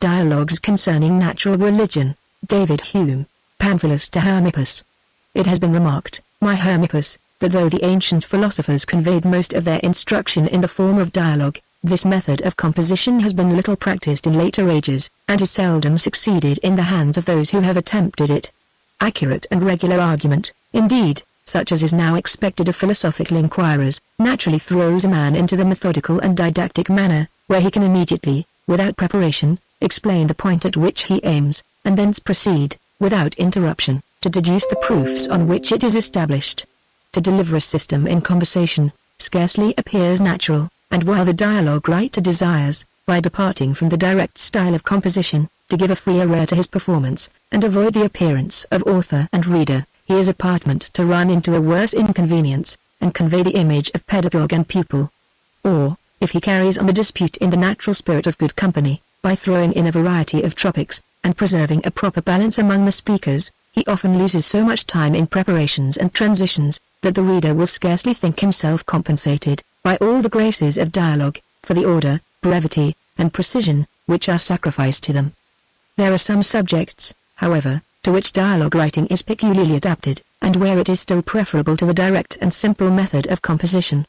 Dialogues Concerning Natural Religion, David Hume, Pamphilus to Hermippus. It has been remarked, my Hermippus, that though the ancient philosophers conveyed most of their instruction in the form of dialogue, this method of composition has been little practiced in later ages, and has seldom succeeded in the hands of those who have attempted it. Accurate and regular argument, indeed, such as is now expected of philosophical inquirers, naturally throws a man into the methodical and didactic manner, where he can immediately, without preparation, explain the point at which he aims, and thence proceed, without interruption, to deduce the proofs on which it is established. To deliver a system in conversation, scarcely appears natural, and while the dialogue writer desires, by departing from the direct style of composition, to give a freer air to his performance, and avoid the appearance of author and reader, he is apartment to run into a worse inconvenience, and convey the image of pedagogue and pupil. Or, if he carries on the dispute in the natural spirit of good company, by throwing in a variety of topics, and preserving a proper balance among the speakers, he often loses so much time in preparations and transitions, that the reader will scarcely think himself compensated, by all the graces of dialogue, for the order, brevity, and precision, which are sacrificed to them. There are some subjects, however, to which dialogue writing is peculiarly adapted, and where it is still preferable to the direct and simple method of composition.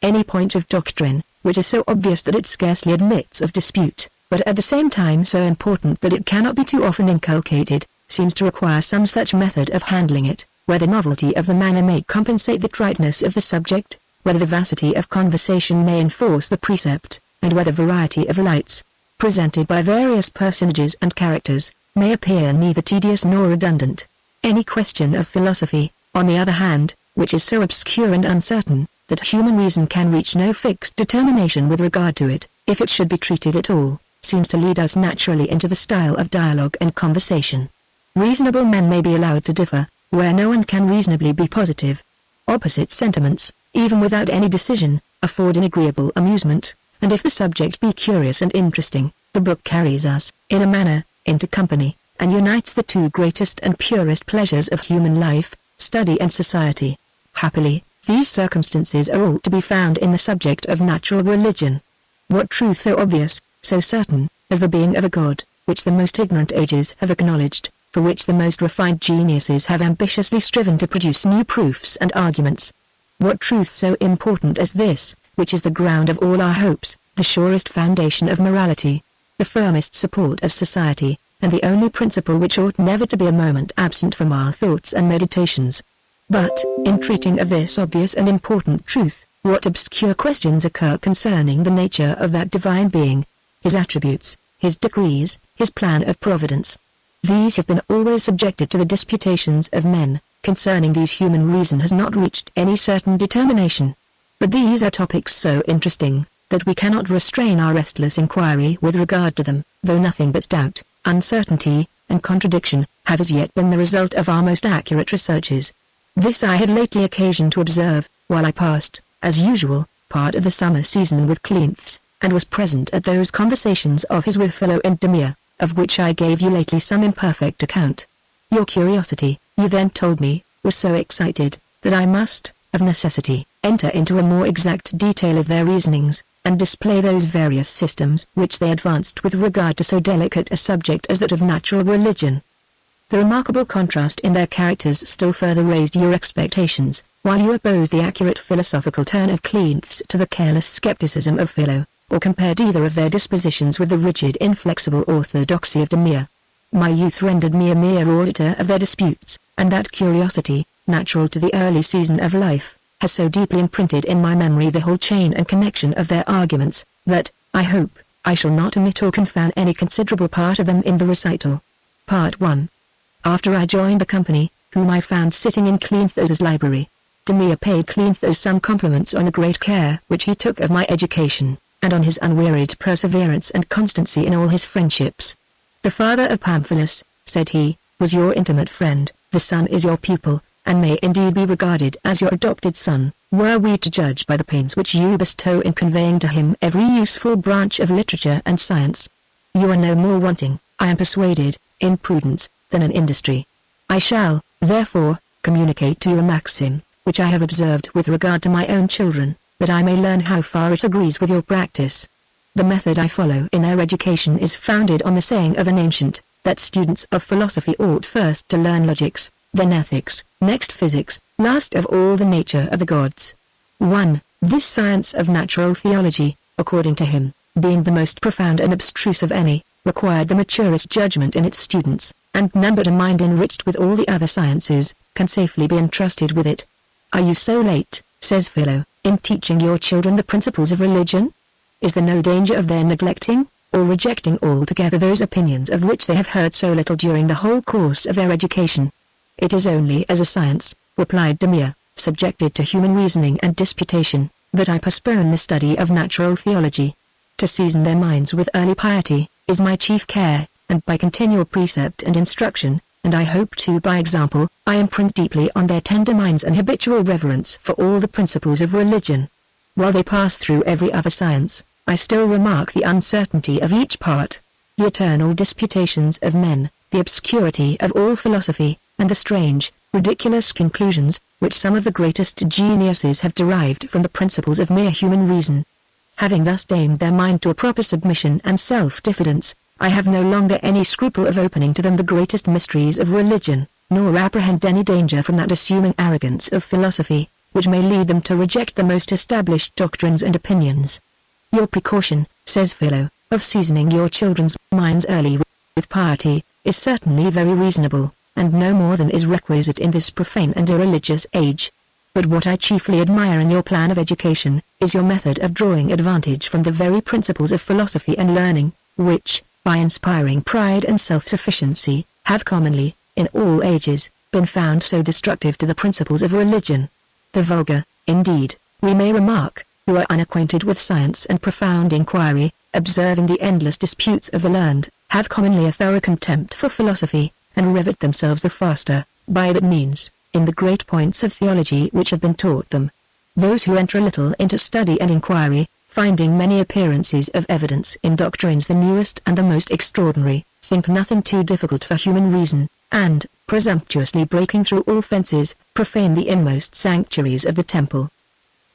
Any point of doctrine, which is so obvious that it scarcely admits of dispute, but at the same time so important that it cannot be too often inculcated, seems to require some such method of handling it, where the novelty of the manner may compensate the triteness of the subject, where the vivacity of conversation may enforce the precept, and where the variety of lights, presented by various personages and characters, may appear neither tedious nor redundant. Any question of philosophy, on the other hand, which is so obscure and uncertain, that human reason can reach no fixed determination with regard to it, if it should be treated at all, seems to lead us naturally into the style of dialogue and conversation. Reasonable men may be allowed to differ, where no one can reasonably be positive. Opposite sentiments, even without any decision, afford an agreeable amusement, and if the subject be curious and interesting, the book carries us, in a manner, into company, and unites the two greatest and purest pleasures of human life, study and society. Happily, these circumstances are all to be found in the subject of natural religion. What truth so obvious, so certain, as the being of a God, which the most ignorant ages have acknowledged, for which the most refined geniuses have ambitiously striven to produce new proofs and arguments? What truth so important as this, which is the ground of all our hopes, the surest foundation of morality, the firmest support of society, and the only principle which ought never to be a moment absent from our thoughts and meditations? But, in treating of this obvious and important truth, what obscure questions occur concerning the nature of that divine being, his attributes, his decrees, his plan of providence? These have been always subjected to the disputations of men. Concerning these human reason has not reached any certain determination. But these are topics so interesting, that we cannot restrain our restless inquiry with regard to them, though nothing but doubt, uncertainty, and contradiction, have as yet been the result of our most accurate researches. This I had lately occasion to observe, while I passed, as usual, part of the summer season with Cleanthes, and was present at those conversations of his with Philo and Demea, of which I gave you lately some imperfect account. Your curiosity, you then told me, was so excited, that I must, of necessity, enter into a more exact detail of their reasonings, and display those various systems which they advanced with regard to so delicate a subject as that of natural religion. The remarkable contrast in their characters still further raised your expectations, while you opposed the accurate philosophical turn of Cleanthes to the careless skepticism of Philo, or compared either of their dispositions with the rigid inflexible orthodoxy of Demea. My youth rendered me a mere auditor of their disputes, and that curiosity, natural to the early season of life, has so deeply imprinted in my memory the whole chain and connection of their arguments, that, I hope, I shall not omit or confound any considerable part of them in the recital. Part 1. After I joined the company, whom I found sitting in Cleanthes's library, Demea paid Cleanthes some compliments on the great care which he took of my education, and on his unwearied perseverance and constancy in all his friendships. The father of Pamphilus, said he, was your intimate friend, the son is your pupil, and may indeed be regarded as your adopted son, were we to judge by the pains which you bestow in conveying to him every useful branch of literature and science. You are no more wanting, I am persuaded, in prudence, than in industry. I shall, therefore, communicate to you a maxim, which I have observed with regard to my own children, that I may learn how far it agrees with your practice. The method I follow in their education is founded on the saying of an ancient, that students of philosophy ought first to learn logics, then ethics, next physics, last of all the nature of the gods. 1. This science of natural theology, according to him, being the most profound and abstruse of any, required the maturest judgment in its students, and none but a mind enriched with all the other sciences, can safely be entrusted with it. Are you so late, says Philo, in teaching your children the principles of religion? Is there no danger of their neglecting, or rejecting altogether those opinions of which they have heard so little during the whole course of their education? It is only as a science, replied Demea, subjected to human reasoning and disputation, that I postpone the study of natural theology. To season their minds with early piety, is my chief care, and by continual precept and instruction, and I hope to by example, I imprint deeply on their tender minds an habitual reverence for all the principles of religion. While they pass through every other science, I still remark the uncertainty of each part, the eternal disputations of men, the obscurity of all philosophy, and the strange, ridiculous conclusions, which some of the greatest geniuses have derived from the principles of mere human reason. Having thus tamed their mind to a proper submission and self-diffidence, I have no longer any scruple of opening to them the greatest mysteries of religion, nor apprehend any danger from that assuming arrogance of philosophy, which may lead them to reject the most established doctrines and opinions. Your precaution, says Philo, of seasoning your children's minds early with piety, is certainly very reasonable, and no more than is requisite in this profane and irreligious age. But what I chiefly admire in your plan of education, is your method of drawing advantage from the very principles of philosophy and learning, which, by inspiring pride and self-sufficiency, have commonly, in all ages, been found so destructive to the principles of religion. The vulgar, indeed, we may remark, who are unacquainted with science and profound inquiry, observing the endless disputes of the learned, have commonly a thorough contempt for philosophy, and rivet themselves the faster, by that means, in the great points of theology which have been taught them. Those who enter a little into study and inquiry, finding many appearances of evidence in doctrines the newest and the most extraordinary, think nothing too difficult for human reason, and, presumptuously breaking through all fences, profane the inmost sanctuaries of the temple.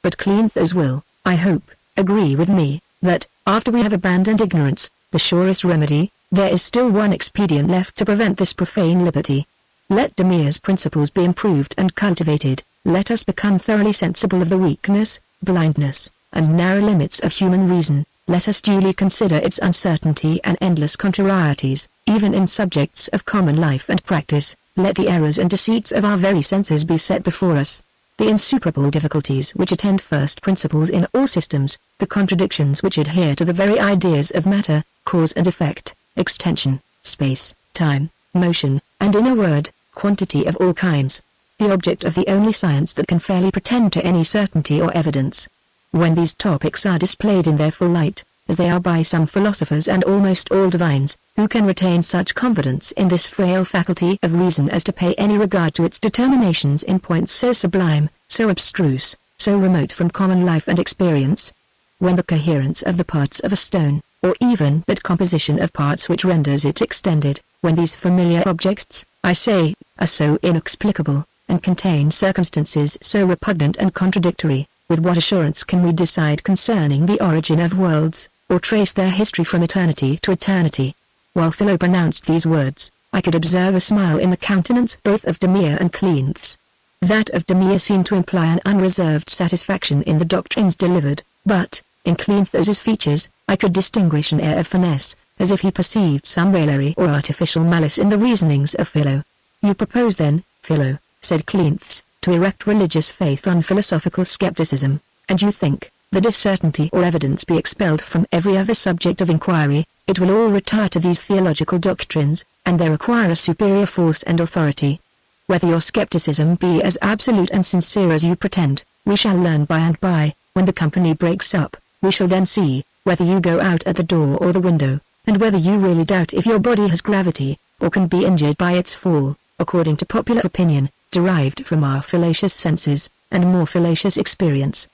But Cleanthes will, I hope, agree with me, that, after we have abandoned ignorance, the surest remedy, there is still one expedient left to prevent this profane liberty. Let Demea's principles be improved and cultivated, let us become thoroughly sensible of the weakness, blindness, and narrow limits of human reason, let us duly consider its uncertainty and endless contrarieties, even in subjects of common life and practice, let the errors and deceits of our very senses be set before us, the insuperable difficulties which attend first principles in all systems, the contradictions which adhere to the very ideas of matter, cause and effect, extension, space, time, motion, and in a word, quantity of all kinds, the object of the only science that can fairly pretend to any certainty or evidence. When these topics are displayed in their full light, as they are by some philosophers and almost all divines, who can retain such confidence in this frail faculty of reason as to pay any regard to its determinations in points so sublime, so abstruse, so remote from common life and experience? When the coherence of the parts of a stone, or even that composition of parts which renders it extended, when these familiar objects, I say, are so inexplicable, and contain circumstances so repugnant and contradictory, with what assurance can we decide concerning the origin of worlds, or trace their history from eternity to eternity? While Philo pronounced these words, I could observe a smile in the countenance both of Demea and Cleanthes. That of Demea seemed to imply an unreserved satisfaction in the doctrines delivered, but, in Cleanthes's features, I could distinguish an air of finesse, as if he perceived some raillery or artificial malice in the reasonings of Philo. You propose then, Philo, said Cleanthes, to erect religious faith on philosophical skepticism, and you think, that if certainty or evidence be expelled from every other subject of inquiry, it will all retire to these theological doctrines, and there acquire a superior force and authority. Whether your skepticism be as absolute and sincere as you pretend, we shall learn by and by, when the company breaks up, we shall then see, whether you go out at the door or the window, and whether you really doubt if your body has gravity, or can be injured by its fall, according to popular opinion, derived from our fallacious senses, and more fallacious experience.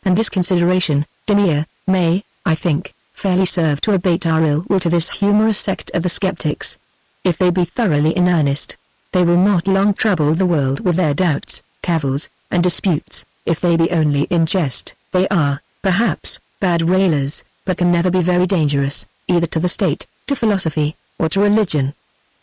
And this consideration, Demea, may, I think, fairly serve to abate our ill will to this humorous sect of the skeptics. If they be thoroughly in earnest, they will not long trouble the world with their doubts, cavils, and disputes. If they be only in jest, they are, perhaps, bad railers, but can never be very dangerous, either to the state, to philosophy, or to religion.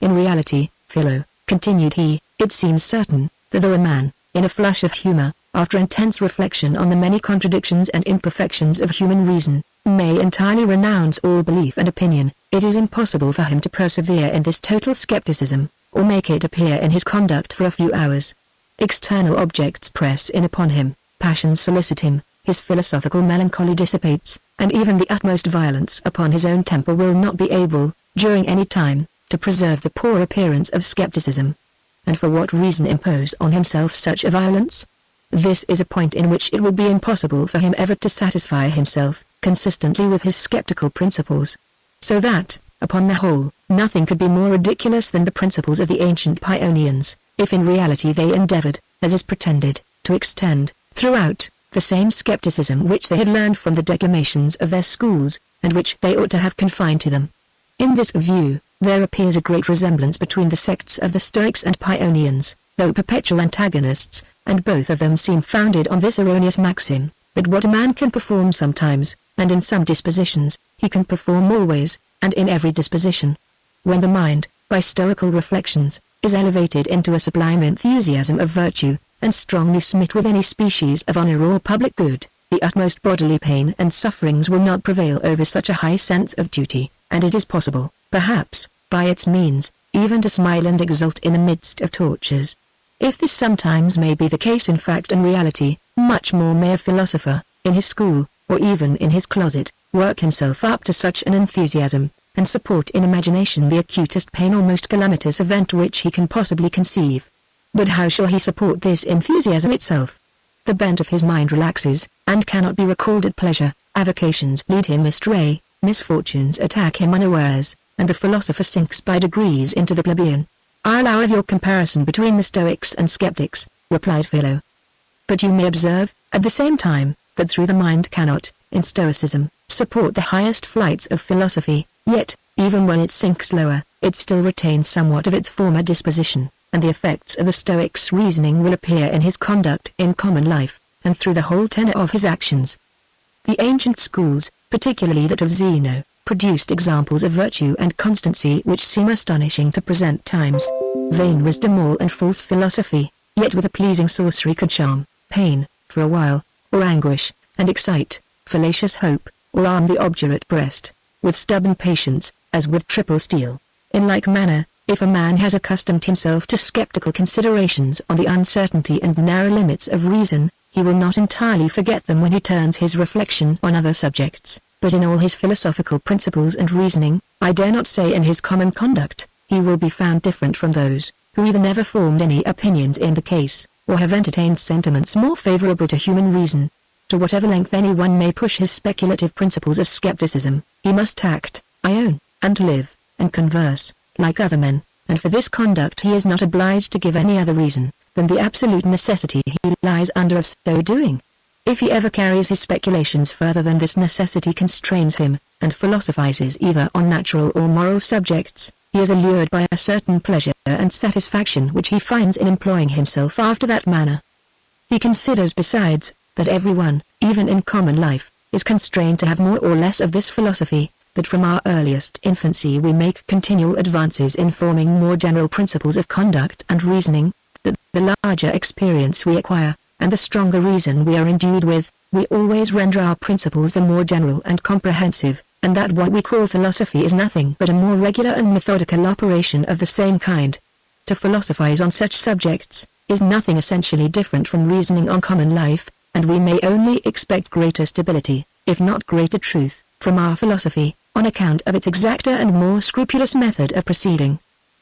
In reality, Philo, continued he, it seems certain, that though a man, in a flush of humor, after intense reflection on the many contradictions and imperfections of human reason, may entirely renounce all belief and opinion, it is impossible for him to persevere in this total skepticism, or make it appear in his conduct for a few hours. External objects press in upon him, passions solicit him, his philosophical melancholy dissipates, and even the utmost violence upon his own temper will not be able, during any time, to preserve the poor appearance of skepticism. And for what reason impose on himself such a violence? This is a point in which it will be impossible for him ever to satisfy himself, consistently with his skeptical principles. So that, upon the whole, nothing could be more ridiculous than the principles of the ancient Paionians, if in reality they endeavored, as is pretended, to extend, throughout, the same skepticism which they had learned from the declamations of their schools, and which they ought to have confined to them. In this view, there appears a great resemblance between the sects of the Stoics and Paionians, though perpetual antagonists, and both of them seem founded on this erroneous maxim, that what a man can perform sometimes, and in some dispositions, he can perform always, and in every disposition. When the mind, by stoical reflections, is elevated into a sublime enthusiasm of virtue, and strongly smit with any species of honor or public good, the utmost bodily pain and sufferings will not prevail over such a high sense of duty, and it is possible, perhaps, by its means, even to smile and exult in the midst of tortures. If this sometimes may be the case in fact and reality, much more may a philosopher, in his school, or even in his closet, work himself up to such an enthusiasm, and support in imagination the acutest pain or most calamitous event which he can possibly conceive. But how shall he support this enthusiasm itself? The bent of his mind relaxes, and cannot be recalled at pleasure, avocations lead him astray, misfortunes attack him unawares, and the philosopher sinks by degrees into the plebeian. I allow of your comparison between the Stoics and skeptics, replied Philo. But you may observe, at the same time, that through the mind cannot, in Stoicism, support the highest flights of philosophy, yet, even when it sinks lower, it still retains somewhat of its former disposition, and the effects of the Stoic's reasoning will appear in his conduct in common life, and through the whole tenor of his actions. The ancient schools, particularly that of Zeno, produced examples of virtue and constancy which seem astonishing to present times. Vain wisdom all and false philosophy, yet with a pleasing sorcery could charm, pain, for a while, or anguish, and excite, fallacious hope, or arm the obdurate breast, with stubborn patience, as with triple steel. In like manner, if a man has accustomed himself to skeptical considerations on the uncertainty and narrow limits of reason, he will not entirely forget them when he turns his reflection on other subjects, but in all his philosophical principles and reasoning, I dare not say in his common conduct, he will be found different from those, who either never formed any opinions in the case, or have entertained sentiments more favorable to human reason. To whatever length anyone may push his speculative principles of skepticism, he must act, I own, and live, and converse, like other men, and for this conduct he is not obliged to give any other reason, than the absolute necessity he lies under of so doing. If he ever carries his speculations further than this necessity constrains him, and philosophizes either on natural or moral subjects, he is allured by a certain pleasure and satisfaction which he finds in employing himself after that manner. He considers besides, that everyone, even in common life, is constrained to have more or less of this philosophy, that from our earliest infancy we make continual advances in forming more general principles of conduct and reasoning, that the larger experience we acquire, and the stronger reason we are endued with, we always render our principles the more general and comprehensive, and that what we call philosophy is nothing but a more regular and methodical operation of the same kind. To philosophize on such subjects, is nothing essentially different from reasoning on common life, and we may only expect greater stability, if not greater truth, from our philosophy, on account of its exacter and more scrupulous method of proceeding.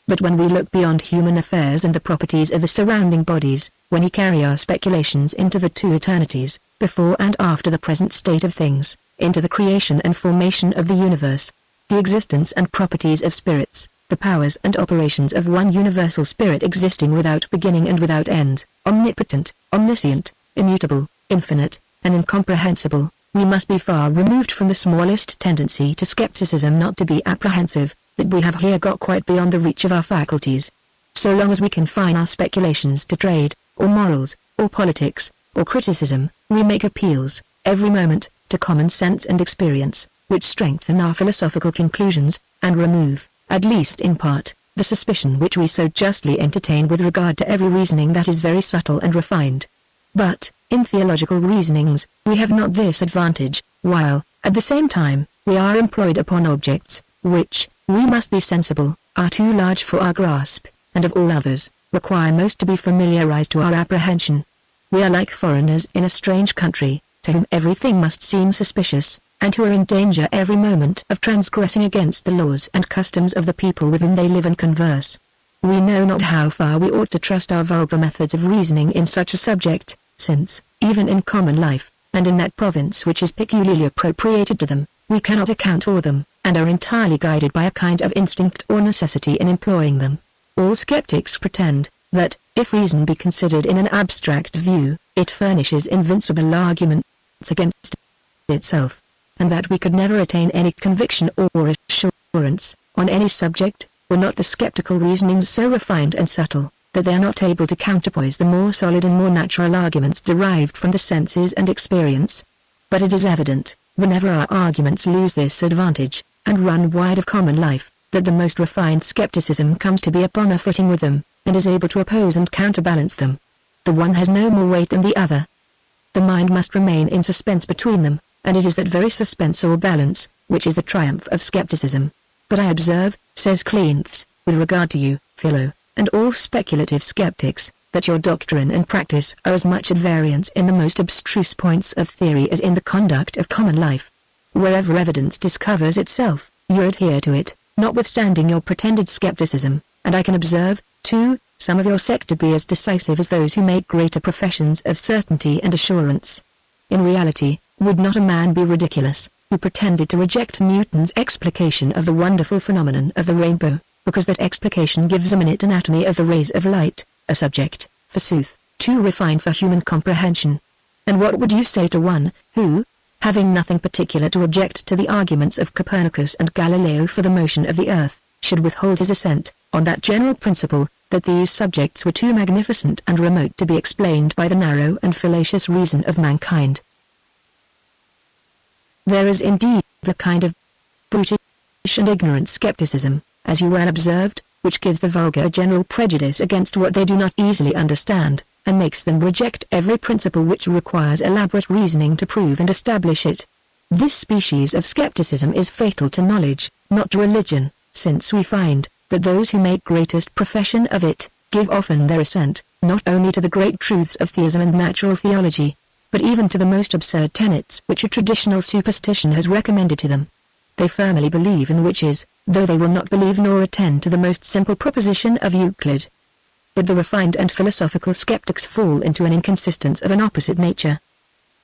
But when we look beyond human affairs and the properties of the surrounding bodies, when we carry our speculations into the two eternities, before and after the present state of things, into the creation and formation of the universe, the existence and properties of spirits, the powers and operations of one universal spirit existing without beginning and without end, omnipotent, omniscient, immutable, infinite, and incomprehensible, we must be far removed from the smallest tendency to skepticism not to be apprehensive, that we have here got quite beyond the reach of our faculties. So long as we confine our speculations to trade, or morals, or politics, or criticism, we make appeals, every moment, to common sense and experience, which strengthen our philosophical conclusions, and remove, at least in part, the suspicion which we so justly entertain with regard to every reasoning that is very subtle and refined. But, in theological reasonings, we have not this advantage, while, at the same time, we are employed upon objects, which, we must be sensible, are too large for our grasp, and of all others, require most to be familiarized to our apprehension. We are like foreigners in a strange country, to whom everything must seem suspicious, and who are in danger every moment of transgressing against the laws and customs of the people with whom they live and converse. We know not how far we ought to trust our vulgar methods of reasoning in such a subject, since, even in common life, and in that province which is peculiarly appropriated to them, we cannot account for them, and are entirely guided by a kind of instinct or necessity in employing them. All skeptics pretend, that, if reason be considered in an abstract view, it furnishes invincible arguments against itself, and that we could never attain any conviction or assurance, on any subject, were not the skeptical reasonings so refined and subtle, that they are not able to counterpoise the more solid and more natural arguments derived from the senses and experience. But it is evident, whenever our arguments lose this advantage, and run wide of common life, that the most refined skepticism comes to be upon a footing with them, and is able to oppose and counterbalance them. The one has no more weight than the other. The mind must remain in suspense between them, and it is that very suspense or balance, which is the triumph of skepticism. But I observe, says Cleanthes, with regard to you, Philo, and all speculative skeptics, that your doctrine and practice are as much at variance in the most abstruse points of theory as in the conduct of common life. Wherever evidence discovers itself, you adhere to it, notwithstanding your pretended skepticism, and I can observe, too, some of your sect to be as decisive as those who make greater professions of certainty and assurance. In reality, would not a man be ridiculous, who pretended to reject Newton's explication of the wonderful phenomenon of the rainbow, because that explication gives a minute anatomy of the rays of light, a subject, forsooth, too refined for human comprehension? And what would you say to one, who, having nothing particular to object to the arguments of Copernicus and Galileo for the motion of the earth, should withhold his assent, on that general principle, that these subjects were too magnificent and remote to be explained by the narrow and fallacious reason of mankind? There is indeed the kind of brutish and ignorant skepticism, as you well observed, which gives the vulgar a general prejudice against what they do not easily understand, and makes them reject every principle which requires elaborate reasoning to prove and establish it. This species of skepticism is fatal to knowledge, not to religion, since we find, that those who make greatest profession of it, give often their assent, not only to the great truths of theism and natural theology, but even to the most absurd tenets which a traditional superstition has recommended to them. They firmly believe in witches, though they will not believe nor attend to the most simple proposition of Euclid. But the refined and philosophical skeptics fall into an inconsistence of an opposite nature.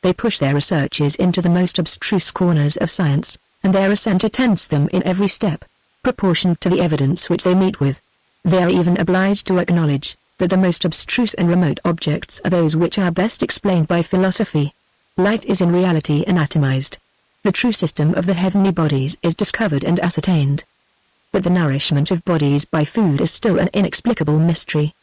They push their researches into the most abstruse corners of science, and their assent attends them in every step, proportioned to the evidence which they meet with. They are even obliged to acknowledge, that the most abstruse and remote objects are those which are best explained by philosophy. Light is in reality anatomized. The true system of the heavenly bodies is discovered and ascertained. But the nourishment of bodies by food is still an inexplicable mystery.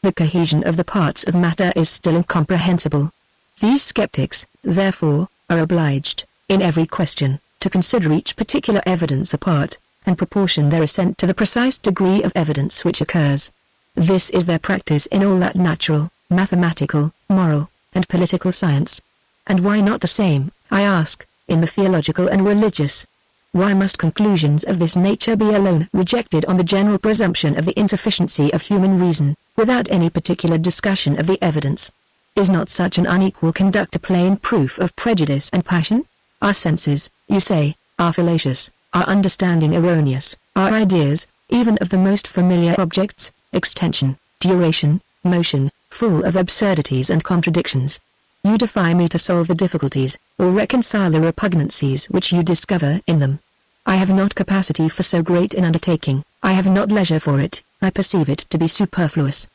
The cohesion of the parts of matter is still incomprehensible. These skeptics, therefore, are obliged, in every question, to consider each particular evidence apart, and proportion their assent to the precise degree of evidence which occurs. This is their practice in all that natural, mathematical, moral, and political science. And why not the same, I ask, in the theological and religious? Why must conclusions of this nature be alone rejected on the general presumption of the insufficiency of human reason, without any particular discussion of the evidence? Is not such an unequal conduct a plain proof of prejudice and passion? Our senses, you say, are fallacious, our understanding erroneous, our ideas, even of the most familiar objects, extension, duration, motion, full of absurdities and contradictions. You defy me to solve the difficulties, or reconcile the repugnancies which you discover in them. I have not capacity for so great an undertaking, I have not leisure for it, I perceive it to be superfluous.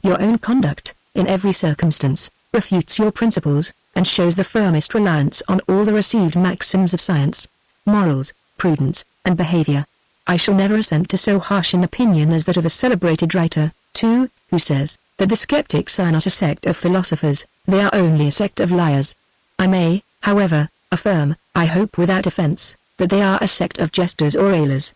Your own conduct, in every circumstance, refutes your principles, and shows the firmest reliance on all the received maxims of science, morals, prudence, and behavior. I shall never assent to so harsh an opinion as that of a celebrated writer, too, who says, that the skeptics are not a sect of philosophers, they are only a sect of liars. I may, however, affirm, I hope without offense, that they are a sect of jesters or railers.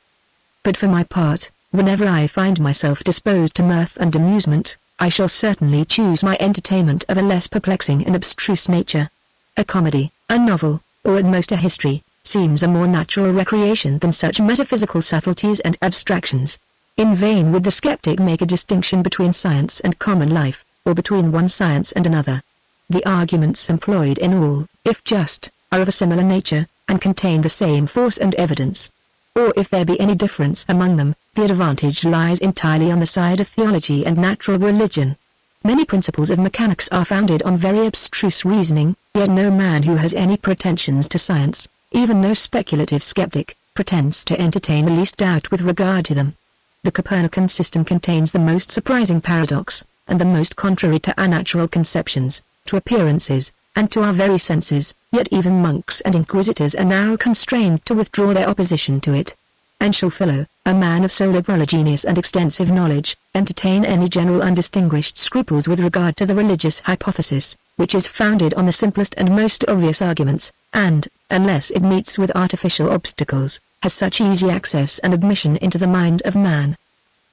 But for my part, whenever I find myself disposed to mirth and amusement, I shall certainly choose my entertainment of a less perplexing and abstruse nature. A comedy, a novel, or at most a history, seems a more natural recreation than such metaphysical subtleties and abstractions. In vain would the skeptic make a distinction between science and common life, or between one science and another. The arguments employed in all, if just, are of a similar nature, and contain the same force and evidence. Or if there be any difference among them, the advantage lies entirely on the side of theology and natural religion. Many principles of mechanics are founded on very abstruse reasoning, yet no man who has any pretensions to science, even no speculative skeptic, pretends to entertain the least doubt with regard to them. The Copernican system contains the most surprising paradox, and the most contrary to our natural conceptions, to appearances, and to our very senses, yet even monks and inquisitors are now constrained to withdraw their opposition to it. And shall Philo, a man of so liberal a genius and extensive knowledge, entertain any general undistinguished scruples with regard to the religious hypothesis, which is founded on the simplest and most obvious arguments, and, unless it meets with artificial obstacles, has such easy access and admission into the mind of man?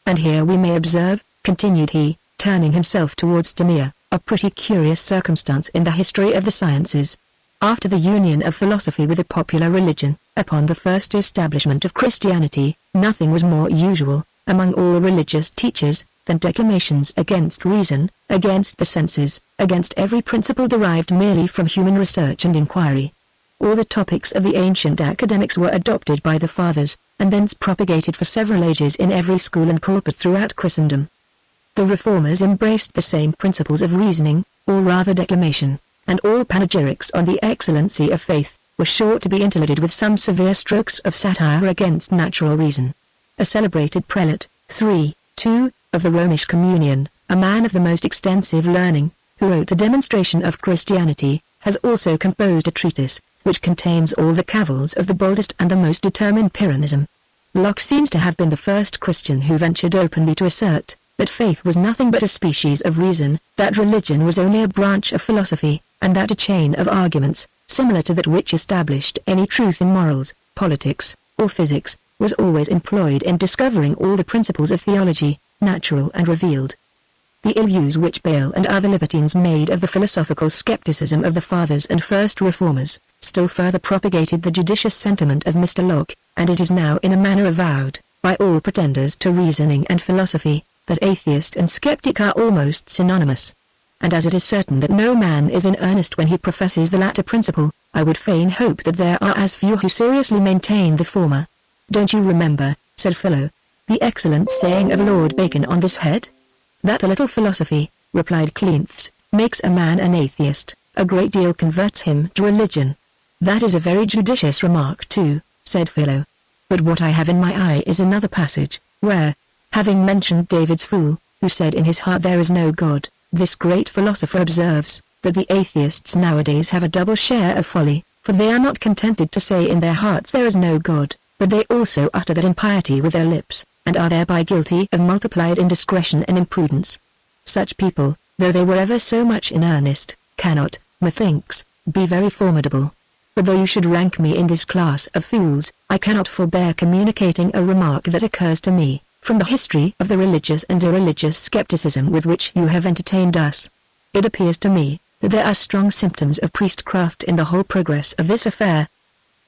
And here we may observe, continued he, turning himself towards Demea, a pretty curious circumstance in the history of the sciences. After the union of philosophy with the popular religion, upon the first establishment of Christianity, nothing was more usual, among all religious teachers, than declamations against reason, against the senses, against every principle derived merely from human research and inquiry. All the topics of the ancient academics were adopted by the fathers, and thence propagated for several ages in every school and pulpit throughout Christendom. The reformers embraced the same principles of reasoning, or rather declamation, and all panegyrics on the excellency of faith, were sure to be interlarded with some severe strokes of satire against natural reason. A celebrated prelate, 3-2, of the Romish Communion, a man of the most extensive learning, who wrote a demonstration of Christianity, has also composed a treatise, which contains all the cavils of the boldest and the most determined Pyrrhonism. Locke seems to have been the first Christian who ventured openly to assert, that faith was nothing but a species of reason, that religion was only a branch of philosophy, and that a chain of arguments, similar to that which established any truth in morals, politics, or physics, was always employed in discovering all the principles of theology, natural and revealed. The ill use which Bayle and other libertines made of the philosophical skepticism of the fathers and first reformers, still further propagated the judicious sentiment of Mr. Locke, and it is now in a manner avowed, by all pretenders to reasoning and philosophy, that atheist and skeptic are almost synonymous. And as it is certain that no man is in earnest when he professes the latter principle, I would fain hope that there are as few who seriously maintain the former. Don't you remember, said Philo, the excellent saying of Lord Bacon on this head? That a little philosophy, replied Cleanthes, makes a man an atheist, a great deal converts him to religion. That is a very judicious remark too, said Philo. But what I have in my eye is another passage, where, having mentioned David's fool, who said in his heart there is no God, this great philosopher observes, that the atheists nowadays have a double share of folly, for they are not contented to say in their hearts there is no God, but they also utter that impiety with their lips, and are thereby guilty of multiplied indiscretion and imprudence. Such people, though they were ever so much in earnest, cannot, methinks, be very formidable. But though you should rank me in this class of fools, I cannot forbear communicating a remark that occurs to me, from the history of the religious and irreligious skepticism with which you have entertained us. It appears to me, that there are strong symptoms of priestcraft in the whole progress of this affair.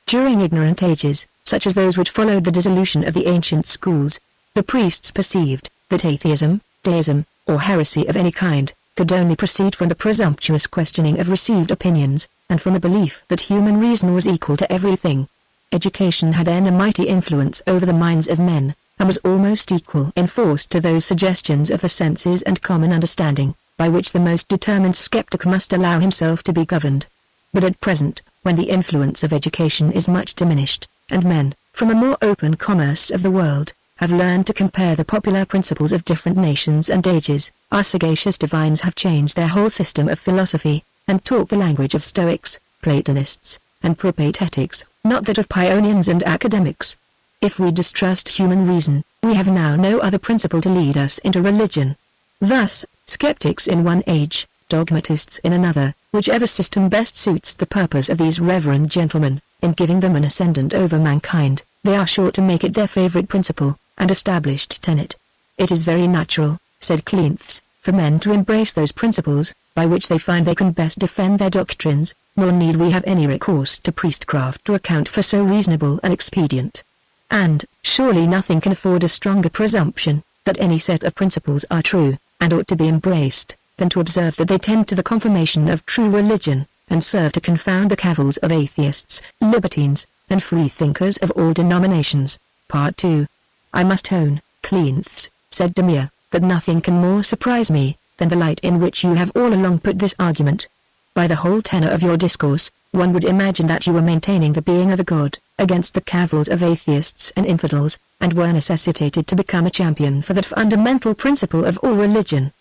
During ignorant ages, such as those which followed the dissolution of the ancient schools, the priests perceived, that atheism, deism, or heresy of any kind, could only proceed from the presumptuous questioning of received opinions, and from the belief that human reason was equal to everything. Education had then a mighty influence over the minds of men, and was almost equal in force to those suggestions of the senses and common understanding, by which the most determined skeptic must allow himself to be governed. But at present, when the influence of education is much diminished, and men, from a more open commerce of the world, have learned to compare the popular principles of different nations and ages, our sagacious divines have changed their whole system of philosophy, and taught the language of Stoics, Platonists, and Propatetics, not that of Pionians and academics. If we distrust human reason, we have now no other principle to lead us into religion. Thus, skeptics in one age, dogmatists in another, whichever system best suits the purpose of these reverend gentlemen, in giving them an ascendant over mankind, they are sure to make it their favorite principle, and established tenet. It is very natural, said Cleanthes, for men to embrace those principles, by which they find they can best defend their doctrines, nor need we have any recourse to priestcraft to account for so reasonable an expedient. And, surely nothing can afford a stronger presumption, that any set of principles are true, and ought to be embraced, than to observe that they tend to the confirmation of true religion, and serve to confound the cavils of atheists, libertines, and freethinkers of all denominations. Part 2. I must own, Cleanthes, said Demea, that nothing can more surprise me, than the light in which you have all along put this argument. By the whole tenor of your discourse, one would imagine that you were maintaining the being of a God, against the cavils of atheists and infidels, and were necessitated to become a champion for that fundamental principle of all religion.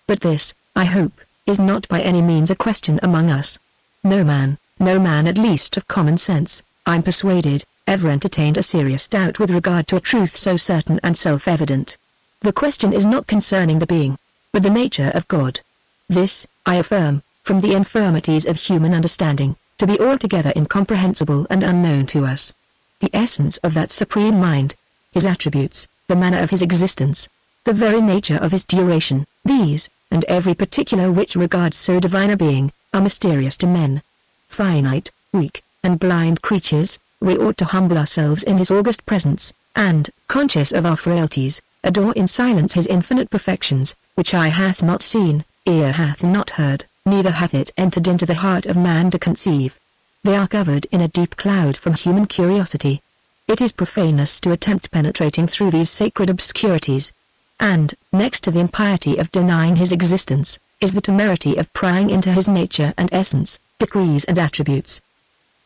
But this, I hope, is not by any means a question among us. No man at least of common sense, I'm persuaded, ever entertained a serious doubt with regard to a truth so certain and self-evident. The question is not concerning the being, but the nature of God. This, I affirm, from the infirmities of human understanding, to be altogether incomprehensible and unknown to us. The essence of that supreme mind, his attributes, the manner of his existence, the very nature of his duration, these, and every particular which regards so divine a being, are mysterious to men. Finite, weak, and blind creatures, we ought to humble ourselves in his august presence, and, conscious of our frailties, adore in silence his infinite perfections, which eye hath not seen, ear hath not heard, neither hath it entered into the heart of man to conceive. They are covered in a deep cloud from human curiosity. It is profaneness to attempt penetrating through these sacred obscurities. And, next to the impiety of denying his existence, is the temerity of prying into his nature and essence, decrees and attributes.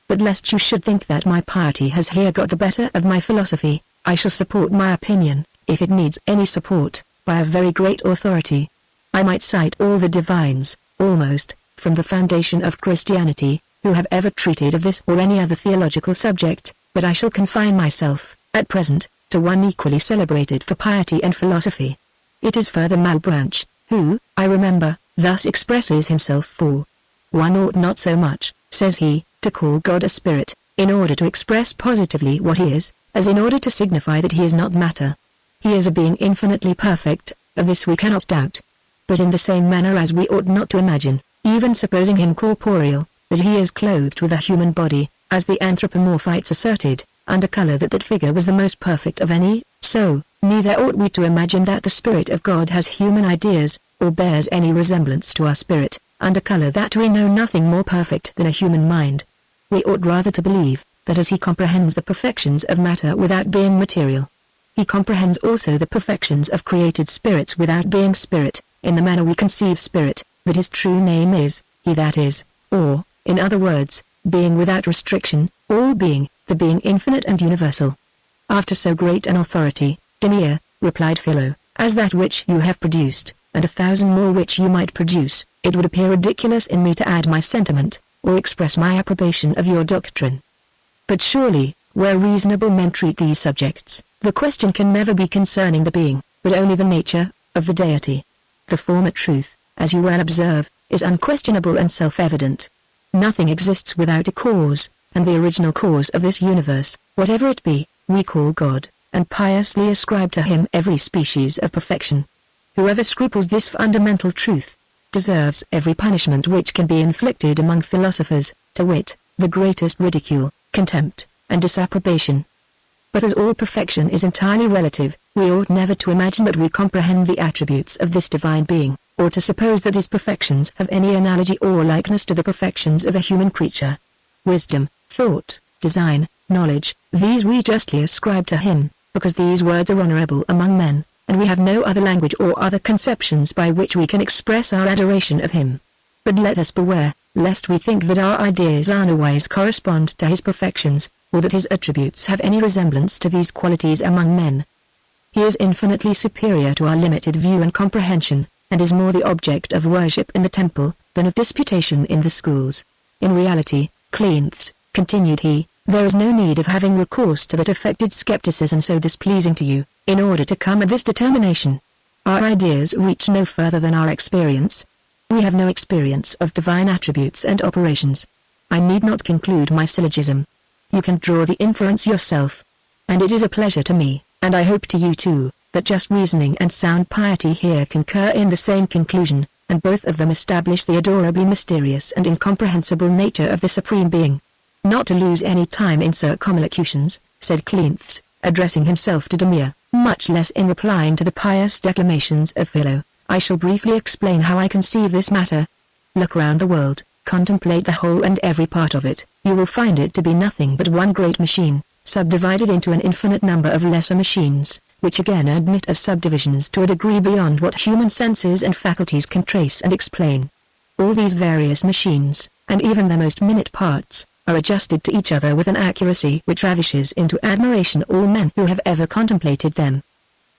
But lest you should think that my piety has here got the better of my philosophy, I shall support my opinion, if it needs any support, by a very great authority. I might cite all the divines, almost, from the foundation of Christianity, who have ever treated of this or any other theological subject, but I shall confine myself, at present, to one equally celebrated for piety and philosophy. It is Father Malebranche, who, I remember, thus expresses himself for: one ought not so much, says he, to call God a spirit, in order to express positively what he is, as in order to signify that he is not matter. He is a being infinitely perfect, of this we cannot doubt. But in the same manner as we ought not to imagine, even supposing him corporeal, that he is clothed with a human body, as the anthropomorphites asserted, under color that figure was the most perfect of any, so, neither ought we to imagine that the Spirit of God has human ideas, or bears any resemblance to our spirit, under color that we know nothing more perfect than a human mind. We ought rather to believe, that as he comprehends the perfections of matter without being material, he comprehends also the perfections of created spirits without being spirit, in the manner we conceive spirit, that his true name is, he that is, or, in other words, being without restriction, all being, the being infinite and universal. After so great an authority, Demea, replied Philo, as that which you have produced, and 1,000 more which you might produce, it would appear ridiculous in me to add my sentiment, or express my approbation of your doctrine. But surely, where reasonable men treat these subjects, the question can never be concerning the being, but only the nature, of the deity. The former truth, as you well observe, is unquestionable and self-evident. Nothing exists without a cause, and the original cause of this universe, whatever it be, we call God, and piously ascribe to him every species of perfection. Whoever scruples this fundamental truth, deserves every punishment which can be inflicted among philosophers, to wit, the greatest ridicule, contempt, and disapprobation. But as all perfection is entirely relative, we ought never to imagine that we comprehend the attributes of this divine being, or to suppose that his perfections have any analogy or likeness to the perfections of a human creature. Wisdom, thought, design, knowledge, these we justly ascribe to him, because these words are honorable among men, and we have no other language or other conceptions by which we can express our adoration of him. But let us beware, lest we think that our ideas unwise correspond to his perfections, or that his attributes have any resemblance to these qualities among men. He is infinitely superior to our limited view and comprehension, and is more the object of worship in the temple, than of disputation in the schools. In reality, Cleanthes, continued he, there is no need of having recourse to that affected skepticism so displeasing to you, in order to come at this determination. Our ideas reach no further than our experience. We have no experience of divine attributes and operations. I need not conclude my syllogism. You can draw the inference yourself. And it is a pleasure to me, and I hope to you too, that just reasoning and sound piety here concur in the same conclusion, and both of them establish the adorably mysterious and incomprehensible nature of the Supreme Being. Not to lose any time in circumlocutions, said Cleanthes, addressing himself to Demea, much less in replying to the pious declamations of Philo, I shall briefly explain how I conceive this matter. Look round the world, contemplate the whole and every part of it, you will find it to be nothing but one great machine, subdivided into an infinite number of lesser machines, which again admit of subdivisions to a degree beyond what human senses and faculties can trace and explain. All these various machines, and even their most minute parts, are adjusted to each other with an accuracy which ravishes into admiration all men who have ever contemplated them.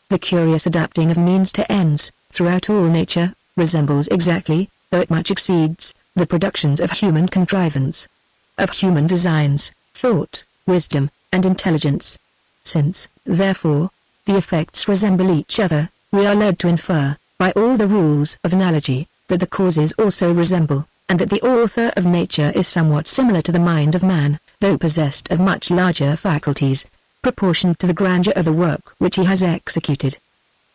The curious adapting of means to ends, throughout all nature, resembles exactly, though it much exceeds, the productions of human contrivance, of human designs, thought, wisdom, and intelligence. Since, therefore, the effects resemble each other, we are led to infer, by all the rules of analogy, that the causes also resemble, and that the author of nature is somewhat similar to the mind of man, though possessed of much larger faculties, proportioned to the grandeur of the work which he has executed.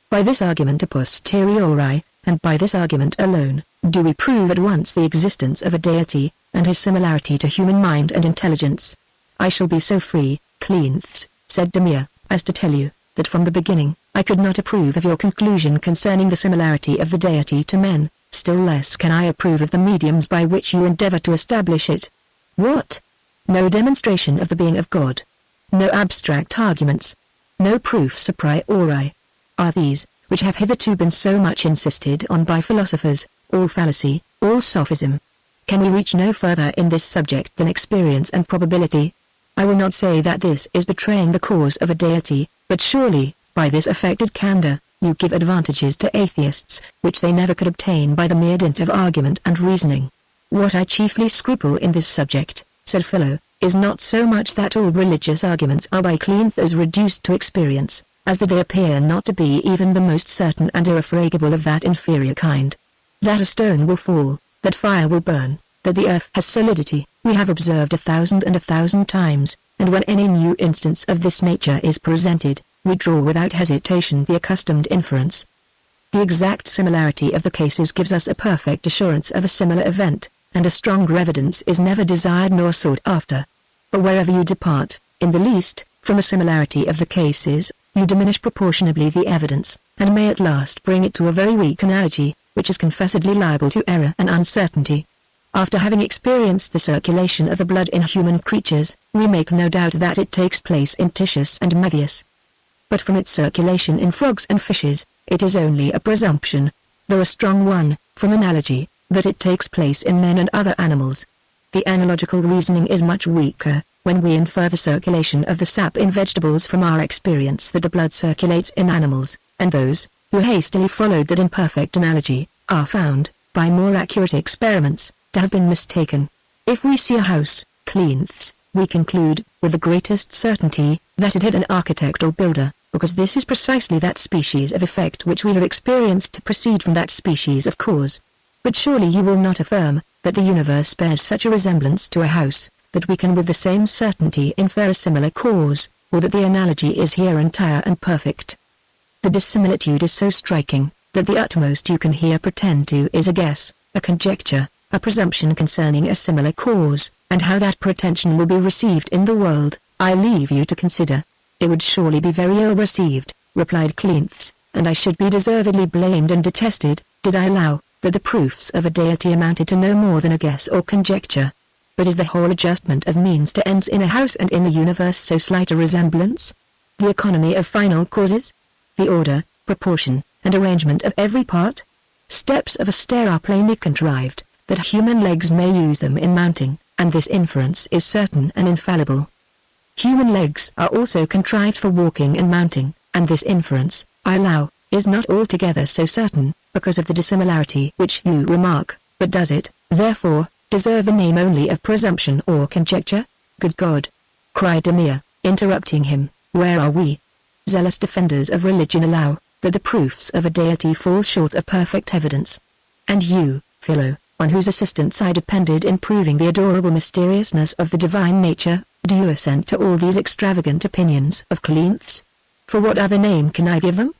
By this argument a posteriori, and by this argument alone, do we prove at once the existence of a deity, and his similarity to human mind and intelligence. I shall be so free, Cleanthes, said Demea, as to tell you, that from the beginning, I could not approve of your conclusion concerning the similarity of the deity to men, still less can I approve of the mediums by which you endeavor to establish it. What? No demonstration of the being of God. No abstract arguments. No proofs a priori. Are these, which have hitherto been so much insisted on by philosophers, all fallacy, all sophism? Can we reach no further in this subject than experience and probability? I will not say that this is betraying the cause of a deity, but surely, by this affected candor, you give advantages to atheists, which they never could obtain by the mere dint of argument and reasoning. What I chiefly scruple in this subject, said Philo, is not so much that all religious arguments are by Cleanthes reduced to experience, as that they appear not to be even the most certain and irrefragable of that inferior kind. That a stone will fall, that fire will burn, that the earth has solidity, we have observed 1,000 times, and when any new instance of this nature is presented, we draw without hesitation the accustomed inference. The exact similarity of the cases gives us a perfect assurance of a similar event, and a stronger evidence is never desired nor sought after. But wherever you depart, in the least, from a similarity of the cases, you diminish proportionably the evidence, and may at last bring it to a very weak analogy, which is confessedly liable to error and uncertainty. After having experienced the circulation of the blood in human creatures, we make no doubt that it takes place in Titius and Mevius. But from its circulation in frogs and fishes, it is only a presumption, though a strong one, from analogy, that it takes place in men and other animals. The analogical reasoning is much weaker, when we infer the circulation of the sap in vegetables from our experience that the blood circulates in animals, and those, who hastily followed that imperfect analogy, are found, by more accurate experiments, to have been mistaken. If we see a house, Cleanthes, we conclude, with the greatest certainty, that it had an architect or builder, because this is precisely that species of effect which we have experienced to proceed from that species of cause. But surely you will not affirm, that the universe bears such a resemblance to a house, that we can with the same certainty infer a similar cause, or that the analogy is here entire and perfect. The dissimilitude is so striking, that the utmost you can here pretend to is a guess, a conjecture, a presumption concerning a similar cause, and how that pretension will be received in the world, I leave you to consider. It would surely be very ill received, replied Cleanthes, and I should be deservedly blamed and detested, did I allow, that the proofs of a deity amounted to no more than a guess or conjecture. But is the whole adjustment of means to ends in a house and in the universe so slight a resemblance? The economy of final causes? The order, proportion, and arrangement of every part? Steps of a stair are plainly contrived, that human legs may use them in mounting, and this inference is certain and infallible. Human legs are also contrived for walking and mounting, and this inference, I allow, is not altogether so certain, because of the dissimilarity which you remark, but does it, therefore, deserve the name only of presumption or conjecture? Good God! Cried Demea, interrupting him, where are we? Zealous defenders of religion allow, that the proofs of a deity fall short of perfect evidence. And you, Philo, on whose assistance I depended in proving the adorable mysteriousness of the divine nature, do you assent to all these extravagant opinions of Cleanth's? For what other name can I give them?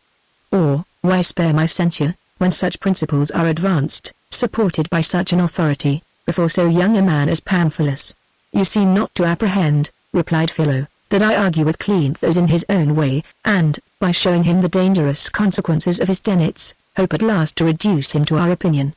Or, why spare my censure, when such principles are advanced, supported by such an authority, before so young a man as Pamphilus? You seem not to apprehend, replied Philo, that I argue with Cleanth as in his own way, and, by showing him the dangerous consequences of his tenets, hope at last to reduce him to our opinion.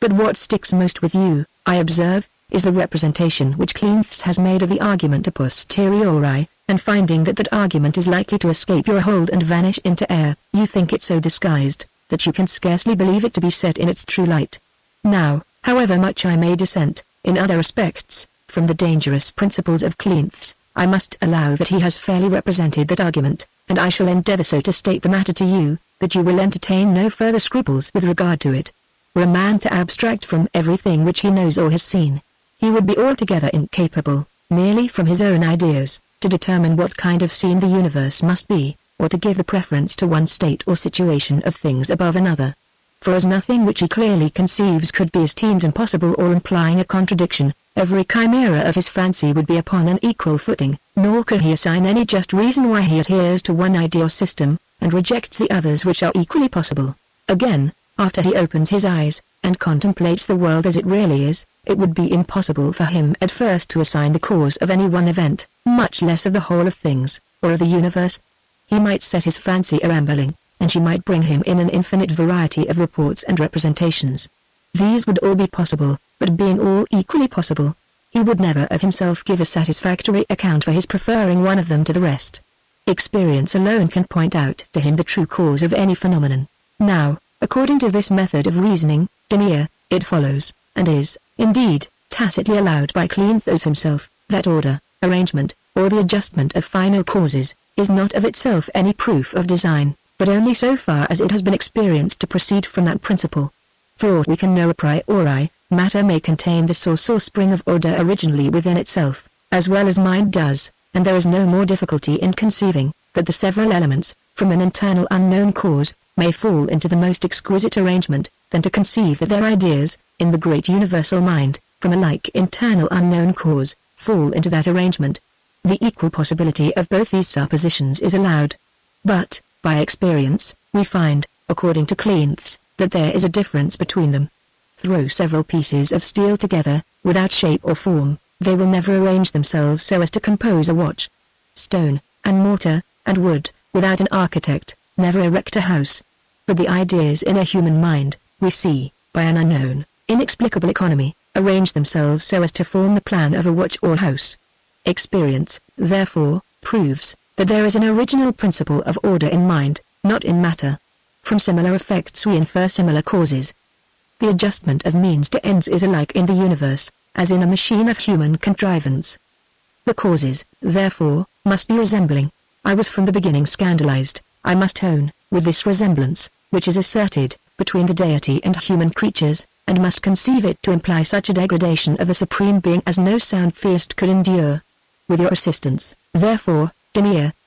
But what sticks most with you, I observe, is the representation which Cleanth has made of the argument a posteriori, and finding that that argument is likely to escape your hold and vanish into air, you think it so disguised, that you can scarcely believe it to be set in its true light. Now, however much I may dissent, in other respects, from the dangerous principles of Cleanth, I must allow that he has fairly represented that argument, and I shall endeavor so to state the matter to you, that you will entertain no further scruples with regard to it. Were a man to abstract from everything which he knows or has seen, he would be altogether incapable, merely from his own ideas, to determine what kind of scene the universe must be, or to give the preference to one state or situation of things above another. For as nothing which he clearly conceives could be esteemed impossible or implying a contradiction, every chimera of his fancy would be upon an equal footing, nor could he assign any just reason why he adheres to one idea or system, and rejects the others which are equally possible. Again, after he opens his eyes, and contemplates the world as it really is, it would be impossible for him at first to assign the cause of any one event, much less of the whole of things, or of the universe. He might set his fancy a-rambling, and she might bring him in an infinite variety of reports and representations. These would all be possible, but being all equally possible, he would never of himself give a satisfactory account for his preferring one of them to the rest. Experience alone can point out to him the true cause of any phenomenon. Now, according to this method of reasoning, it follows, and is, indeed, tacitly allowed by Cleanth as himself, that order, arrangement, or the adjustment of final causes, is not of itself any proof of design, but only so far as it has been experienced to proceed from that principle. For aught we can know a priori, matter may contain the source or spring of order originally within itself, as well as mind does, and there is no more difficulty in conceiving, that the several elements, from an internal unknown cause, may fall into the most exquisite arrangement, than to conceive that their ideas, in the great universal mind, from a like internal unknown cause, fall into that arrangement. The equal possibility of both these suppositions is allowed. But, by experience, we find, according to Cleanth, that there is a difference between them. Throw several pieces of steel together, without shape or form, they will never arrange themselves so as to compose a watch. Stone, and mortar, and wood, without an architect, never erect a house. But the ideas in a human mind, we see, by an unknown, inexplicable economy, arrange themselves so as to form the plan of a watch or house. Experience, therefore, proves that there is an original principle of order in mind, not in matter. From similar effects we infer similar causes. The adjustment of means to ends is alike in the universe, as in a machine of human contrivance. The causes, therefore, must be resembling. I was from the beginning scandalized, I must own, with this resemblance, which is asserted, between the deity and human creatures, and must conceive it to imply such a degradation of the Supreme Being as no sound theist could endure. With your assistance, therefore,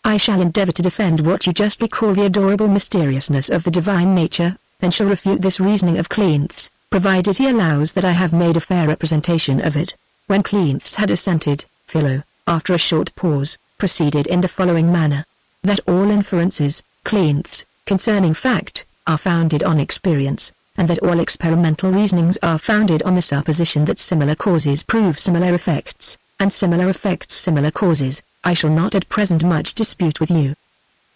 I shall endeavor to defend what you justly call the adorable mysteriousness of the divine nature, and shall refute this reasoning of Cleanth's, provided he allows that I have made a fair representation of it. When Cleanth had assented, Philo, after a short pause, proceeded in the following manner: that all inferences, Cleanth's, concerning fact, are founded on experience, and that all experimental reasonings are founded on the supposition that similar causes prove similar effects, and similar effects similar causes. I shall not at present much dispute with you.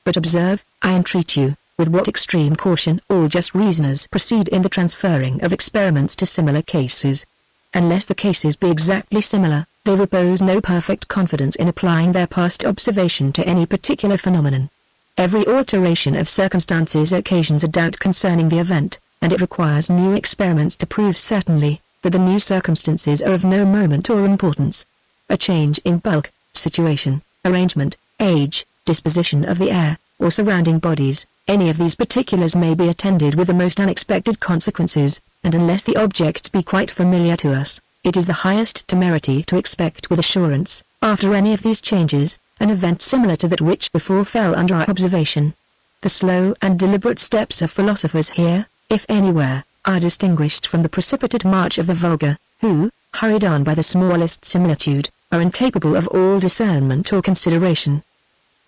But observe, I entreat you, with what extreme caution all just reasoners proceed in the transferring of experiments to similar cases. Unless the cases be exactly similar, they repose no perfect confidence in applying their past observation to any particular phenomenon. Every alteration of circumstances occasions a doubt concerning the event, and it requires new experiments to prove certainly that the new circumstances are of no moment or importance. A change in bulk, situation, arrangement, age, disposition of the air, or surrounding bodies, any of these particulars may be attended with the most unexpected consequences, and unless the objects be quite familiar to us, it is the highest temerity to expect with assurance, after any of these changes, an event similar to that which before fell under our observation. The slow and deliberate steps of philosophers here, if anywhere, are distinguished from the precipitate march of the vulgar, who, hurried on by the smallest similitude, are incapable of all discernment or consideration.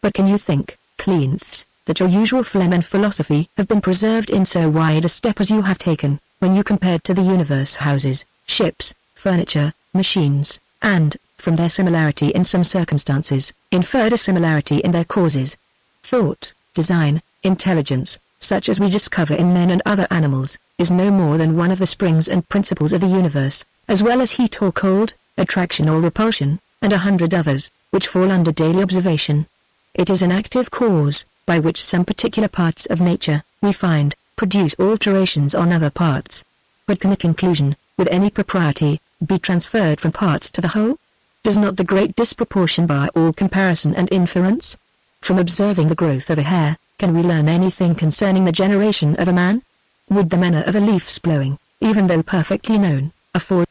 But can you think, Cleanthes, that your usual phlegm and philosophy have been preserved in so wide a step as you have taken, when you compared to the universe houses, ships, furniture, machines, and, from their similarity in some circumstances, inferred a similarity in their causes? Thought, design, intelligence, such as we discover in men and other animals, is no more than one of the springs and principles of the universe, as well as heat or cold, attraction or repulsion, and 100 others, which fall under daily observation. It is an active cause, by which some particular parts of nature, we find, produce alterations on other parts. But can a conclusion, with any propriety, be transferred from parts to the whole? Does not the great disproportion bar all comparison and inference? From observing the growth of a hair, can we learn anything concerning the generation of a man? Would the manner of a leaf's blowing, even though perfectly known, afford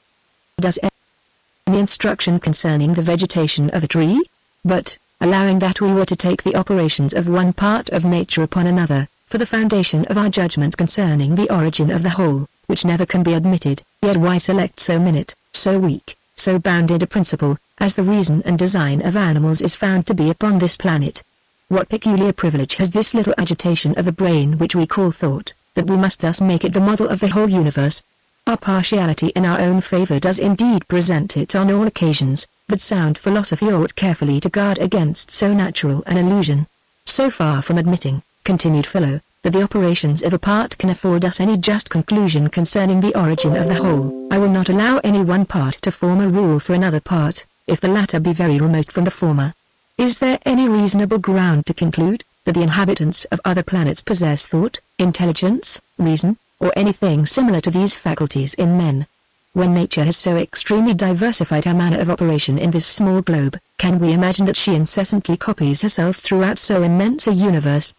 us any instruction concerning the vegetation of a tree? But, allowing that we were to take the operations of one part of nature upon another, for the foundation of our judgment concerning the origin of the whole, which never can be admitted, yet why select so minute, so weak, so bounded a principle, as the reason and design of animals is found to be upon this planet? What peculiar privilege has this little agitation of the brain which we call thought, that we must thus make it the model of the whole universe? Our partiality in our own favor does indeed present it on all occasions, but sound philosophy ought carefully to guard against so natural an illusion. So far from admitting, continued Philo, that the operations of a part can afford us any just conclusion concerning the origin of the whole, I will not allow any one part to form a rule for another part, if the latter be very remote from the former. Is there any reasonable ground to conclude, that the inhabitants of other planets possess thought, intelligence, reason, or anything similar to these faculties in men? When nature has so extremely diversified her manner of operation in this small globe, can we imagine that she incessantly copies herself throughout so immense a universe?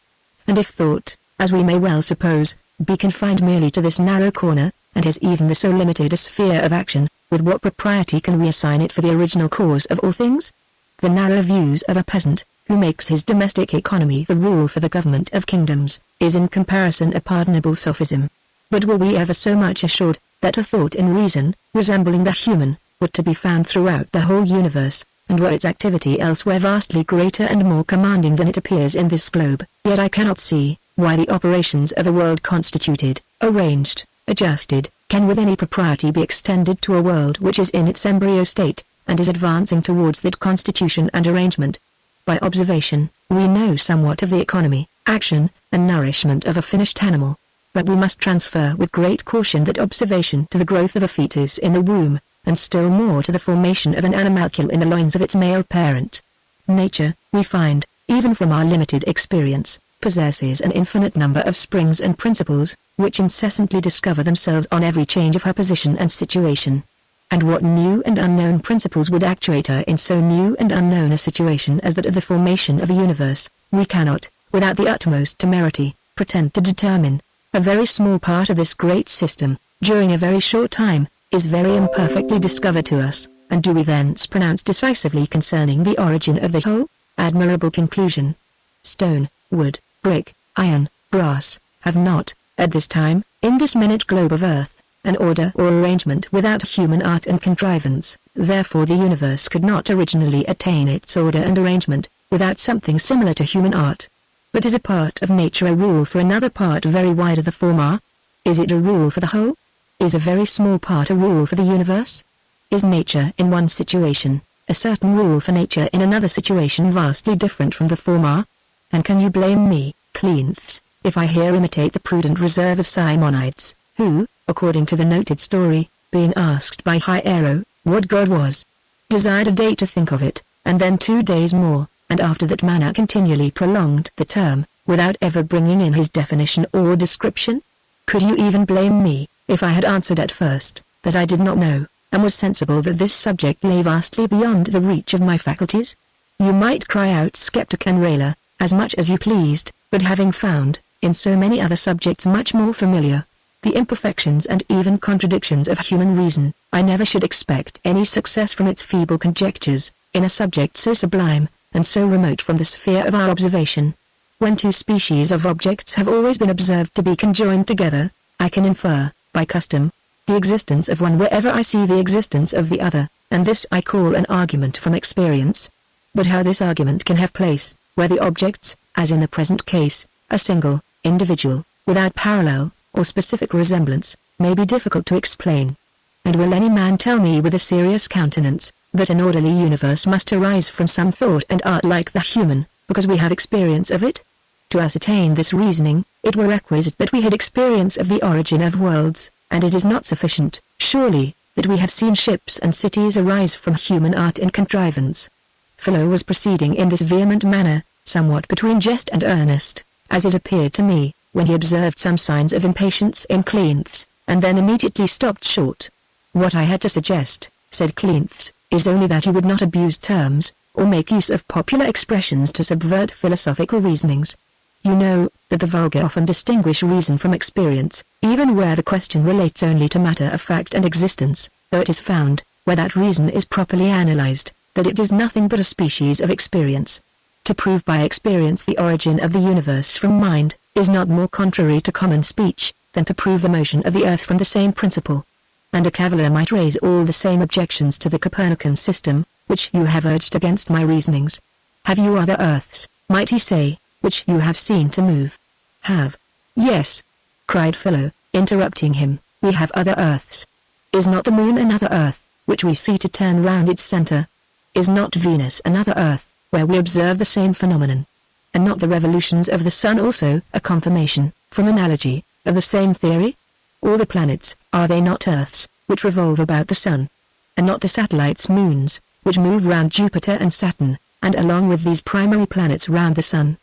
And if thought, as we may well suppose, be confined merely to this narrow corner, and has even the so limited a sphere of action, with what propriety can we assign it for the original cause of all things? The narrow views of a peasant, who makes his domestic economy the rule for the government of kingdoms, is in comparison a pardonable sophism. But were we ever so much assured, that a thought and reason, resembling the human, were to be found throughout the whole universe, and were its activity elsewhere vastly greater and more commanding than it appears in this globe, yet I cannot see, why the operations of a world constituted, arranged, adjusted, can with any propriety be extended to a world which is in its embryo state, and is advancing towards that constitution and arrangement. By observation, we know somewhat of the economy, action, and nourishment of a finished animal, but we must transfer with great caution that observation to the growth of a fetus in the womb, and still more to the formation of an animalcule in the loins of its male parent. Nature, we find, even from our limited experience, possesses an infinite number of springs and principles, which incessantly discover themselves on every change of her position and situation. And what new and unknown principles would actuate her in so new and unknown a situation as that of the formation of a universe, we cannot, without the utmost temerity, pretend to determine. A very small part of this great system, during a very short time, is very imperfectly discovered to us, and do we thence pronounce decisively concerning the origin of the whole? Admirable conclusion. Stone, wood, brick, iron, brass, have not, at this time, in this minute globe of earth, an order or arrangement without human art and contrivance, therefore the universe could not originally attain its order and arrangement, without something similar to human art. But is a part of nature a rule for another part very wide of the former? Is it a rule for the whole? Is a very small part a rule for the universe? Is nature in one situation, a certain rule for nature in another situation vastly different from the former? And can you blame me, Cleanthes, if I here imitate the prudent reserve of Simonides, who, according to the noted story, being asked by Hiero, what God was, desired a day to think of it, and then 2 days more, and after that manner continually prolonged the term, without ever bringing in his definition or description? Could you even blame me, if I had answered at first, that I did not know, and was sensible that this subject lay vastly beyond the reach of my faculties? You might cry out skeptic and railer, as much as you pleased, but having found, in so many other subjects much more familiar, the imperfections and even contradictions of human reason, I never should expect any success from its feeble conjectures, in a subject so sublime, and so remote from the sphere of our observation. When 2 species of objects have always been observed to be conjoined together, I can infer, by custom, the existence of one wherever I see the existence of the other, and this I call an argument from experience. But how this argument can have place, where the objects, as in the present case, are single, individual, without parallel, or specific resemblance, may be difficult to explain. And will any man tell me with a serious countenance, that an orderly universe must arise from some thought and art like the human, because we have experience of it? To ascertain this reasoning, it were requisite that we had experience of the origin of worlds, and it is not sufficient, surely, that we have seen ships and cities arise from human art and contrivance. Philo was proceeding in this vehement manner, somewhat between jest and earnest, as it appeared to me, when he observed some signs of impatience in Cleanthes, and then immediately stopped short. "What I had to suggest," said Cleanthes, "is only that you would not abuse terms, or make use of popular expressions to subvert philosophical reasonings. You know, that the vulgar often distinguish reason from experience, even where the question relates only to matter of fact and existence, though it is found, where that reason is properly analyzed, that it is nothing but a species of experience. To prove by experience the origin of the universe from mind, is not more contrary to common speech, than to prove the motion of the earth from the same principle. And a caviller might raise all the same objections to the Copernican system, which you have urged against my reasonings. Have you other earths, might he say, which you have seen to move?" "Have. Yes," cried Philo, interrupting him, "we have other earths. Is not the moon another earth, which we see to turn round its center? Is not Venus another earth, where we observe the same phenomenon? And not the revolutions of the sun also a confirmation, from analogy, of the same theory? All the planets, are they not earths, which revolve about the sun? And not the satellites moons, which move round Jupiter and Saturn, and along with these primary planets round the sun?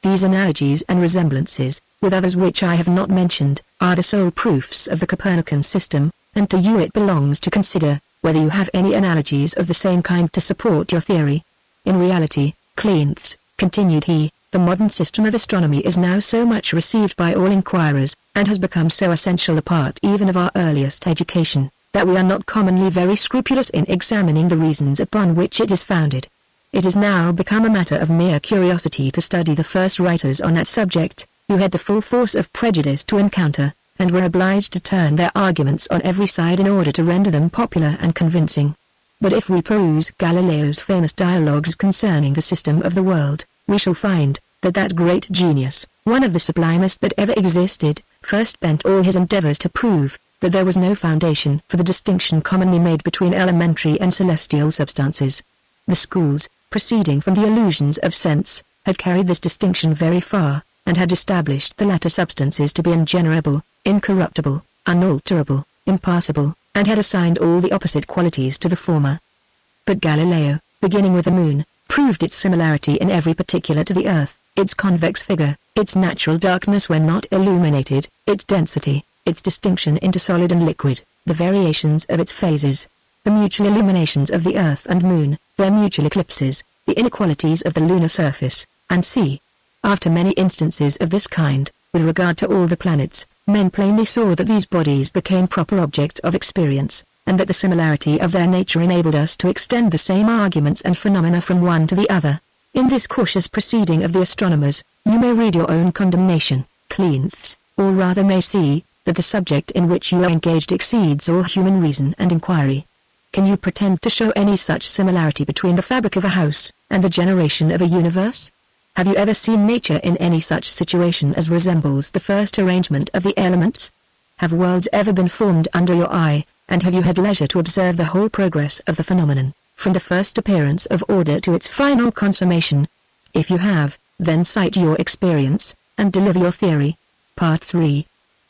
These analogies and resemblances, with others which I have not mentioned, are the sole proofs of the Copernican system, and to you it belongs to consider, whether you have any analogies of the same kind to support your theory. In reality, Cleanthes, continued he, the modern system of astronomy is now so much received by all inquirers, and has become so essential a part even of our earliest education, that we are not commonly very scrupulous in examining the reasons upon which it is founded. It is now become a matter of mere curiosity to study the first writers on that subject, who had the full force of prejudice to encounter, and were obliged to turn their arguments on every side in order to render them popular and convincing. But if we peruse Galileo's famous dialogues concerning the system of the world, we shall find, that that great genius, one of the sublimest that ever existed, first bent all his endeavors to prove, that there was no foundation for the distinction commonly made between elementary and celestial substances. The schools, proceeding from the illusions of sense, had carried this distinction very far, and had established the latter substances to be ungenerable, incorruptible, unalterable, impassible, and had assigned all the opposite qualities to the former. But Galileo, beginning with the moon, proved its similarity in every particular to the earth, its convex figure, its natural darkness when not illuminated, its density, its distinction into solid and liquid, the variations of its phases, the mutual illuminations of the earth and moon, their mutual eclipses, the inequalities of the lunar surface, and sea. After many instances of this kind, with regard to all the planets, men plainly saw that these bodies became proper objects of experience, and that the similarity of their nature enabled us to extend the same arguments and phenomena from one to the other. In this cautious proceeding of the astronomers, you may read your own condemnation, Cleanthes, or rather may see, that the subject in which you are engaged exceeds all human reason and inquiry. Can you pretend to show any such similarity between the fabric of a house, and the generation of a universe? Have you ever seen nature in any such situation as resembles the first arrangement of the elements? Have worlds ever been formed under your eye, and have you had leisure to observe the whole progress of the phenomenon, from the first appearance of order to its final consummation? If you have, then cite your experience, and deliver your theory. Part 3.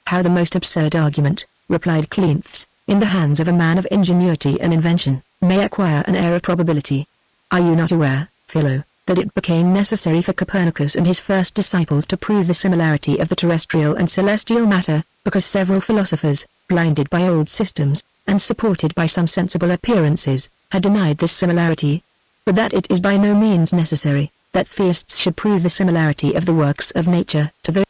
How the most absurd argument, replied Cleanthes, in the hands of a man of ingenuity and invention, may acquire an air of probability. Are you not aware, Philo, that it became necessary for Copernicus and his first disciples to prove the similarity of the terrestrial and celestial matter, because several philosophers, blinded by old systems, and supported by some sensible appearances, had denied this similarity? But that it is by no means necessary, that theists should prove the similarity of the works of nature to those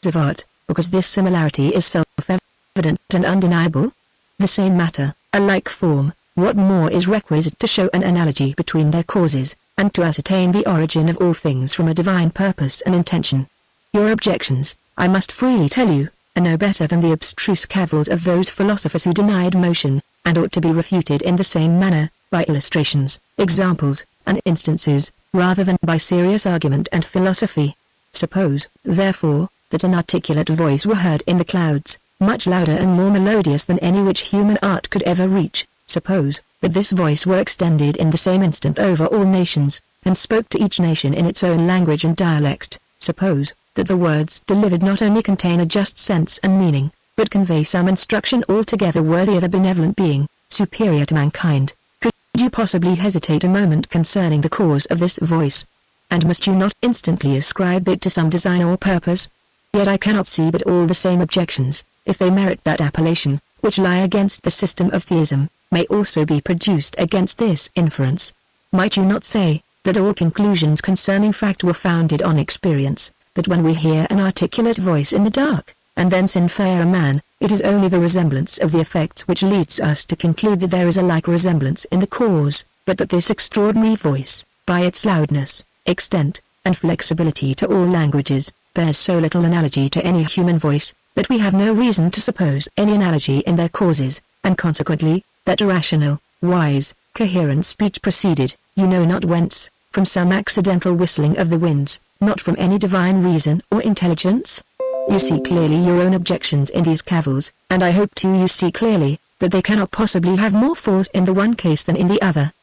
of art, because this similarity is self-evident and undeniable? The same matter, a like form, what more is requisite to show an analogy between their causes, and to ascertain the origin of all things from a divine purpose and intention? Your objections, I must freely tell you, are no better than the abstruse cavils of those philosophers who denied motion, and ought to be refuted in the same manner, by illustrations, examples, and instances, rather than by serious argument and philosophy. Suppose, therefore, that an articulate voice were heard in the clouds, much louder and more melodious than any which human art could ever reach. Suppose that this voice were extended in the same instant over all nations, and spoke to each nation in its own language and dialect. Suppose that the words delivered not only contain a just sense and meaning, but convey some instruction altogether worthy of a benevolent being, superior to mankind. Could you possibly hesitate a moment concerning the cause of this voice? And must you not instantly ascribe it to some design or purpose? Yet I cannot see but all the same objections, if they merit that appellation, which lie against the system of theism, may also be produced against this inference. Might you not say, that all conclusions concerning fact were founded on experience, that when we hear an articulate voice in the dark, and thence infer a man, it is only the resemblance of the effects which leads us to conclude that there is a like resemblance in the cause, but that this extraordinary voice, by its loudness, extent, and flexibility to all languages, bears so little analogy to any human voice, that we have no reason to suppose any analogy in their causes, and consequently, that a rational, wise, coherent speech proceeded, you know not whence, from some accidental whistling of the winds, not from any divine reason or intelligence? You see clearly your own objections in these cavils, and I hope too you see clearly, that they cannot possibly have more force in the one case than in the other.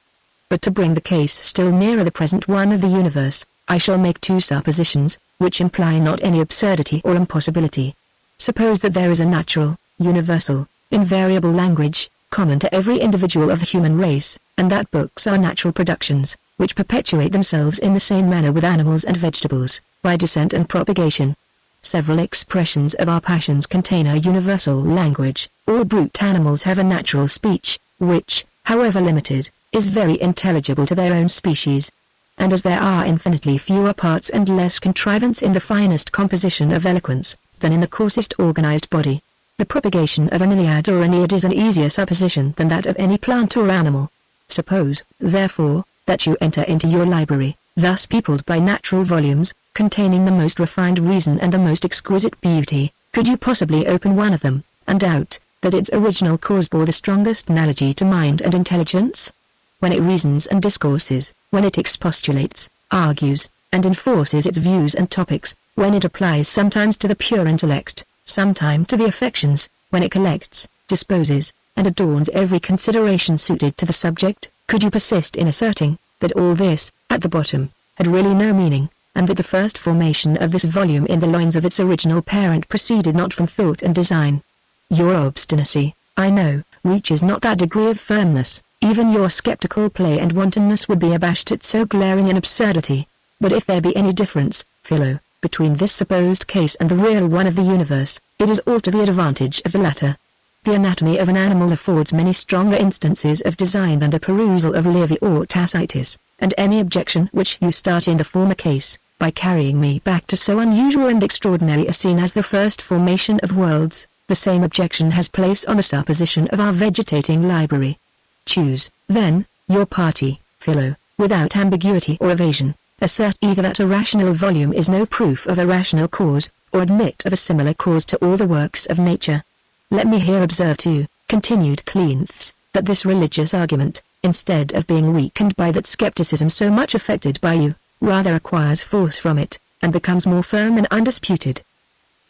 But to bring the case still nearer the present one of the universe, I shall make two suppositions, which imply not any absurdity or impossibility. Suppose that there is a natural, universal, invariable language, common to every individual of the human race, and that books are natural productions, which perpetuate themselves in the same manner with animals and vegetables, by descent and propagation. Several expressions of our passions contain a universal language. All brute animals have a natural speech, which, however limited, is very intelligible to their own species. And as there are infinitely fewer parts and less contrivance in the finest composition of eloquence, than in the coarsest organized body, the propagation of an Iliad or Aeneid is an easier supposition than that of any plant or animal. Suppose, therefore, that you enter into your library, thus peopled by natural volumes, containing the most refined reason and the most exquisite beauty. Could you possibly open one of them, and doubt that its original cause bore the strongest analogy to mind and intelligence? When it reasons and discourses, when it expostulates, argues, and enforces its views and topics, when it applies sometimes to the pure intellect, sometimes to the affections, when it collects, disposes, and adorns every consideration suited to the subject, could you persist in asserting that all this, at the bottom, had really no meaning, and that the first formation of this volume in the loins of its original parent proceeded not from thought and design? Your obstinacy, I know, reaches not that degree of firmness. Even your skeptical play and wantonness would be abashed at so glaring an absurdity. But if there be any difference, Philo, between this supposed case and the real one of the universe, it is all to the advantage of the latter. The anatomy of an animal affords many stronger instances of design than the perusal of Livy or Tacitus, and any objection which you start in the former case, by carrying me back to so unusual and extraordinary a scene as the first formation of worlds, the same objection has place on the supposition of our vegetating library. Choose, then, your party, Philo, without ambiguity or evasion. Assert either that a rational volume is no proof of a rational cause, or admit of a similar cause to all the works of nature. Let me here observe too, continued Cleanthes, that this religious argument, instead of being weakened by that skepticism so much affected by you, rather acquires force from it, and becomes more firm and undisputed.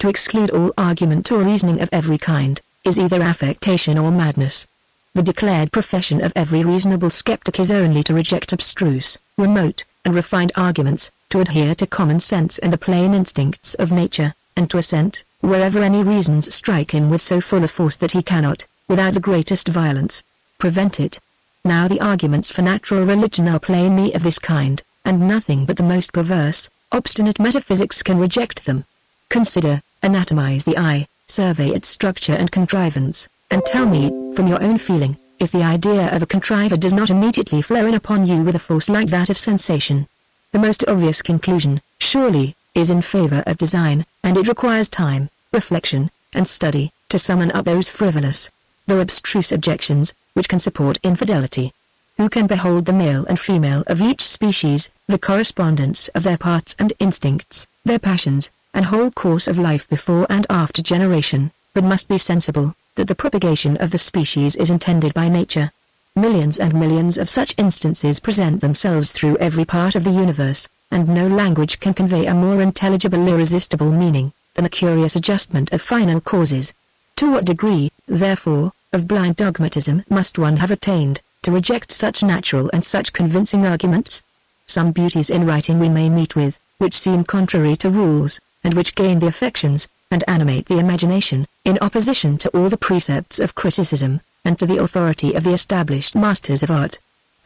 To exclude all argument or reasoning of every kind, is either affectation or madness. The declared profession of every reasonable skeptic is only to reject abstruse, remote, and refined arguments, to adhere to common sense and the plain instincts of nature, and to assent, wherever any reasons strike him with so full a force that he cannot, without the greatest violence, prevent it. Now the arguments for natural religion are plainly of this kind, and nothing but the most perverse, obstinate metaphysics can reject them. Consider, anatomize the eye, survey its structure and contrivance, and tell me, from your own feeling, if the idea of a contriver does not immediately flow in upon you with a force like that of sensation. The most obvious conclusion, surely, is in favor of design, and it requires time, reflection, and study, to summon up those frivolous, though abstruse objections, which can support infidelity. Who can behold the male and female of each species, the correspondence of their parts and instincts, their passions, and whole course of life before and after generation, but must be sensible that the propagation of the species is intended by nature. Millions and millions of such instances present themselves through every part of the universe, and no language can convey a more intelligible irresistible meaning than the curious adjustment of final causes. To what degree, therefore, of blind dogmatism must one have attained, to reject such natural and such convincing arguments? Some beauties in writing we may meet with, which seem contrary to rules, and which gain the affections, and animate the imagination, in opposition to all the precepts of criticism, and to the authority of the established masters of art.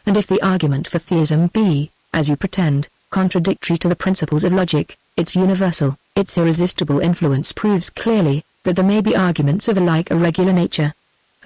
And if the argument for theism be, as you pretend, contradictory to the principles of logic, its universal, its irresistible influence proves clearly that there may be arguments of a like irregular nature.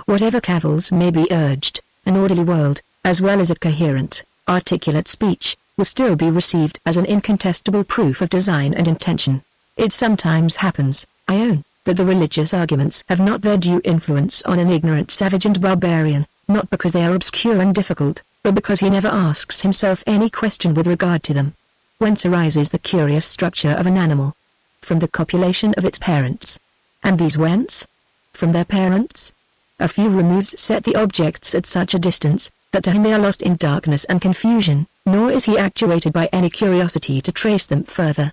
Whatever cavils may be urged, an orderly world, as well as a coherent, articulate speech, will still be received as an incontestable proof of design and intention. It sometimes happens, I own, that the religious arguments have not their due influence on an ignorant savage and barbarian, not because they are obscure and difficult, but because he never asks himself any question with regard to them. Whence arises the curious structure of an animal? From the copulation of its parents. And these whence? From their parents? A few removes set the objects at such a distance, that to him they are lost in darkness and confusion, nor is he actuated by any curiosity to trace them further.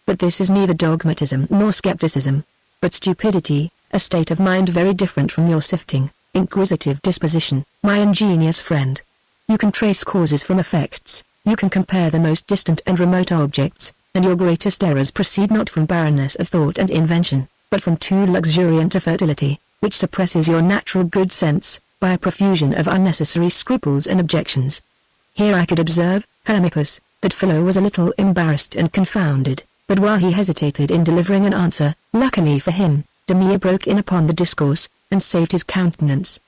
But this is neither dogmatism nor skepticism, but stupidity, a state of mind very different from your sifting, inquisitive disposition, my ingenious friend. You can trace causes from effects, you can compare the most distant and remote objects, and your greatest errors proceed not from barrenness of thought and invention, but from too luxuriant a fertility, which suppresses your natural good sense, by a profusion of unnecessary scruples and objections. Here I could observe, Hermippus, that Philo was a little embarrassed and confounded, but while he hesitated in delivering an answer, luckily for him, Demea broke in upon the discourse, and saved his countenance.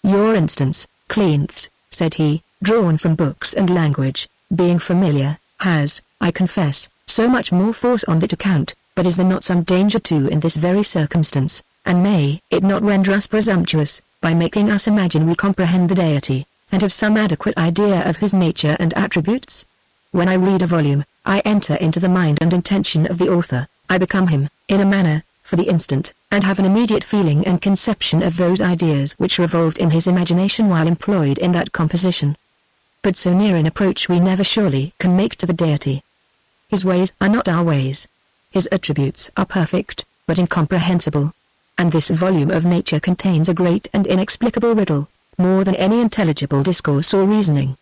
Your instance, Cleanthes, said he, drawn from books and language, being familiar, has, I confess, so much more force on that account, but is there not some danger too in this very circumstance, and may it not render us presumptuous, by making us imagine we comprehend the deity, and have some adequate idea of his nature and attributes? When I read a volume, I enter into the mind and intention of the author, I become him, in a manner, for the instant, and have an immediate feeling and conception of those ideas which revolved in his imagination while employed in that composition. But so near an approach we never surely can make to the deity. His ways are not our ways. His attributes are perfect, but incomprehensible. And this volume of nature contains a great and inexplicable riddle, more than any intelligible discourse or reasoning.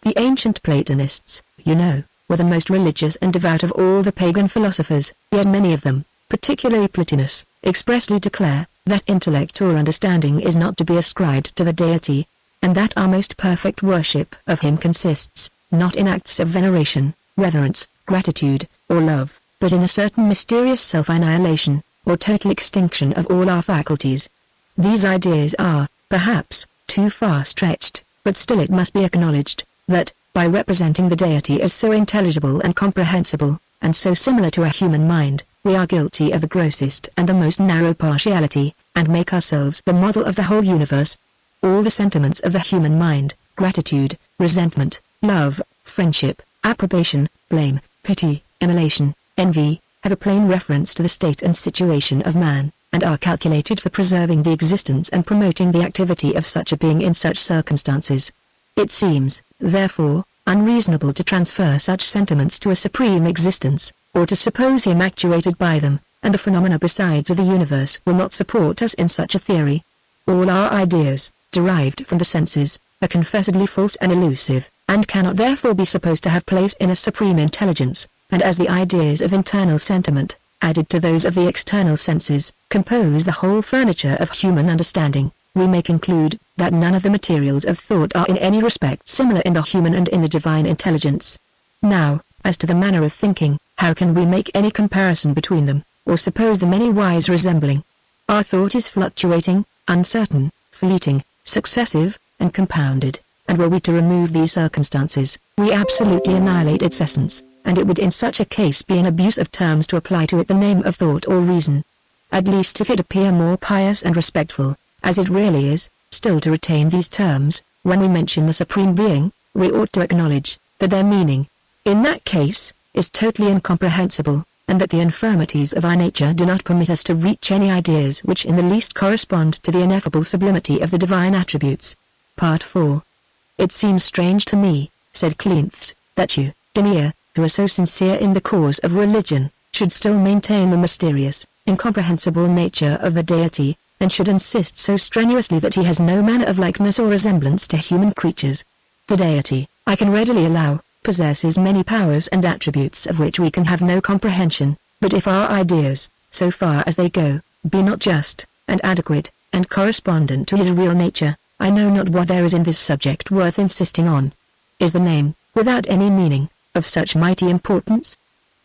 The ancient Platonists, you know, were the most religious and devout of all the pagan philosophers, yet many of them, particularly Plotinus, expressly declare that intellect or understanding is not to be ascribed to the deity, and that our most perfect worship of him consists, not in acts of veneration, reverence, gratitude, or love, but in a certain mysterious self-annihilation, or total extinction of all our faculties. These ideas are, perhaps, too far stretched, but still it must be acknowledged, that, by representing the deity as so intelligible and comprehensible, and so similar to a human mind, we are guilty of the grossest and the most narrow partiality, and make ourselves the model of the whole universe. All the sentiments of the human mind, gratitude, resentment, love, friendship, approbation, blame, pity, emulation, envy, have a plain reference to the state and situation of man, and are calculated for preserving the existence and promoting the activity of such a being in such circumstances. It seems, therefore, unreasonable to transfer such sentiments to a supreme existence, or to suppose him actuated by them, and the phenomena besides of the universe will not support us in such a theory. All our ideas, derived from the senses, are confessedly false and elusive, and cannot therefore be supposed to have place in a supreme intelligence, and as the ideas of internal sentiment, added to those of the external senses, compose the whole furniture of human understanding, we may conclude that none of the materials of thought are in any respect similar in the human and in the divine intelligence. Now, as to the manner of thinking, how can we make any comparison between them, or suppose them any wise resembling? Our thought is fluctuating, uncertain, fleeting, successive, and compounded, and were we to remove these circumstances, we absolutely annihilate its essence, and it would in such a case be an abuse of terms to apply to it the name of thought or reason. At least if it appear more pious and respectful, as it really is, still to retain these terms, when we mention the Supreme Being, we ought to acknowledge that their meaning, in that case, is totally incomprehensible, and that the infirmities of our nature do not permit us to reach any ideas which in the least correspond to the ineffable sublimity of the divine attributes. Part 4. It seems strange to me, said Cleanthes, that you, Demea, who are so sincere in the cause of religion, should still maintain the mysterious, incomprehensible nature of the deity, and should insist so strenuously that he has no manner of likeness or resemblance to human creatures. The deity, I can readily allow, possesses many powers and attributes of which we can have no comprehension, but if our ideas, so far as they go, be not just, and adequate, and correspondent to his real nature, I know not what there is in this subject worth insisting on. Is the name, without any meaning, of such mighty importance?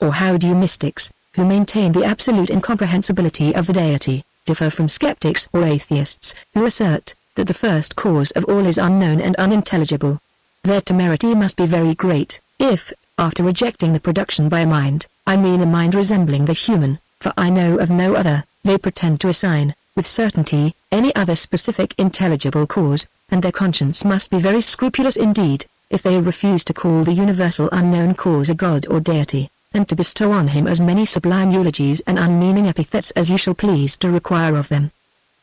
Or how do you mystics, who maintain the absolute incomprehensibility of the deity, differ from skeptics or atheists, who assert that the first cause of all is unknown and unintelligible? Their temerity must be very great, if, after rejecting the production by a mind, I mean a mind resembling the human, for I know of no other, they pretend to assign, with certainty, any other specific intelligible cause, and their conscience must be very scrupulous indeed, if they refuse to call the universal unknown cause a god or deity, and to bestow on him as many sublime eulogies and unmeaning epithets as you shall please to require of them.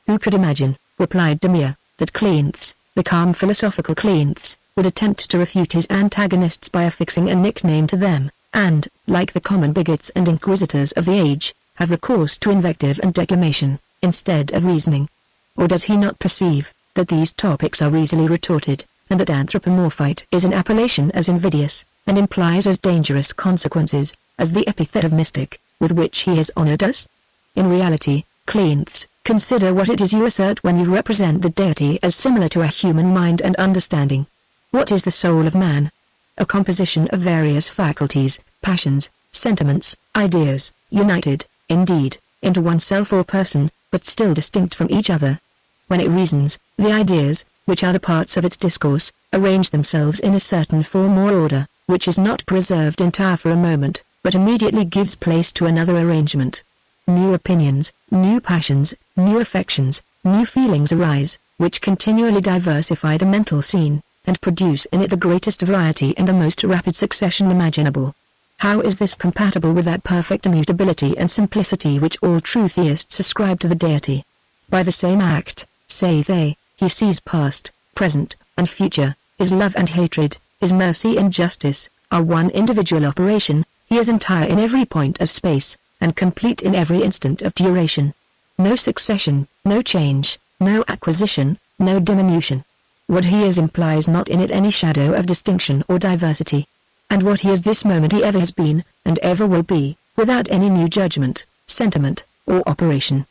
Who could imagine, replied Demea, that Cleanthes, the calm philosophical Cleanthes, would attempt to refute his antagonists by affixing a nickname to them, and, like the common bigots and inquisitors of the age, have recourse to invective and declamation, instead of reasoning? Or does he not perceive, that these topics are easily retorted, and that anthropomorphite is an appellation as invidious, and implies as dangerous consequences, as the epithet of mystic, with which he has honored us? In reality, Cleanthes, consider what it is you assert when you represent the deity as similar to a human mind and understanding. What is the soul of man? A composition of various faculties, passions, sentiments, ideas, united, indeed, into one self or person, but still distinct from each other. When it reasons, the ideas, which are the parts of its discourse, arrange themselves in a certain form or order, which is not preserved entire for a moment, but immediately gives place to another arrangement. New opinions, new passions, new affections, new feelings arise, which continually diversify the mental scene, and produce in it the greatest variety and the most rapid succession imaginable. How is this compatible with that perfect immutability and simplicity which all true theists ascribe to the deity? By the same act, say they, he sees past, present, and future, his love and hatred, his mercy and justice, are one individual operation, he is entire in every point of space, and complete in every instant of duration. No succession, no change, no acquisition, no diminution. What he is implies not in it any shadow of distinction or diversity. And what he is this moment he ever has been, and ever will be, without any new judgment, sentiment, or operation.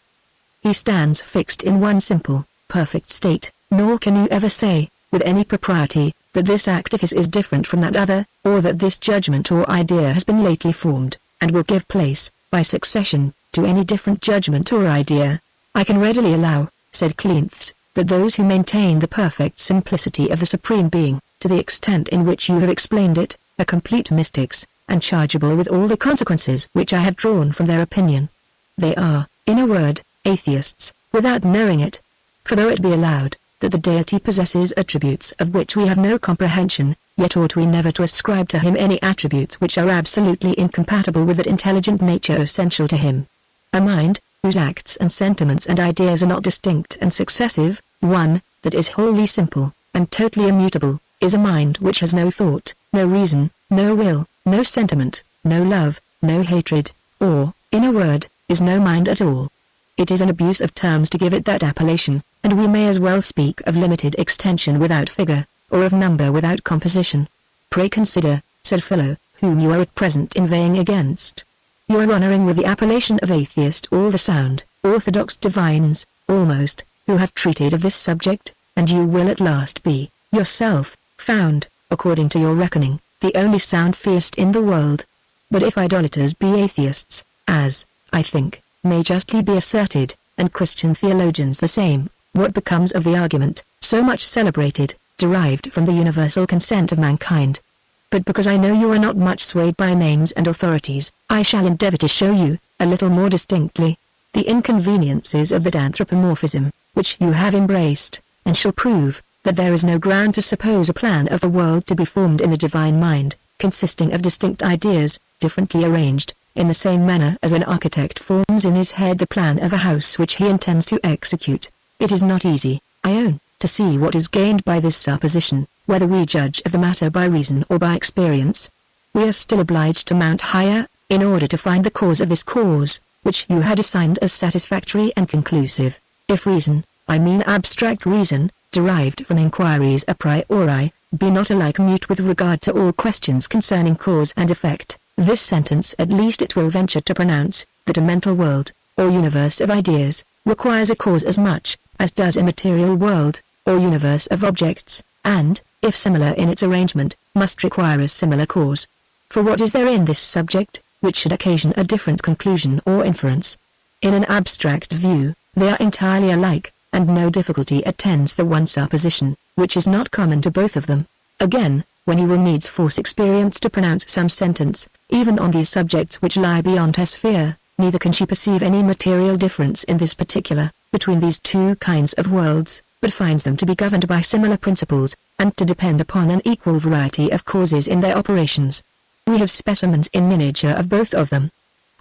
He stands fixed in one simple, perfect state, nor can you ever say, with any propriety, that this act of his is different from that other, or that this judgment or idea has been lately formed, and will give place, by succession, to any different judgment or idea. I can readily allow, said Cleanthes, that those who maintain the perfect simplicity of the Supreme Being, to the extent in which you have explained it, are complete mystics, and chargeable with all the consequences which I have drawn from their opinion. They are, in a word, atheists, without knowing it. For though it be allowed, that the deity possesses attributes of which we have no comprehension, yet ought we never to ascribe to him any attributes which are absolutely incompatible with that intelligent nature essential to him. A mind, whose acts and sentiments and ideas are not distinct and successive, one, that is wholly simple, and totally immutable, is a mind which has no thought, no reason, no will, no sentiment, no love, no hatred, or, in a word, is no mind at all. It is an abuse of terms to give it that appellation, and we may as well speak of limited extension without figure, or of number without composition. Pray consider, said Philo, whom you are at present inveighing against. You are honouring with the appellation of atheist all the sound, orthodox divines, almost, who have treated of this subject, and you will at last be, yourself, found, according to your reckoning, the only sound theist in the world. But if idolaters be atheists, as, I think, may justly be asserted, and Christian theologians the same, what becomes of the argument, so much celebrated, derived from the universal consent of mankind? But because I know you are not much swayed by names and authorities, I shall endeavor to show you, a little more distinctly, the inconveniences of that anthropomorphism, which you have embraced, and shall prove, that there is no ground to suppose a plan of the world to be formed in the divine mind, consisting of distinct ideas, differently arranged, in the same manner as an architect forms in his head the plan of a house which he intends to execute. It is not easy, I own, to see what is gained by this supposition, whether we judge of the matter by reason or by experience. We are still obliged to mount higher, in order to find the cause of this cause, which you had assigned as satisfactory and conclusive. If reason, I mean abstract reason, derived from inquiries a priori, be not alike mute with regard to all questions concerning cause and effect, this sentence at least it will venture to pronounce, that a mental world, or universe of ideas, requires a cause as much, as does a material world, or universe of objects, and, if similar in its arrangement, must require a similar cause. For what is there in this subject, which should occasion a different conclusion or inference? In an abstract view, they are entirely alike, and no difficulty attends the one supposition, which is not common to both of them. Again, when you will needs force experience to pronounce some sentence, even on these subjects which lie beyond her sphere, neither can she perceive any material difference in this particular, between these two kinds of worlds, but finds them to be governed by similar principles, and to depend upon an equal variety of causes in their operations. We have specimens in miniature of both of them.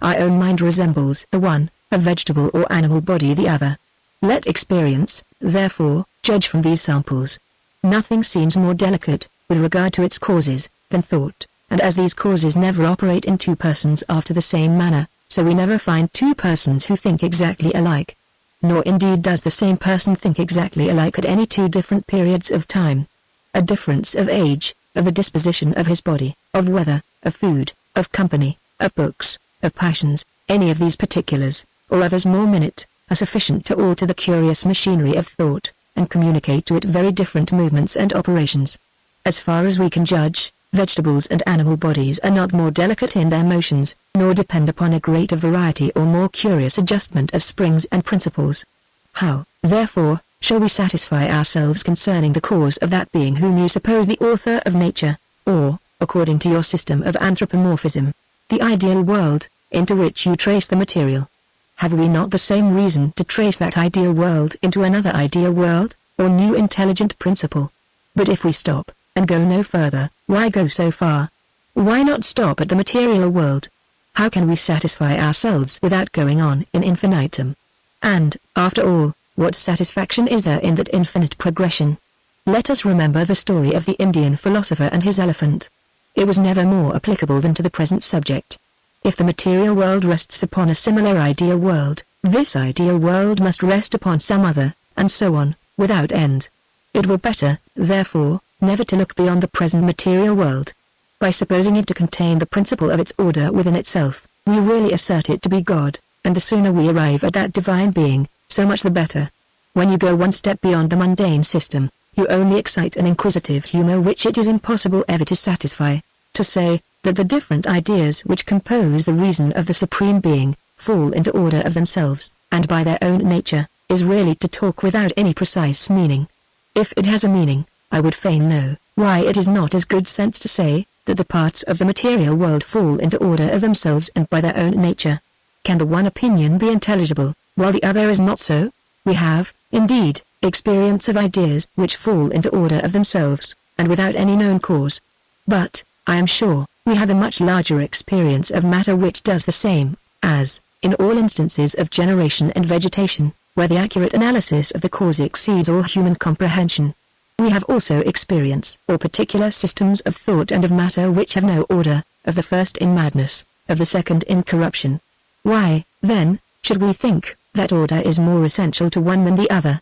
Our own mind resembles the one, a vegetable or animal body the other. Let experience, therefore, judge from these samples. Nothing seems more delicate, with regard to its causes, than thought, and as these causes never operate in two persons after the same manner, so we never find two persons who think exactly alike. Nor indeed does the same person think exactly alike at any two different periods of time. A difference of age, of the disposition of his body, of weather, of food, of company, of books, of passions, any of these particulars, or others more minute, are sufficient to alter the curious machinery of thought, and communicate to it very different movements and operations. As far as we can judge, vegetables and animal bodies are not more delicate in their motions, nor depend upon a greater variety or more curious adjustment of springs and principles. How, therefore, shall we satisfy ourselves concerning the cause of that being whom you suppose the author of nature, or, according to your system of anthropomorphism, the ideal world, into which you trace the material? Have we not the same reason to trace that ideal world into another ideal world, or new intelligent principle? But if we stop, and go no further, why go so far? Why not stop at the material world? How can we satisfy ourselves without going on in infinitum? And, after all, what satisfaction is there in that infinite progression? Let us remember the story of the Indian philosopher and his elephant. It was never more applicable than to the present subject. If the material world rests upon a similar ideal world, this ideal world must rest upon some other, and so on, without end. It were better, therefore, never to look beyond the present material world. By supposing it to contain the principle of its order within itself, we really assert it to be God, and the sooner we arrive at that divine being, so much the better. When you go one step beyond the mundane system, you only excite an inquisitive humor which it is impossible ever to satisfy. To say, that the different ideas which compose the reason of the Supreme Being, fall into order of themselves, and by their own nature, is really to talk without any precise meaning. If it has a meaning, I would fain know, why it is not as good sense to say, that the parts of the material world fall into order of themselves and by their own nature. Can the one opinion be intelligible, while the other is not so? We have, indeed, experience of ideas which fall into order of themselves, and without any known cause. But, I am sure, we have a much larger experience of matter which does the same, as, in all instances of generation and vegetation, where the accurate analysis of the cause exceeds all human comprehension. We have also experience, or particular systems of thought and of matter which have no order, of the first in madness, of the second in corruption. Why, then, should we think, that order is more essential to one than the other?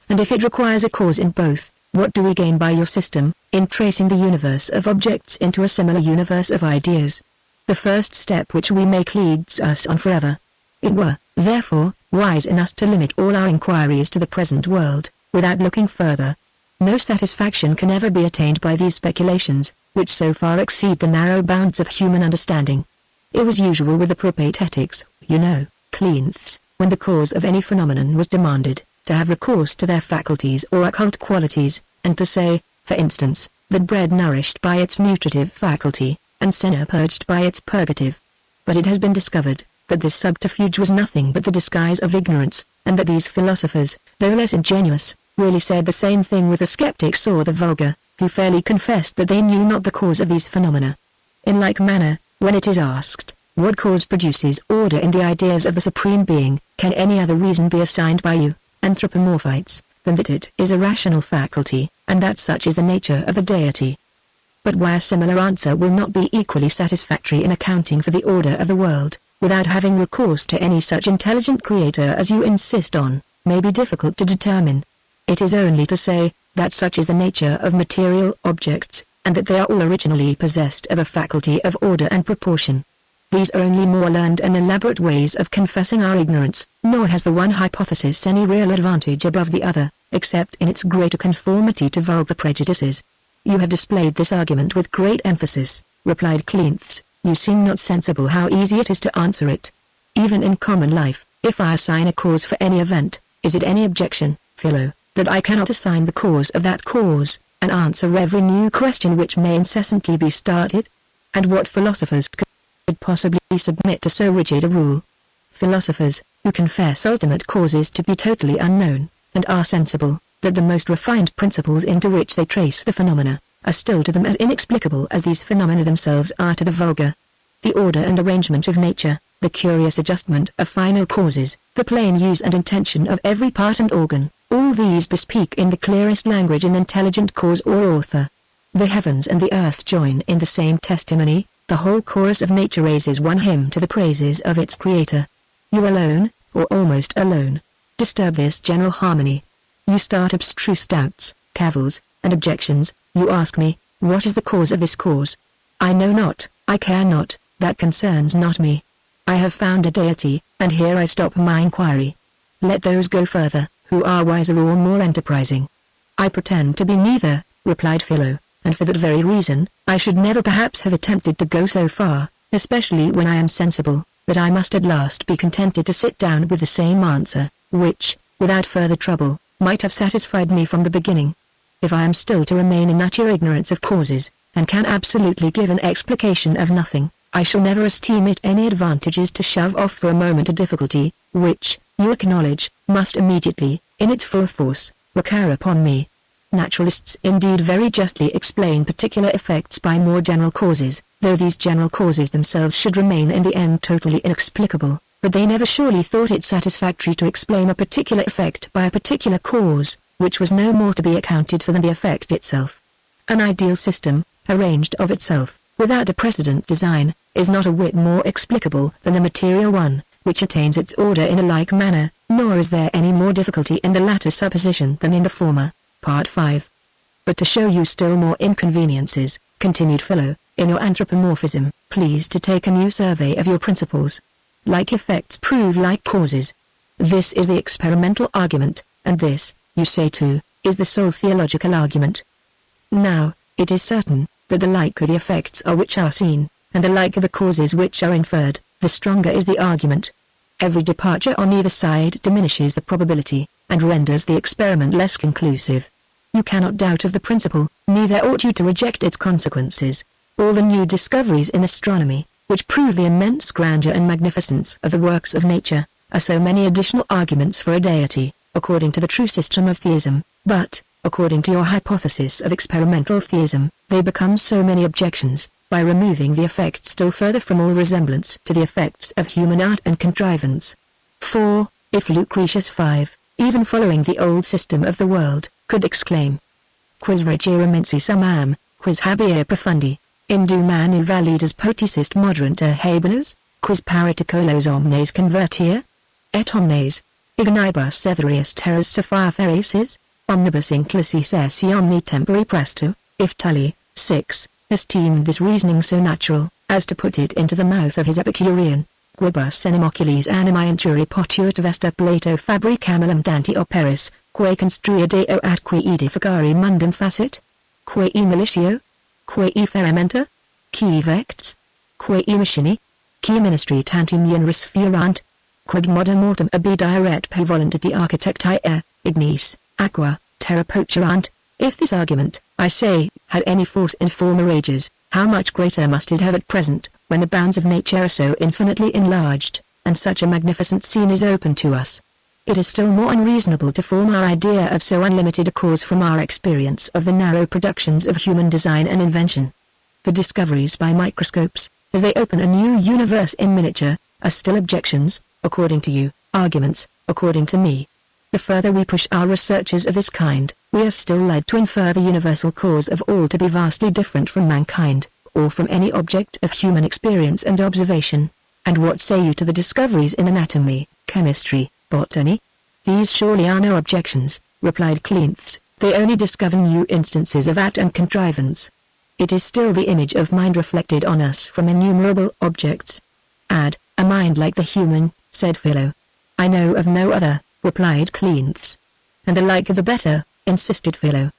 And if it requires a cause in both, what do we gain by your system, in tracing the universe of objects into a similar universe of ideas? The first step which we make leads us on forever. It were, therefore, wise in us to limit all our inquiries to the present world, without looking further. No satisfaction can ever be attained by these speculations, which so far exceed the narrow bounds of human understanding. It was usual with the Propatetics, you know, Cleanths, when the cause of any phenomenon was demanded, to have recourse to their faculties or occult qualities, and to say, for instance, that bread nourished by its nutritive faculty, and sinner purged by its purgative. But it has been discovered, that this subterfuge was nothing but the disguise of ignorance, and that these philosophers, though less ingenious, really said the same thing with the skeptics or the vulgar, who fairly confessed that they knew not the cause of these phenomena. In like manner, when it is asked, What cause produces order in the ideas of the Supreme Being? Can any other reason be assigned by you, anthropomorphites, than that it is a rational faculty, and that such is the nature of the deity? But why a similar answer will not be equally satisfactory in accounting for the order of the world, without having recourse to any such intelligent creator as you insist on, may be difficult to determine. It is only to say, that such is the nature of material objects, and that they are all originally possessed of a faculty of order and proportion. These are only more learned and elaborate ways of confessing our ignorance, nor has the one hypothesis any real advantage above the other, except in its greater conformity to vulgar prejudices. You have displayed this argument with great emphasis, replied Cleanthes. You seem not sensible how easy it is to answer it. Even in common life, if I assign a cause for any event, is it any objection, Philo, that I cannot assign the cause of that cause, and answer every new question which may incessantly be started? And what philosophers could possibly submit to so rigid a rule? Philosophers, who confess ultimate causes to be totally unknown, and are sensible, that the most refined principles into which they trace the phenomena, are still to them as inexplicable as these phenomena themselves are to the vulgar. The order and arrangement of nature, the curious adjustment of final causes, the plain use and intention of every part and organ, all these bespeak in the clearest language an intelligent cause or author. The heavens and the earth join in the same testimony, the whole chorus of nature raises one hymn to the praises of its creator. You alone, or almost alone, disturb this general harmony. You start abstruse doubts, cavils, and objections. You ask me, what is the cause of this cause? I know not, I care not, that concerns not me. I have found a deity, and here I stop my inquiry. Let those go further, who are wiser or more enterprising. I pretend to be neither, replied Philo, and for that very reason, I should never perhaps have attempted to go so far, especially when I am sensible, that I must at last be contented to sit down with the same answer, which, without further trouble, might have satisfied me from the beginning. If I am still to remain in utter ignorance of causes, and can absolutely give an explication of nothing, I shall never esteem it any advantages to shove off for a moment a difficulty, which, you acknowledge, must immediately, in its full force, recur upon me. Naturalists indeed very justly explain particular effects by more general causes, though these general causes themselves should remain in the end totally inexplicable, but they never surely thought it satisfactory to explain a particular effect by a particular cause, which was no more to be accounted for than the effect itself. An ideal system, arranged of itself, without a precedent design, is not a whit more explicable than a material one, which attains its order in a like manner, nor is there any more difficulty in the latter supposition than in the former. Part 5. But to show you still more inconveniences, continued Philo, in your anthropomorphism, please to take a new survey of your principles. Like effects prove like causes. This is the experimental argument, and this, you say too, is the sole theological argument. Now, it is certain, that the liker the effects are which are seen, and the liker the causes which are inferred, the stronger is the argument. Every departure on either side diminishes the probability, and renders the experiment less conclusive. You cannot doubt of the principle, neither ought you to reject its consequences. All the new discoveries in astronomy, which prove the immense grandeur and magnificence of the works of nature, are so many additional arguments for a deity, according to the true system of theism, but, according to your hypothesis of experimental theism, they become so many objections, by removing the effects still further from all resemblance to the effects of human art and contrivance. For, if Lucretius 5, even following the old system of the world, could exclaim, Quis regere mensi sumam, quis habere profundi, indu manu validas potisist moderanter habenes, quis paraticolos omnes convertir? Et omnes, ignibus etherius terras sapphire feraces, omnibus inclusis esse omni tempori presto, if Tully, 6, esteemed this reasoning so natural, as to put it into the mouth of his Epicurean, quibus enim oculis animae inturi potuit vesta Plato fabri camelum danti operis, quae construia deo atque edificari mundum facit? Quae militio? Quae ferramenta? Qui vects? Quae machini? Qui ministri tantum unris furant? Quid moda mortem abidire et per voluntate architecti ignis, aqua, terra pocerant? If this argument, I say, had any force in former ages, how much greater must it have at present, when the bounds of nature are so infinitely enlarged, and such a magnificent scene is open to us. It is still more unreasonable to form our idea of so unlimited a cause from our experience of the narrow productions of human design and invention. The discoveries by microscopes, as they open a new universe in miniature, are still objections, according to you, arguments, according to me. The further we push our researches of this kind, we are still led to infer the universal cause of all to be vastly different from mankind, or from any object of human experience and observation. And what say you to the discoveries in anatomy, chemistry, botany? These surely are no objections, replied Cleanthes, they only discover new instances of act and contrivance. It is still the image of mind reflected on us from innumerable objects. Add, a mind like the human, said Philo. I know of no other, replied Cleanthes. And the like of the better, insisted Philo.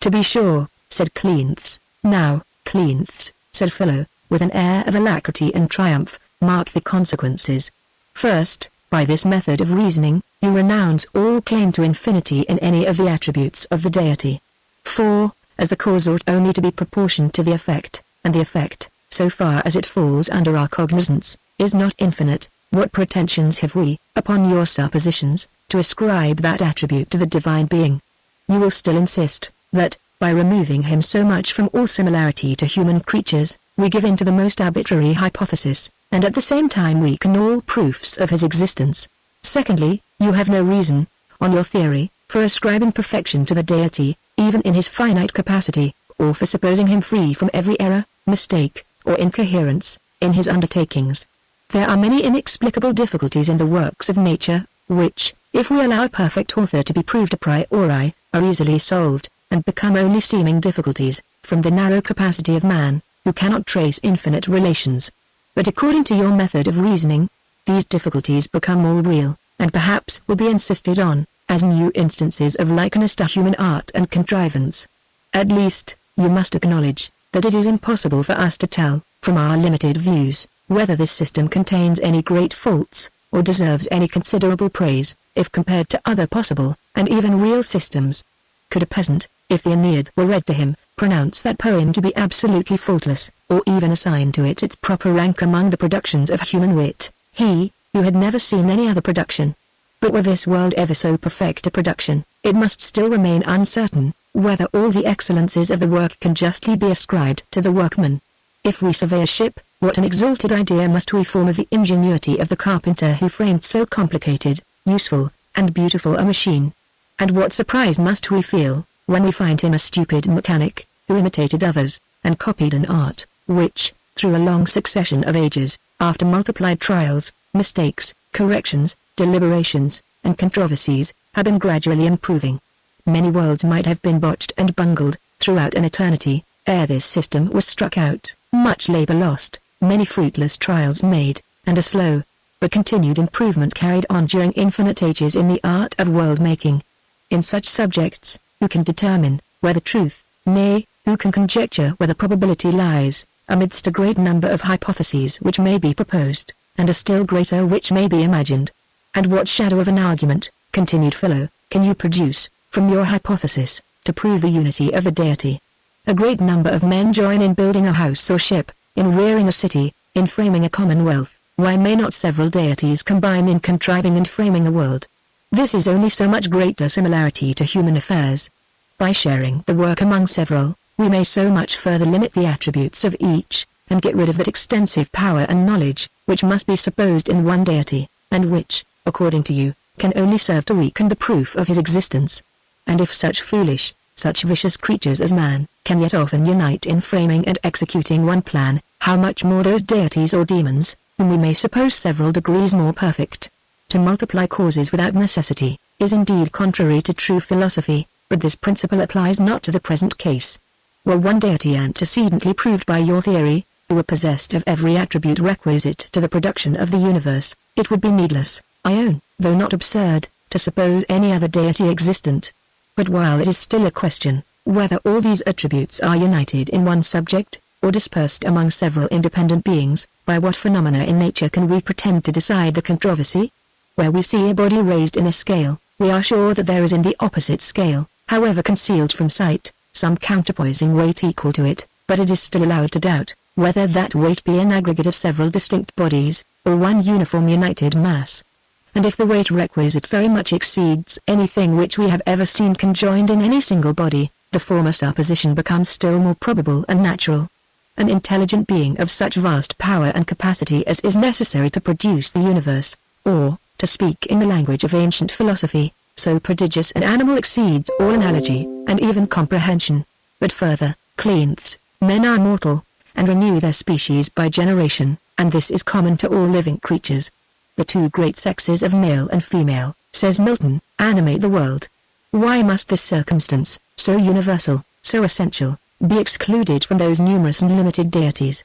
To be sure, said Cleanthes. Now, Cleanthes, said Philo, with an air of alacrity and triumph, mark the consequences. First, by this method of reasoning, you renounce all claim to infinity in any of the attributes of the deity. For, as the cause ought only to be proportioned to the effect, and the effect, so far as it falls under our cognizance, is not infinite, what pretensions have we, upon your suppositions, to ascribe that attribute to the divine being? You will still insist, that, by removing him so much from all similarity to human creatures, we give in to the most arbitrary hypothesis, and at the same time weaken all proofs of his existence. Secondly, you have no reason, on your theory, for ascribing perfection to the deity, even in his finite capacity, or for supposing him free from every error, mistake, or incoherence, in his undertakings. There are many inexplicable difficulties in the works of nature, which, if we allow a perfect author to be proved a priori, are easily solved, and become only seeming difficulties, from the narrow capacity of man, who cannot trace infinite relations. But according to your method of reasoning, these difficulties become all real, and perhaps will be insisted on, as new instances of likeness to human art and contrivance. At least, you must acknowledge, that it is impossible for us to tell, from our limited views, whether this system contains any great faults, or deserves any considerable praise, if compared to other possible, and even real systems. Could a peasant, if the Aeneid were read to him, pronounce that poem to be absolutely faultless, or even assign to it its proper rank among the productions of human wit, he, who had never seen any other production? But were this world ever so perfect a production, it must still remain uncertain, whether all the excellences of the work can justly be ascribed to the workman. If we survey a ship, what an exalted idea must we form of the ingenuity of the carpenter who framed so complicated, useful, and beautiful a machine. And what surprise must we feel, when we find him a stupid mechanic, who imitated others, and copied an art, which, through a long succession of ages, after multiplied trials, mistakes, corrections, deliberations, and controversies, had been gradually improving. Many worlds might have been botched and bungled, throughout an eternity, ere this system was struck out, much labor lost, many fruitless trials made, and a slow, but continued improvement carried on during infinite ages in the art of world-making. In such subjects, who can determine, where the truth, nay, who can conjecture where the probability lies, amidst a great number of hypotheses which may be proposed, and a still greater which may be imagined? And what shadow of an argument, continued Philo, can you produce, from your hypothesis, to prove the unity of the deity? A great number of men join in building a house or ship, in rearing a city, in framing a commonwealth. Why may not several deities combine in contriving and framing a world? This is only so much greater similarity to human affairs. By sharing the work among several, we may so much further limit the attributes of each, and get rid of that extensive power and knowledge, which must be supposed in one deity, and which, according to you, can only serve to weaken the proof of his existence. And if such foolish, such vicious creatures as man, can yet often unite in framing and executing one plan, how much more those deities or demons, whom we may suppose several degrees more perfect. To multiply causes without necessity, is indeed contrary to true philosophy, but this principle applies not to the present case. Were one deity antecedently proved by your theory, who were possessed of every attribute requisite to the production of the universe, it would be needless, I own, though not absurd, to suppose any other deity existent. But while it is still a question, whether all these attributes are united in one subject, or dispersed among several independent beings, by what phenomena in nature can we pretend to decide the controversy? Where we see a body raised in a scale, we are sure that there is in the opposite scale, however concealed from sight, some counterpoising weight equal to it, but it is still allowed to doubt, whether that weight be an aggregate of several distinct bodies, or one uniform united mass. And if the weight requisite very much exceeds anything which we have ever seen conjoined in any single body, the former supposition becomes still more probable and natural. an intelligent being of such vast power and capacity as is necessary to produce the universe, or, to speak in the language of ancient philosophy, so prodigious an animal exceeds all analogy, and even comprehension. But further, cleanths, men are mortal, and renew their species by generation, and this is common to all living creatures. The two great sexes of male and female, says Milton, animate the world. Why must this circumstance, so universal, so essential, be excluded from those numerous and limited deities?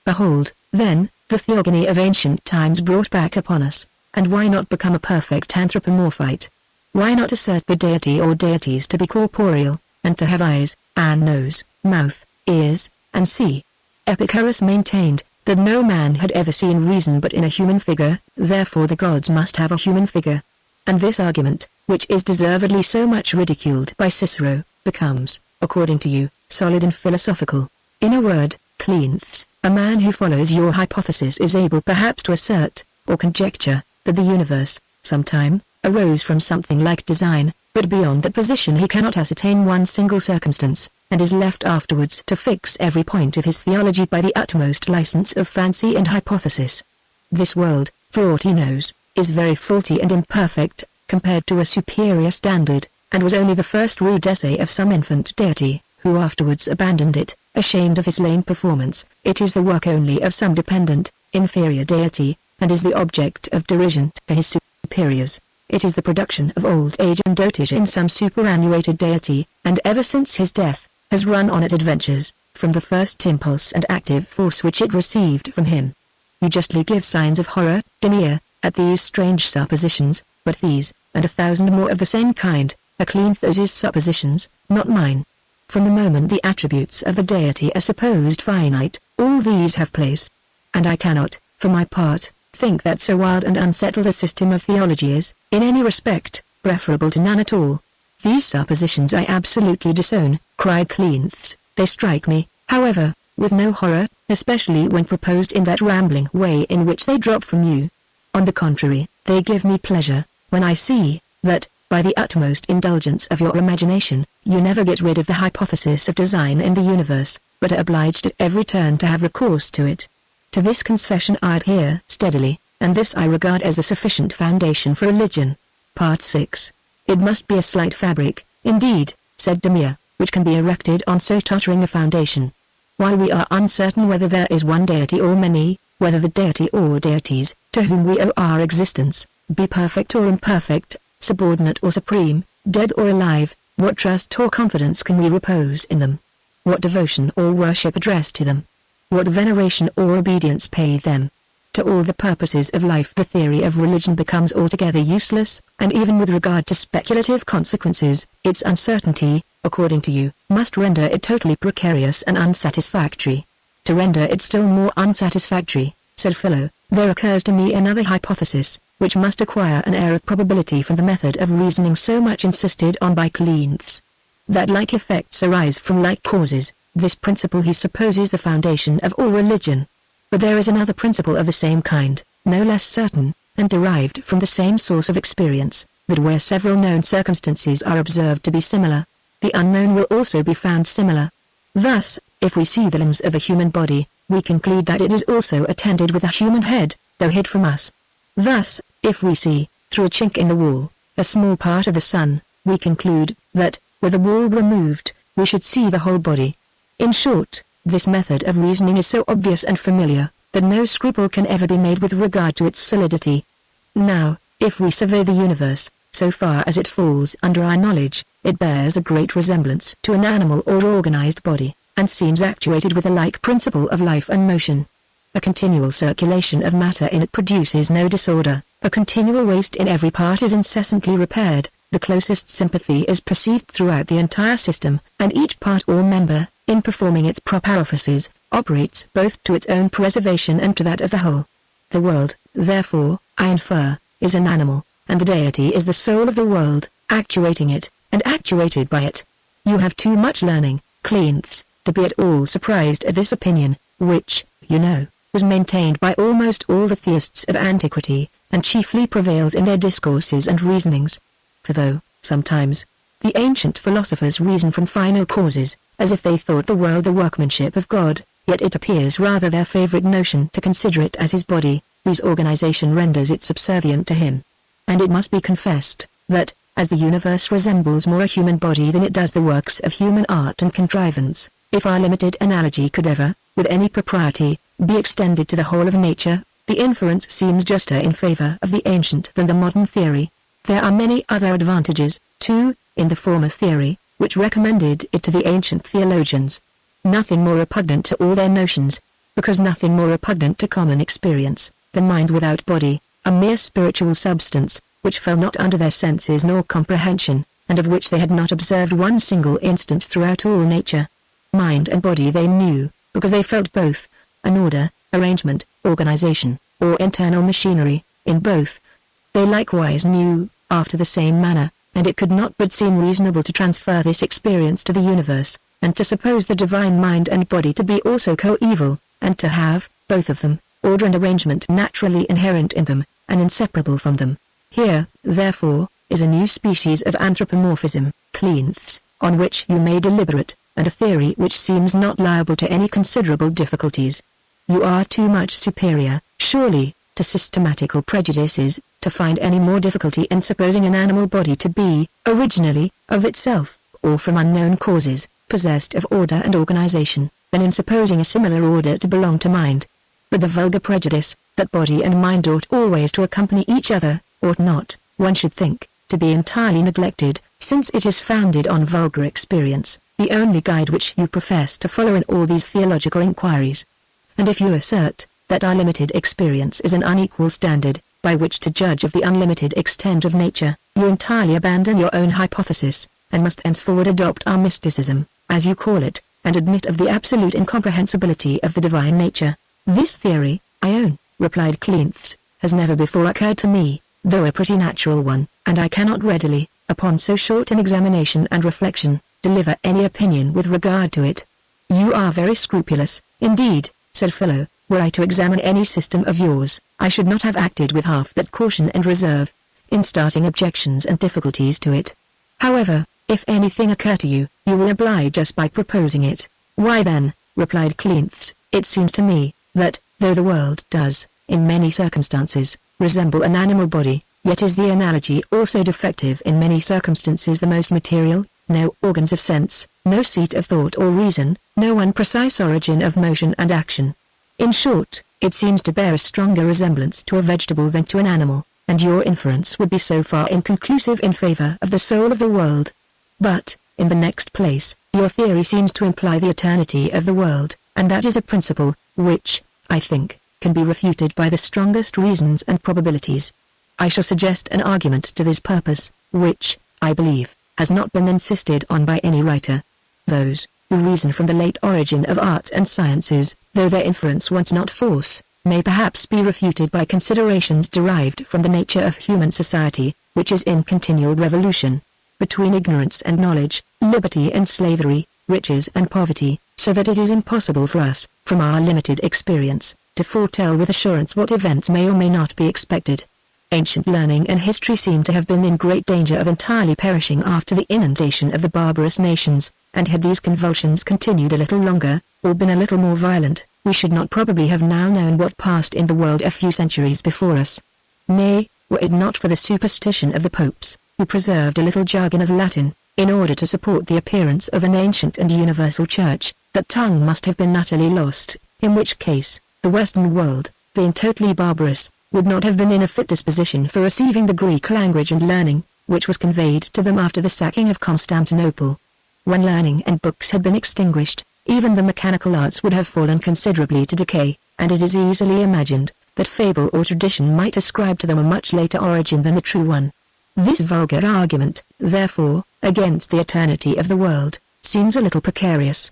Behold, then, the theogony of ancient times brought back upon us, and why not become a perfect anthropomorphite? Why not assert the deity or deities to be corporeal, and to have eyes, and nose, mouth, ears, and see? Epicurus maintained that no man had ever seen reason but in a human figure, therefore the gods must have a human figure. And this argument, which is deservedly so much ridiculed by Cicero, becomes, according to you, solid and philosophical. In a word, cleanths, a man who follows your hypothesis is able perhaps to assert, or conjecture, that the universe, sometime, arose from something like design, but beyond that position he cannot ascertain one single circumstance, and is left afterwards to fix every point of his theology by the utmost license of fancy and hypothesis. This world, for aught he knows, is very faulty and imperfect, compared to a superior standard, and was only the first rude essay of some infant deity, who afterwards abandoned it, ashamed of his lame performance. It is the work only of some dependent, inferior deity, and is the object of derision to his superiors. It is the production of old age and dotage in some superannuated deity, and ever since his death, has run on at adventures, from the first impulse and active force which it received from him. You justly give signs of horror, Demea, at these strange suppositions, but these, and 1,000 more of the same kind, are Cleanthes's suppositions, not mine. From the moment the attributes of the deity are supposed finite, all these have place. And I cannot, for my part, think that so wild and unsettled a system of theology is, in any respect, preferable to none at all. These suppositions I absolutely disown, cried Cleanths. They strike me, however, with no horror, especially when proposed in that rambling way in which they drop from you. On the contrary, they give me pleasure, when I see, that, by the utmost indulgence of your imagination, you never get rid of the hypothesis of design in the universe, but are obliged at every turn to have recourse to it. To this concession I adhere steadily, and this I regard as a sufficient foundation for religion. Part 6. It must be a slight fabric, indeed, said Demea, which can be erected on so tottering a foundation. While we are uncertain whether there is one deity or many, whether the deity or deities, to whom we owe our existence, be perfect or imperfect, subordinate or supreme, dead or alive, what trust or confidence can we repose in them? What devotion or worship address to them? What veneration or obedience pay them? To all the purposes of life the theory of religion becomes altogether useless, and even with regard to speculative consequences, its uncertainty, according to you, must render it totally precarious and unsatisfactory. To render it still more unsatisfactory, said Philo, there occurs to me another hypothesis, which must acquire an air of probability from the method of reasoning so much insisted on by Cleanths. That like effects arise from like causes, this principle he supposes the foundation of all religion. But there is another principle of the same kind, no less certain, and derived from the same source of experience, that where several known circumstances are observed to be similar, the unknown will also be found similar. Thus, if we see the limbs of a human body, we conclude that it is also attended with a human head, though hid from us. Thus, if we see, through a chink in the wall, a small part of the sun, we conclude, that, were the wall removed, we should see the whole body. In short, this method of reasoning is so obvious and familiar, that no scruple can ever be made with regard to its solidity. Now, if we survey the universe, so far as it falls under our knowledge, it bears a great resemblance to an animal or organized body, and seems actuated with a like principle of life and motion. A continual circulation of matter in it produces no disorder, a continual waste in every part is incessantly repaired, the closest sympathy is perceived throughout the entire system, and each part or member, in performing its proper offices, operates both to its own preservation and to that of the whole. The world, therefore, I infer, is an animal, and the deity is the soul of the world, actuating it, and actuated by it. You have too much learning, Cleanths, to be at all surprised at this opinion, which, you know, was maintained by almost all the theists of antiquity, and chiefly prevails in their discourses and reasonings. For though, sometimes, the ancient philosophers reason from final causes, as if they thought the world the workmanship of God, yet it appears rather their favorite notion to consider it as his body, whose organization renders it subservient to him. And it must be confessed, that, as the universe resembles more a human body than it does the works of human art and contrivance, if our limited analogy could ever, with any propriety, be extended to the whole of nature, the inference seems juster in favor of the ancient than the modern theory. There are many other advantages, too, in the former theory, which recommended it to the ancient theologians. Nothing more repugnant to all their notions, because nothing more repugnant to common experience, than mind without body, a mere spiritual substance, which fell not under their senses nor comprehension, and of which they had not observed one single instance throughout all nature. Mind and body they knew, because they felt both, an order, arrangement, organization, or internal machinery, in both. They likewise knew, after the same manner, and it could not but seem reasonable to transfer this experience to the universe, and to suppose the divine mind and body to be also coeval, and to have, both of them, order and arrangement naturally inherent in them, and inseparable from them. Here, therefore, is a new species of anthropomorphism, cleanths, on which you may deliberate, and a theory which seems not liable to any considerable difficulties. You are too much superior, surely, to systematical prejudices, to find any more difficulty in supposing an animal body to be, originally, of itself, or from unknown causes, possessed of order and organization, than in supposing a similar order to belong to mind. But the vulgar prejudice, that body and mind ought always to accompany each other, ought not, one should think, to be entirely neglected, since it is founded on vulgar experience, the only guide which you profess to follow in all these theological inquiries. And if you assert, that our limited experience is an unequal standard, by which to judge of the unlimited extent of nature, you entirely abandon your own hypothesis, and must henceforward adopt our mysticism, as you call it, and admit of the absolute incomprehensibility of the divine nature. This theory, I own, replied Cleanthes, has never before occurred to me, though a pretty natural one, and I cannot readily, upon so short an examination and reflection, deliver any opinion with regard to it. You are very scrupulous, indeed, said Philo. Were I to examine any system of yours, I should not have acted with half that caution and reserve, in starting objections and difficulties to it. However, if anything occur to you, you will oblige us by proposing it. Why then, replied Cleanthes, it seems to me, that, though the world does, in many circumstances, resemble an animal body, yet is the analogy also defective in many circumstances the most material, no organs of sense, no seat of thought or reason, no one precise origin of motion and action. In short, it seems to bear a stronger resemblance to a vegetable than to an animal, and your inference would be so far inconclusive in favor of the soul of the world. But, in the next place, your theory seems to imply the eternity of the world, and that is a principle, which, I think, can be refuted by the strongest reasons and probabilities. I shall suggest an argument to this purpose, which, I believe, has not been insisted on by any writer. Those who reason from the late origin of arts and sciences, though their inference wants not force, may perhaps be refuted by considerations derived from the nature of human society, which is in continual revolution, between ignorance and knowledge, liberty and slavery, riches and poverty, so that it is impossible for us, from our limited experience, to foretell with assurance what events may or may not be expected. Ancient learning and history seem to have been in great danger of entirely perishing after the inundation of the barbarous nations, and had these convulsions continued a little longer, or been a little more violent, we should not probably have now known what passed in the world a few centuries before us. Nay, were it not for the superstition of the popes, who preserved a little jargon of Latin, in order to support the appearance of an ancient and universal church, that tongue must have been utterly lost, in which case, the Western world, being totally barbarous, would not have been in a fit disposition for receiving the Greek language and learning, which was conveyed to them after the sacking of Constantinople. When learning and books had been extinguished, even the mechanical arts would have fallen considerably to decay, and it is easily imagined, that fable or tradition might ascribe to them a much later origin than the true one. This vulgar argument, therefore, against the eternity of the world, seems a little precarious.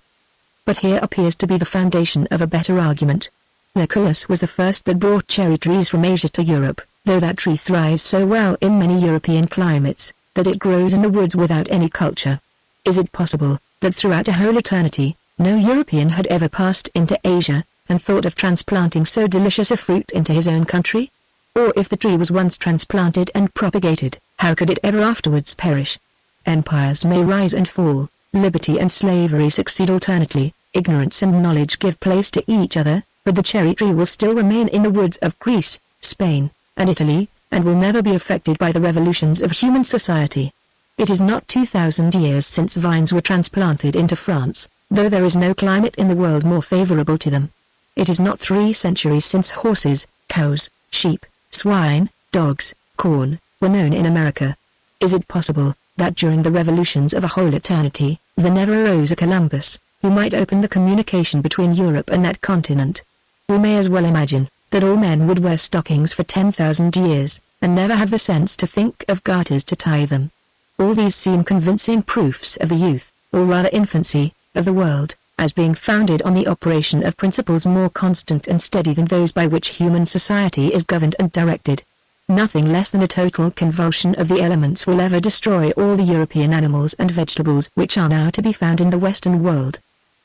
But here appears to be the foundation of a better argument. Lucullus was the first that brought cherry trees from Asia to Europe, though that tree thrives so well in many European climates, that it grows in the woods without any culture. Is it possible, that throughout a whole eternity, no European had ever passed into Asia, and thought of transplanting so delicious a fruit into his own country? Or if the tree was once transplanted and propagated, how could it ever afterwards perish? Empires may rise and fall, liberty and slavery succeed alternately, ignorance and knowledge give place to each other, but the cherry tree will still remain in the woods of Greece, Spain, and Italy, and will never be affected by the revolutions of human society. It is not 2,000 years since vines were transplanted into France, though there is no climate in the world more favorable to them. It is not 3 centuries since horses, cows, sheep, swine, dogs, corn, were known in America. Is it possible that during the revolutions of a whole eternity, there never arose a Columbus, who might open the communication between Europe and that continent? We may as well imagine that all men would wear stockings for 10,000 years, and never have the sense to think of garters to tie them. All these seem convincing proofs of the youth, or rather infancy, of the world, as being founded on the operation of principles more constant and steady than those by which human society is governed and directed. Nothing less than a total convulsion of the elements will ever destroy all the European animals and vegetables which are now to be found in the Western world.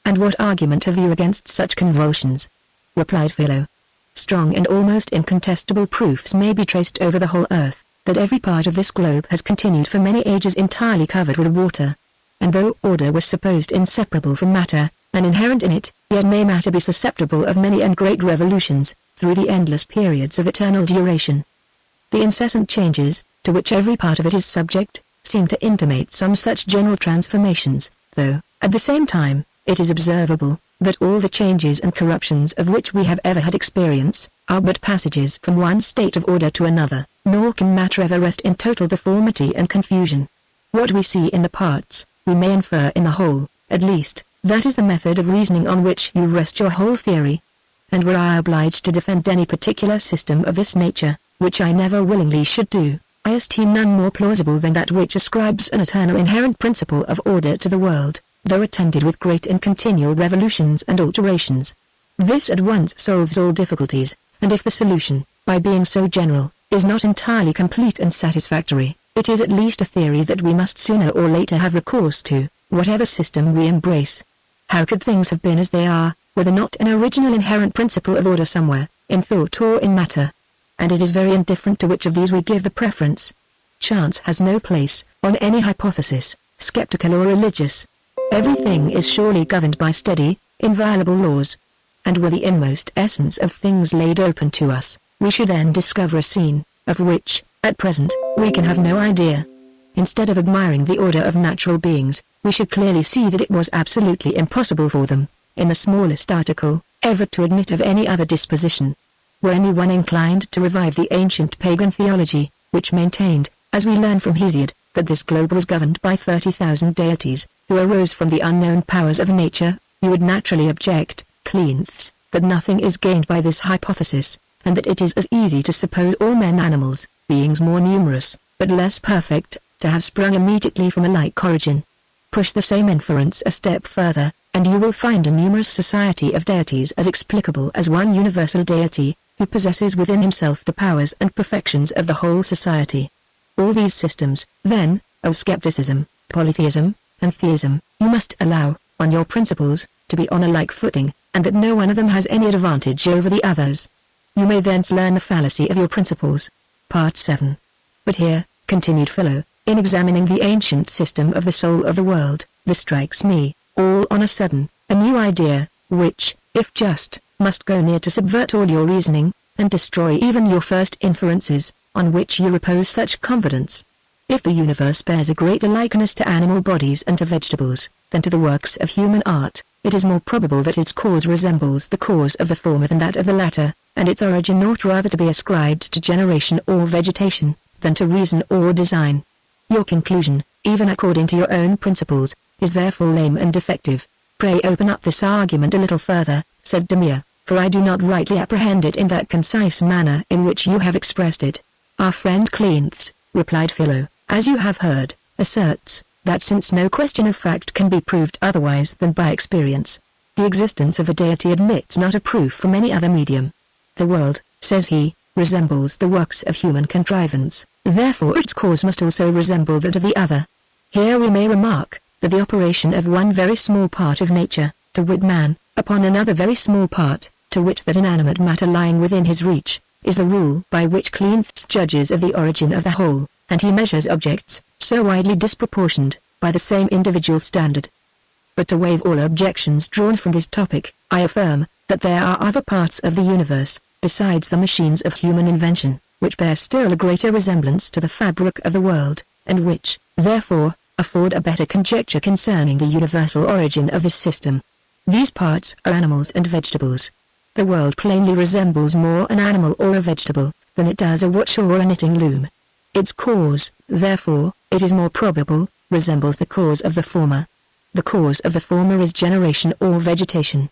And what argument have you against such convulsions? Replied Philo. Strong and almost incontestable proofs may be traced over the whole earth, that every part of this globe has continued for many ages entirely covered with water. And though order was supposed inseparable from matter, and inherent in it, yet may matter be susceptible of many and great revolutions, through the endless periods of eternal duration. The incessant changes, to which every part of it is subject, seem to intimate some such general transformations, though, at the same time, it is observable, that all the changes and corruptions of which we have ever had experience, are but passages from one state of order to another, nor can matter ever rest in total deformity and confusion. What we see in the parts, we may infer in the whole, at least, that is the method of reasoning on which you rest your whole theory. And were I obliged to defend any particular system of this nature, which I never willingly should do, I esteem none more plausible than that which ascribes an eternal inherent principle of order to the world, though attended with great and continual revolutions and alterations. This at once solves all difficulties, and if the solution, by being so general, is not entirely complete and satisfactory, it is at least a theory that we must sooner or later have recourse to, whatever system we embrace. How could things have been as they are, were there not an original inherent principle of order somewhere, in thought or in matter? And it is very indifferent to which of these we give the preference. Chance has no place, on any hypothesis, skeptical or religious. Everything is surely governed by steady, inviolable laws. And were the inmost essence of things laid open to us, we should then discover a scene, of which, at present, we can have no idea. Instead of admiring the order of natural beings, we should clearly see that it was absolutely impossible for them, in the smallest article, ever to admit of any other disposition. Were anyone inclined to revive the ancient pagan theology, which maintained, as we learn from Hesiod, that this globe was governed by 30,000 deities, who arose from the unknown powers of nature, you would naturally object, Cleanthes, that nothing is gained by this hypothesis, and that it is as easy to suppose all men animals, beings more numerous, but less perfect, to have sprung immediately from a like origin. Push the same inference a step further, and you will find a numerous society of deities as explicable as one universal deity, who possesses within himself the powers and perfections of the whole society. All these systems, then, of skepticism, polytheism, and theism, you must allow, on your principles, to be on a like footing, and that no one of them has any advantage over the others. You may thence learn the fallacy of your principles. Part 7. But here, continued Philo, in examining the ancient system of the soul of the world, there strikes me, all on a sudden, a new idea, which, if just, must go near to subvert all your reasoning, and destroy even your first inferences, on which you repose such confidence. If the universe bears a greater likeness to animal bodies and to vegetables, than to the works of human art, it is more probable that its cause resembles the cause of the former than that of the latter, and its origin ought rather to be ascribed to generation or vegetation, than to reason or design. Your conclusion, even according to your own principles, is therefore lame and defective. Pray open up this argument a little further, said Demea, for I do not rightly apprehend it in that concise manner in which you have expressed it. Our friend Cleanthes, replied Philo, as you have heard, asserts, that since no question of fact can be proved otherwise than by experience, the existence of a deity admits not a proof from any other medium. The world, says he, resembles the works of human contrivance, therefore its cause must also resemble that of the other. Here we may remark, that the operation of one very small part of nature, to wit man, upon another very small part, to wit that inanimate matter lying within his reach, is the rule by which Cleanthes judges of the origin of the whole, and he measures objects, so widely disproportioned, by the same individual standard. But to waive all objections drawn from this topic, I affirm that there are other parts of the universe, besides the machines of human invention, which bear still a greater resemblance to the fabric of the world, and which, therefore, afford a better conjecture concerning the universal origin of this system. These parts are animals and vegetables. The world plainly resembles more an animal or a vegetable, than it does a watch or a knitting loom. Its cause, therefore, it is more probable, resembles the cause of the former. The cause of the former is generation or vegetation.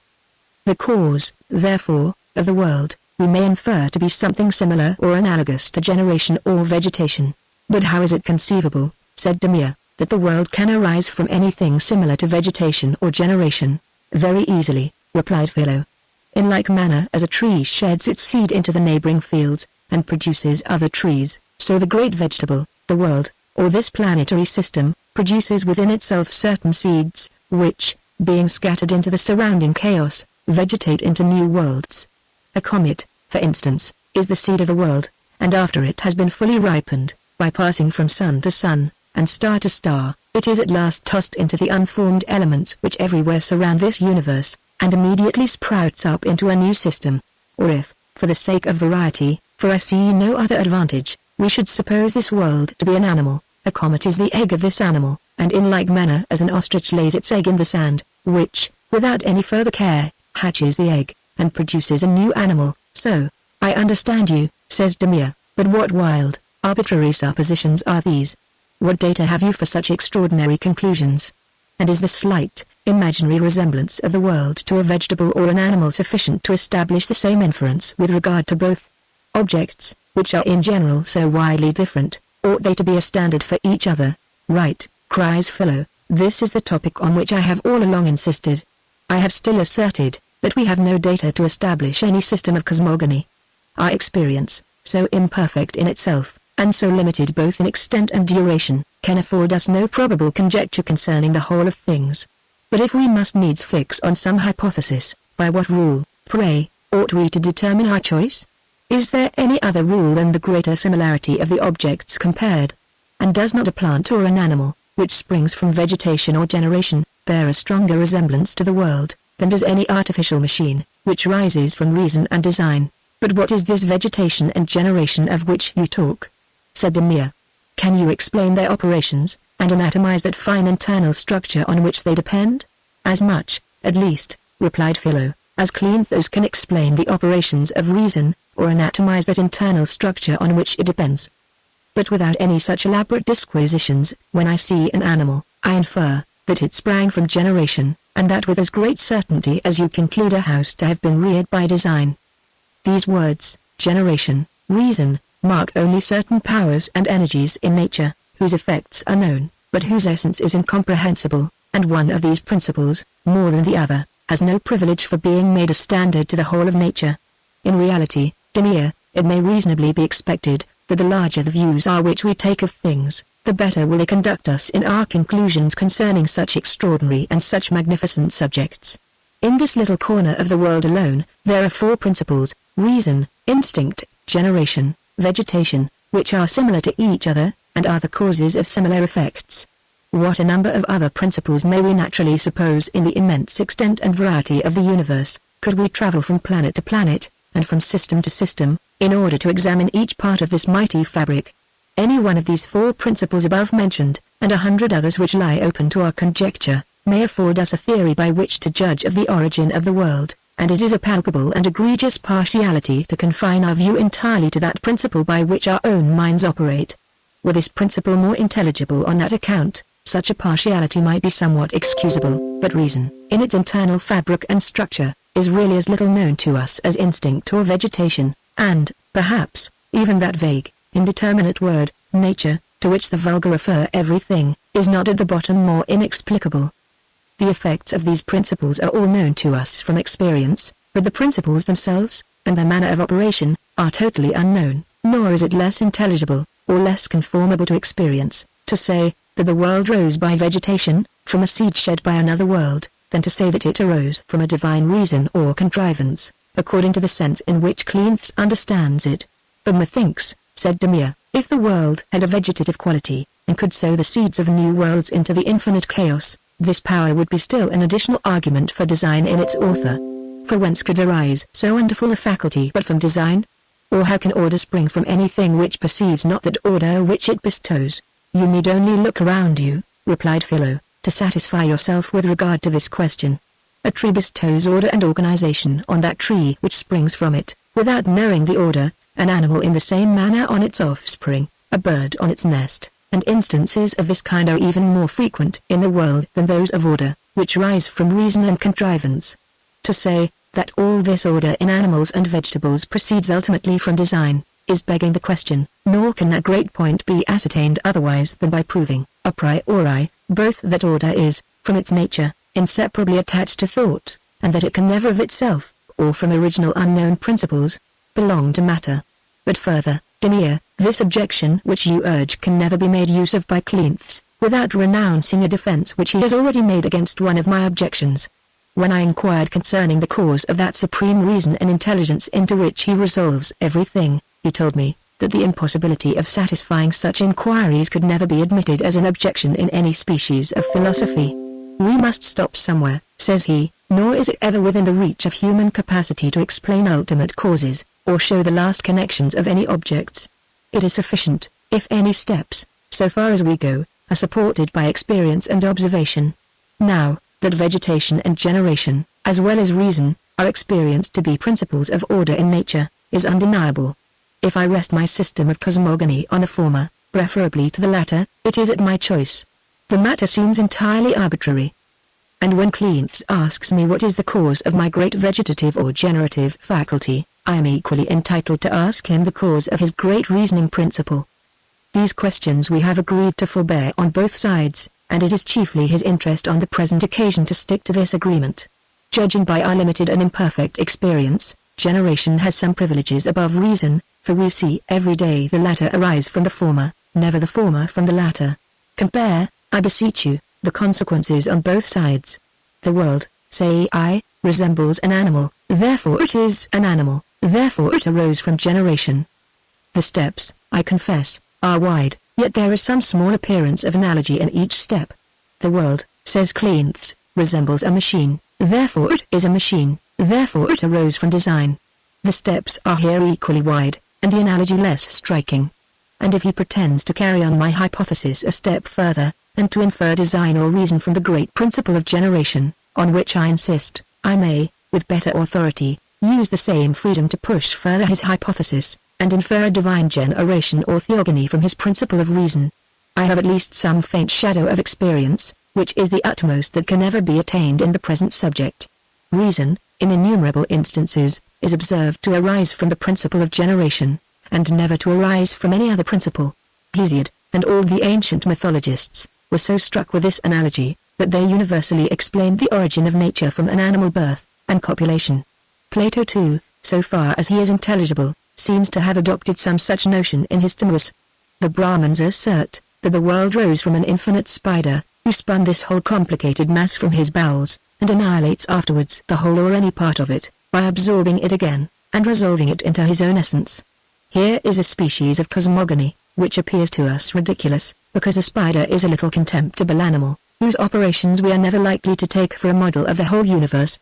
The cause, therefore, of the world, we may infer to be something similar or analogous to generation or vegetation. But how is it conceivable, said Demir, that the world can arise from anything similar to vegetation or generation? Very easily, replied Philo. In like manner as a tree sheds its seed into the neighboring fields, and produces other trees, so the great vegetable, the world, or this planetary system, produces within itself certain seeds, which, being scattered into the surrounding chaos, vegetate into new worlds. A comet, for instance, is the seed of a world, and after it has been fully ripened, by passing from sun to sun, and star to star, it is at last tossed into the unformed elements which everywhere surround this universe, and immediately sprouts up into a new system. Or if, for the sake of variety, for I see no other advantage, we should suppose this world to be an animal, a comet is the egg of this animal, and in like manner as an ostrich lays its egg in the sand, which, without any further care, hatches the egg, and produces a new animal, so, I understand you, says Demir, but what wild, arbitrary suppositions are these? What data have you for such extraordinary conclusions? And is the slight, imaginary resemblance of the world to a vegetable or an animal sufficient to establish the same inference with regard to both? Objects, which are in general so widely different, ought they to be a standard for each other? Right, cries Philo, this is the topic on which I have all along insisted. I have still asserted, that we have no data to establish any system of cosmogony. Our experience, so imperfect in itself, and so limited both in extent and duration, can afford us no probable conjecture concerning the whole of things. But if we must needs fix on some hypothesis, by what rule, pray, ought we to determine our choice? Is there any other rule than the greater similarity of the objects compared? And does not a plant or an animal, which springs from vegetation or generation, bear a stronger resemblance to the world, than does any artificial machine, which rises from reason and design? But what is this vegetation and generation of which you talk? Said Demir. Can you explain their operations, and anatomize that fine internal structure on which they depend? As much, at least, replied Philo, as Cleanthus can explain the operations of reason, or anatomize that internal structure on which it depends. But without any such elaborate disquisitions, when I see an animal, I infer, that it sprang from generation, and that with as great certainty as you conclude a house to have been reared by design. These words, generation, reason, mark only certain powers and energies in nature, whose effects are known, but whose essence is incomprehensible, and one of these principles, more than the other, has no privilege for being made a standard to the whole of nature. In reality, Demir, it may reasonably be expected, that the larger the views are which we take of things, the better will they conduct us in our conclusions concerning such extraordinary and such magnificent subjects. In this little corner of the world alone, there are 4 principles, reason, instinct, generation, vegetation, which are similar to each other, and are the causes of similar effects. What a number of other principles may we naturally suppose in the immense extent and variety of the universe, could we travel from planet to planet, and from system to system, in order to examine each part of this mighty fabric. Any one of these 4 principles above mentioned, and 100 others which lie open to our conjecture, may afford us a theory by which to judge of the origin of the world, and it is a palpable and egregious partiality to confine our view entirely to that principle by which our own minds operate. Were this principle more intelligible on that account, such a partiality might be somewhat excusable, but reason, in its internal fabric and structure, is really as little known to us as instinct or vegetation, and, perhaps, even that vague, indeterminate word, nature, to which the vulgar refer everything, is not at the bottom more inexplicable. The effects of these principles are all known to us from experience, but the principles themselves, and their manner of operation, are totally unknown, nor is it less intelligible, or less conformable to experience, to say, that the world rose by vegetation, from a seed shed by another world, than to say that it arose from a divine reason or contrivance, according to the sense in which Cleanthus understands it. But methinks, said Demir, if the world had a vegetative quality, and could sow the seeds of new worlds into the infinite chaos, This power would be still an additional argument for design in its author. For whence could arise so wonderful a faculty but from design? Or how can order spring from anything which perceives not that order which it bestows? You need only look around you, replied Philo, to satisfy yourself with regard to this question. A tree bestows order and organization on that tree which springs from it, without knowing the order, an animal in the same manner on its offspring, a bird on its nest, and instances of this kind are even more frequent in the world than those of order, which rise from reason and contrivance. To say, that all this order in animals and vegetables proceeds ultimately from design, is begging the question, nor can that great point be ascertained otherwise than by proving, a priori, both that order is, from its nature, inseparably attached to thought, and that it can never of itself, or from original unknown principles, belong to matter. But further, Demea, this objection which you urge can never be made use of by Cleanthes, without renouncing a defense which he has already made against one of my objections. When I inquired concerning the cause of that supreme reason and intelligence into which he resolves everything, he told me, that the impossibility of satisfying such inquiries could never be admitted as an objection in any species of philosophy. We must stop somewhere, says he, nor is it ever within the reach of human capacity to explain ultimate causes, or show the last connections of any objects. It is sufficient, if any steps, so far as we go, are supported by experience and observation. Now, that vegetation and generation, as well as reason, are experienced to be principles of order in nature, is undeniable. If I rest my system of cosmogony on the former, preferably to the latter, it is at my choice. The matter seems entirely arbitrary. And when Cleanthes asks me what is the cause of my great vegetative or generative faculty, I am equally entitled to ask him the cause of his great reasoning principle. These questions we have agreed to forbear on both sides, and it is chiefly his interest on the present occasion to stick to this agreement. Judging by our limited and imperfect experience, generation has some privileges above reason, for we see every day the latter arise from the former, never the former from the latter. Compare, I beseech you, the consequences on both sides. The world, say I, resembles an animal, therefore it is an animal, therefore it arose from generation. The steps, I confess, are wide, yet there is some small appearance of analogy in each step. The world, says Cleanthes, resembles a machine, therefore it is a machine, therefore it arose from design. The steps are here equally wide, and the analogy less striking. And if he pretends to carry on my hypothesis a step further, and to infer design or reason from the great principle of generation, on which I insist, I may, with better authority, use the same freedom to push further his hypothesis, and infer a divine generation or theogony from his principle of reason. I have at least some faint shadow of experience, which is the utmost that can ever be attained in the present subject. Reason, in innumerable instances, is observed to arise from the principle of generation, and never to arise from any other principle. Hesiod, and all the ancient mythologists, were so struck with this analogy, that they universally explained the origin of nature from an animal birth, and copulation. Plato too, so far as he is intelligible, seems to have adopted some such notion in his Timaeus. The Brahmins assert, that the world rose from an infinite spider, who spun this whole complicated mass from his bowels, and annihilates afterwards the whole or any part of it, by absorbing it again, and resolving it into his own essence. Here is a species of cosmogony, which appears to us ridiculous, because a spider is a little contemptible animal, whose operations we are never likely to take for a model of the whole universe.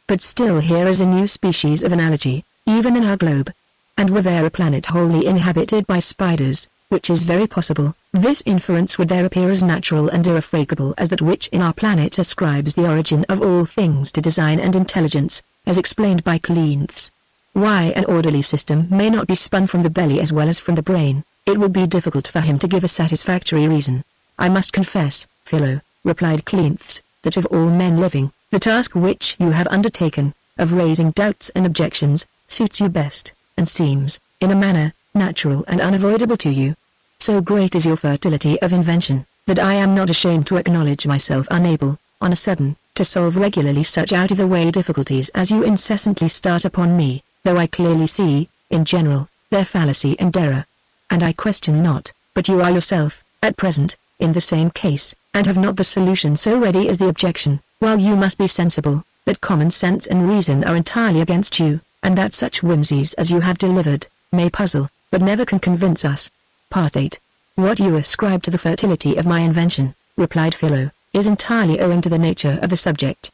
But still here is a new species of analogy, even in our globe. And were there a planet wholly inhabited by spiders, which is very possible, this inference would there appear as natural and irrefragable as that which in our planet ascribes the origin of all things to design and intelligence, as explained by Cleanthes. Why an orderly system may not be spun from the belly as well as from the brain, it will be difficult for him to give a satisfactory reason. I must confess, Philo, replied Cleanthes, that of all men living, the task which you have undertaken, of raising doubts and objections, suits you best, and seems, in a manner, natural and unavoidable to you. So great is your fertility of invention, that I am not ashamed to acknowledge myself unable, on a sudden, to solve regularly such out-of-the-way difficulties as you incessantly start upon me, though I clearly see, in general, their fallacy and error. And I question not, but you are yourself, at present, in the same case, and have not the solution so ready as the objection, while you must be sensible, that common sense and reason are entirely against you, and that such whimsies as you have delivered, may puzzle, but never can convince us. Part 8. What you ascribe to the fertility of my invention, replied Philo, is entirely owing to the nature of the subject.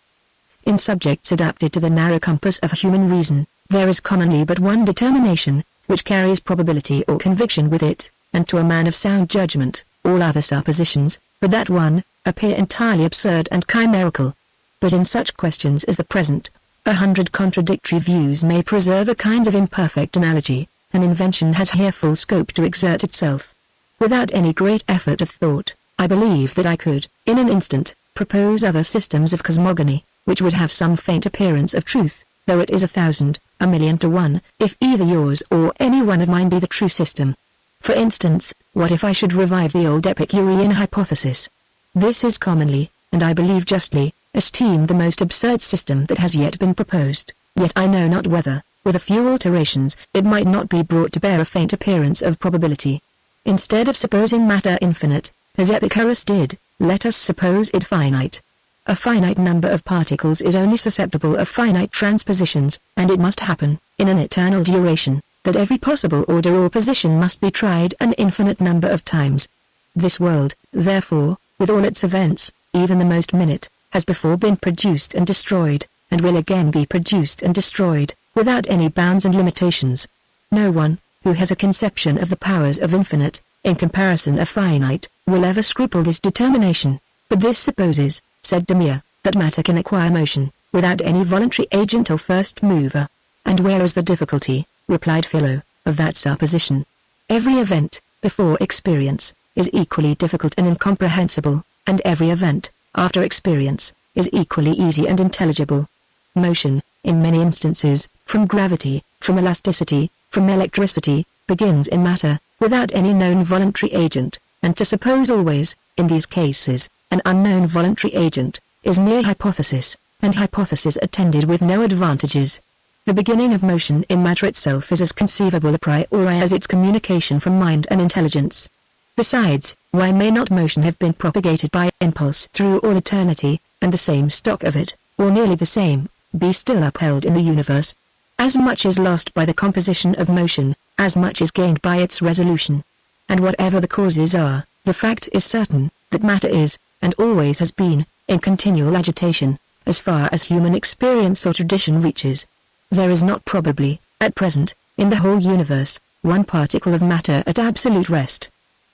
In subjects adapted to the narrow compass of human reason, there is commonly but one determination, which carries probability or conviction with it, and to a man of sound judgment, all other suppositions, but that one, appear entirely absurd and chimerical. But in such questions as the present, 100 contradictory views may preserve a kind of imperfect analogy, and invention has here full scope to exert itself. Without any great effort of thought, I believe that I could, in an instant, propose other systems of cosmogony, which would have some faint appearance of truth, though it is 1,000, 1,000,000 to 1, if either yours or any one of mine be the true system. For instance, what if I should revive the old Epicurean hypothesis? This is commonly, and I believe justly, esteemed the most absurd system that has yet been proposed, yet I know not whether, with a few alterations, it might not be brought to bear a faint appearance of probability. Instead of supposing matter infinite, as Epicurus did, let us suppose it finite. A finite number of particles is only susceptible of finite transpositions, and it must happen, in an eternal duration, that every possible order or position must be tried an infinite number of times. This world, therefore, with all its events, even the most minute, has before been produced and destroyed, and will again be produced and destroyed, without any bounds and limitations. No one, who has a conception of the powers of infinite, in comparison of finite, will ever scruple this determination. But this supposes, said Demea, that matter can acquire motion, without any voluntary agent or first mover. And where is the difficulty, replied Philo, of that supposition? Every event, before experience, is equally difficult and incomprehensible, and every event, after experience, is equally easy and intelligible. Motion, in many instances, from gravity, from elasticity, from electricity, begins in matter, without any known voluntary agent, and to suppose always, in these cases, an unknown voluntary agent, is mere hypothesis, and hypothesis attended with no advantages. The beginning of motion in matter itself is as conceivable a priori as its communication from mind and intelligence. Besides, why may not motion have been propagated by impulse through all eternity, and the same stock of it, or nearly the same, be still upheld in the universe? As much is lost by the composition of motion, as much is gained by its resolution. And whatever the causes are, the fact is certain, that matter is, and always has been, in continual agitation, as far as human experience or tradition reaches. There is not probably, at present, in the whole universe, one particle of matter at absolute rest.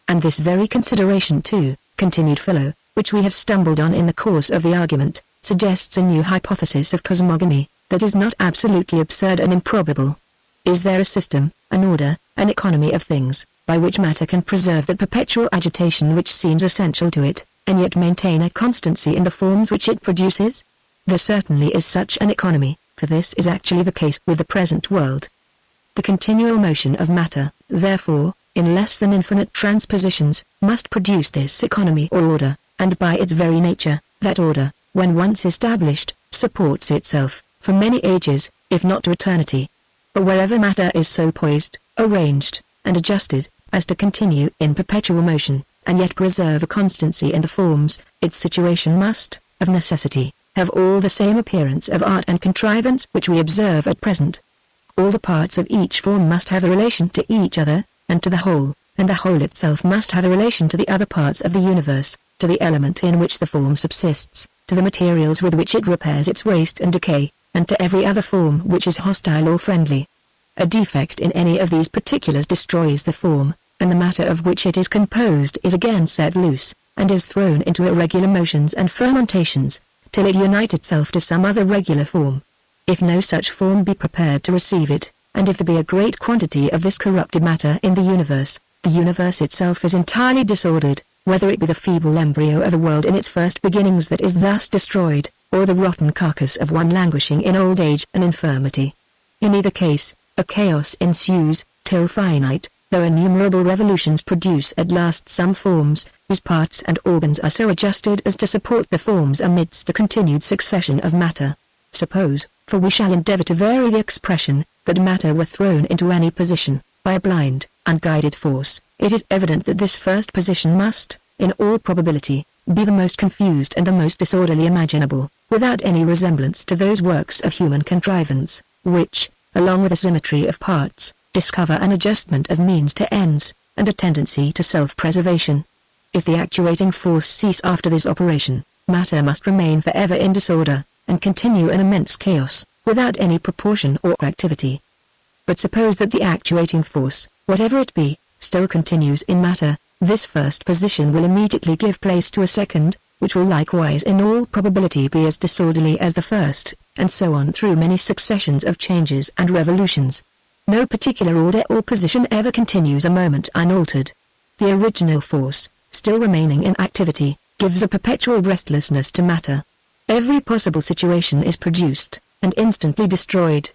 And this very consideration too, continued Philo, which we have stumbled on in the course of the argument, suggests a new hypothesis of cosmogony, that is not absolutely absurd and improbable. Is there a system, an order, an economy of things, by which matter can preserve that perpetual agitation which seems essential to it, and yet maintain a constancy in the forms which it produces? There certainly is such an economy, for this is actually the case with the present world. The continual motion of matter, therefore, in less than infinite transpositions, must produce this economy or order, and by its very nature, that order, when once established, supports itself, for many ages, if not to eternity. But wherever matter is so poised, arranged, and adjusted, as to continue in perpetual motion, and yet preserve a constancy in the forms, its situation must, of necessity, have all the same appearance of art and contrivance which we observe at present. All the parts of each form must have a relation to each other, and to the whole, and the whole itself must have a relation to the other parts of the universe, to the element in which the form subsists, to the materials with which it repairs its waste and decay, and to every other form which is hostile or friendly. A defect in any of these particulars destroys the form, and the matter of which it is composed is again set loose, and is thrown into irregular motions and fermentations, till it unite itself to some other regular form. If no such form be prepared to receive it, and if there be a great quantity of this corrupted matter in the universe itself is entirely disordered, whether it be the feeble embryo of a world in its first beginnings that is thus destroyed, or the rotten carcass of one languishing in old age and infirmity. In either case, a chaos ensues, till finite, though innumerable revolutions produce at last some forms, whose parts and organs are so adjusted as to support the forms amidst a continued succession of matter. Suppose, for we shall endeavor to vary the expression, that matter were thrown into any position, by a blind, unguided force, it is evident that this first position must, in all probability, be the most confused and the most disorderly imaginable, without any resemblance to those works of human contrivance, which, along with a symmetry of parts, discover an adjustment of means to ends, and a tendency to self-preservation. If the actuating force cease after this operation, matter must remain forever in disorder, and continue in immense chaos, without any proportion or activity. But suppose that the actuating force, whatever it be, still continues in matter, this first position will immediately give place to a second, which will likewise in all probability be as disorderly as the first, and so on through many successions of changes and revolutions. No particular order or position ever continues a moment unaltered. The original force, still remaining in activity, gives a perpetual restlessness to matter. Every possible situation is produced, and instantly destroyed.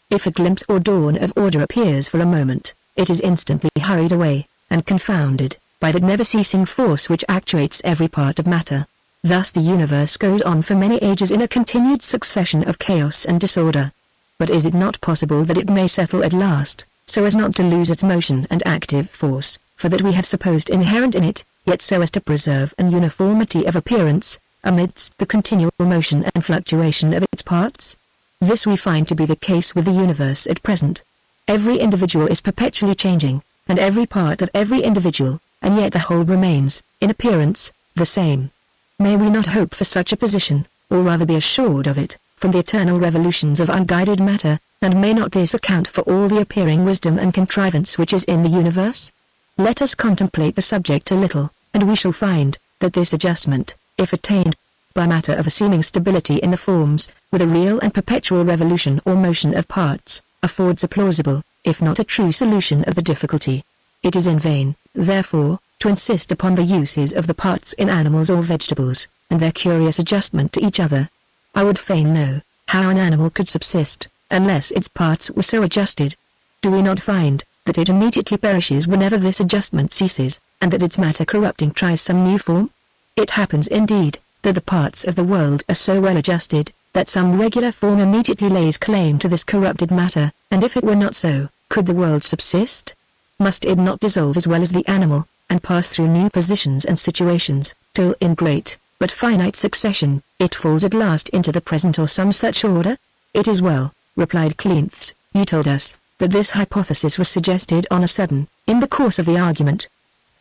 If a glimpse or dawn of order appears for a moment, it is instantly hurried away, and confounded, by that never-ceasing force which actuates every part of matter. Thus the universe goes on for many ages in a continued succession of chaos and disorder. But is it not possible that it may settle at last, so as not to lose its motion and active force, for that we have supposed inherent in it, yet so as to preserve an uniformity of appearance, amidst the continual motion and fluctuation of its parts? This we find to be the case with the universe at present. Every individual is perpetually changing, and every part of every individual, and yet the whole remains, in appearance, the same. May we not hope for such a position, or rather be assured of it, from the eternal revolutions of unguided matter, and may not this account for all the appearing wisdom and contrivance which is in the universe? Let us contemplate the subject a little, and we shall find, that this adjustment, if attained, by matter of a seeming stability in the forms, with a real and perpetual revolution or motion of parts, affords a plausible, if not a true solution of the difficulty. It is in vain, therefore, to insist upon the uses of the parts in animals or vegetables, and their curious adjustment to each other. I would fain know, how an animal could subsist, unless its parts were so adjusted. Do we not find, that it immediately perishes whenever this adjustment ceases, and that its matter corrupting tries some new form? It happens indeed, that the parts of the world are so well adjusted, that some regular form immediately lays claim to this corrupted matter, and if it were not so, could the world subsist? Must it not dissolve as well as the animal, and pass through new positions and situations, till in great, but finite succession, it falls at last into the present or some such order? It is well, replied Cleanthes, you told us, that this hypothesis was suggested on a sudden, in the course of the argument.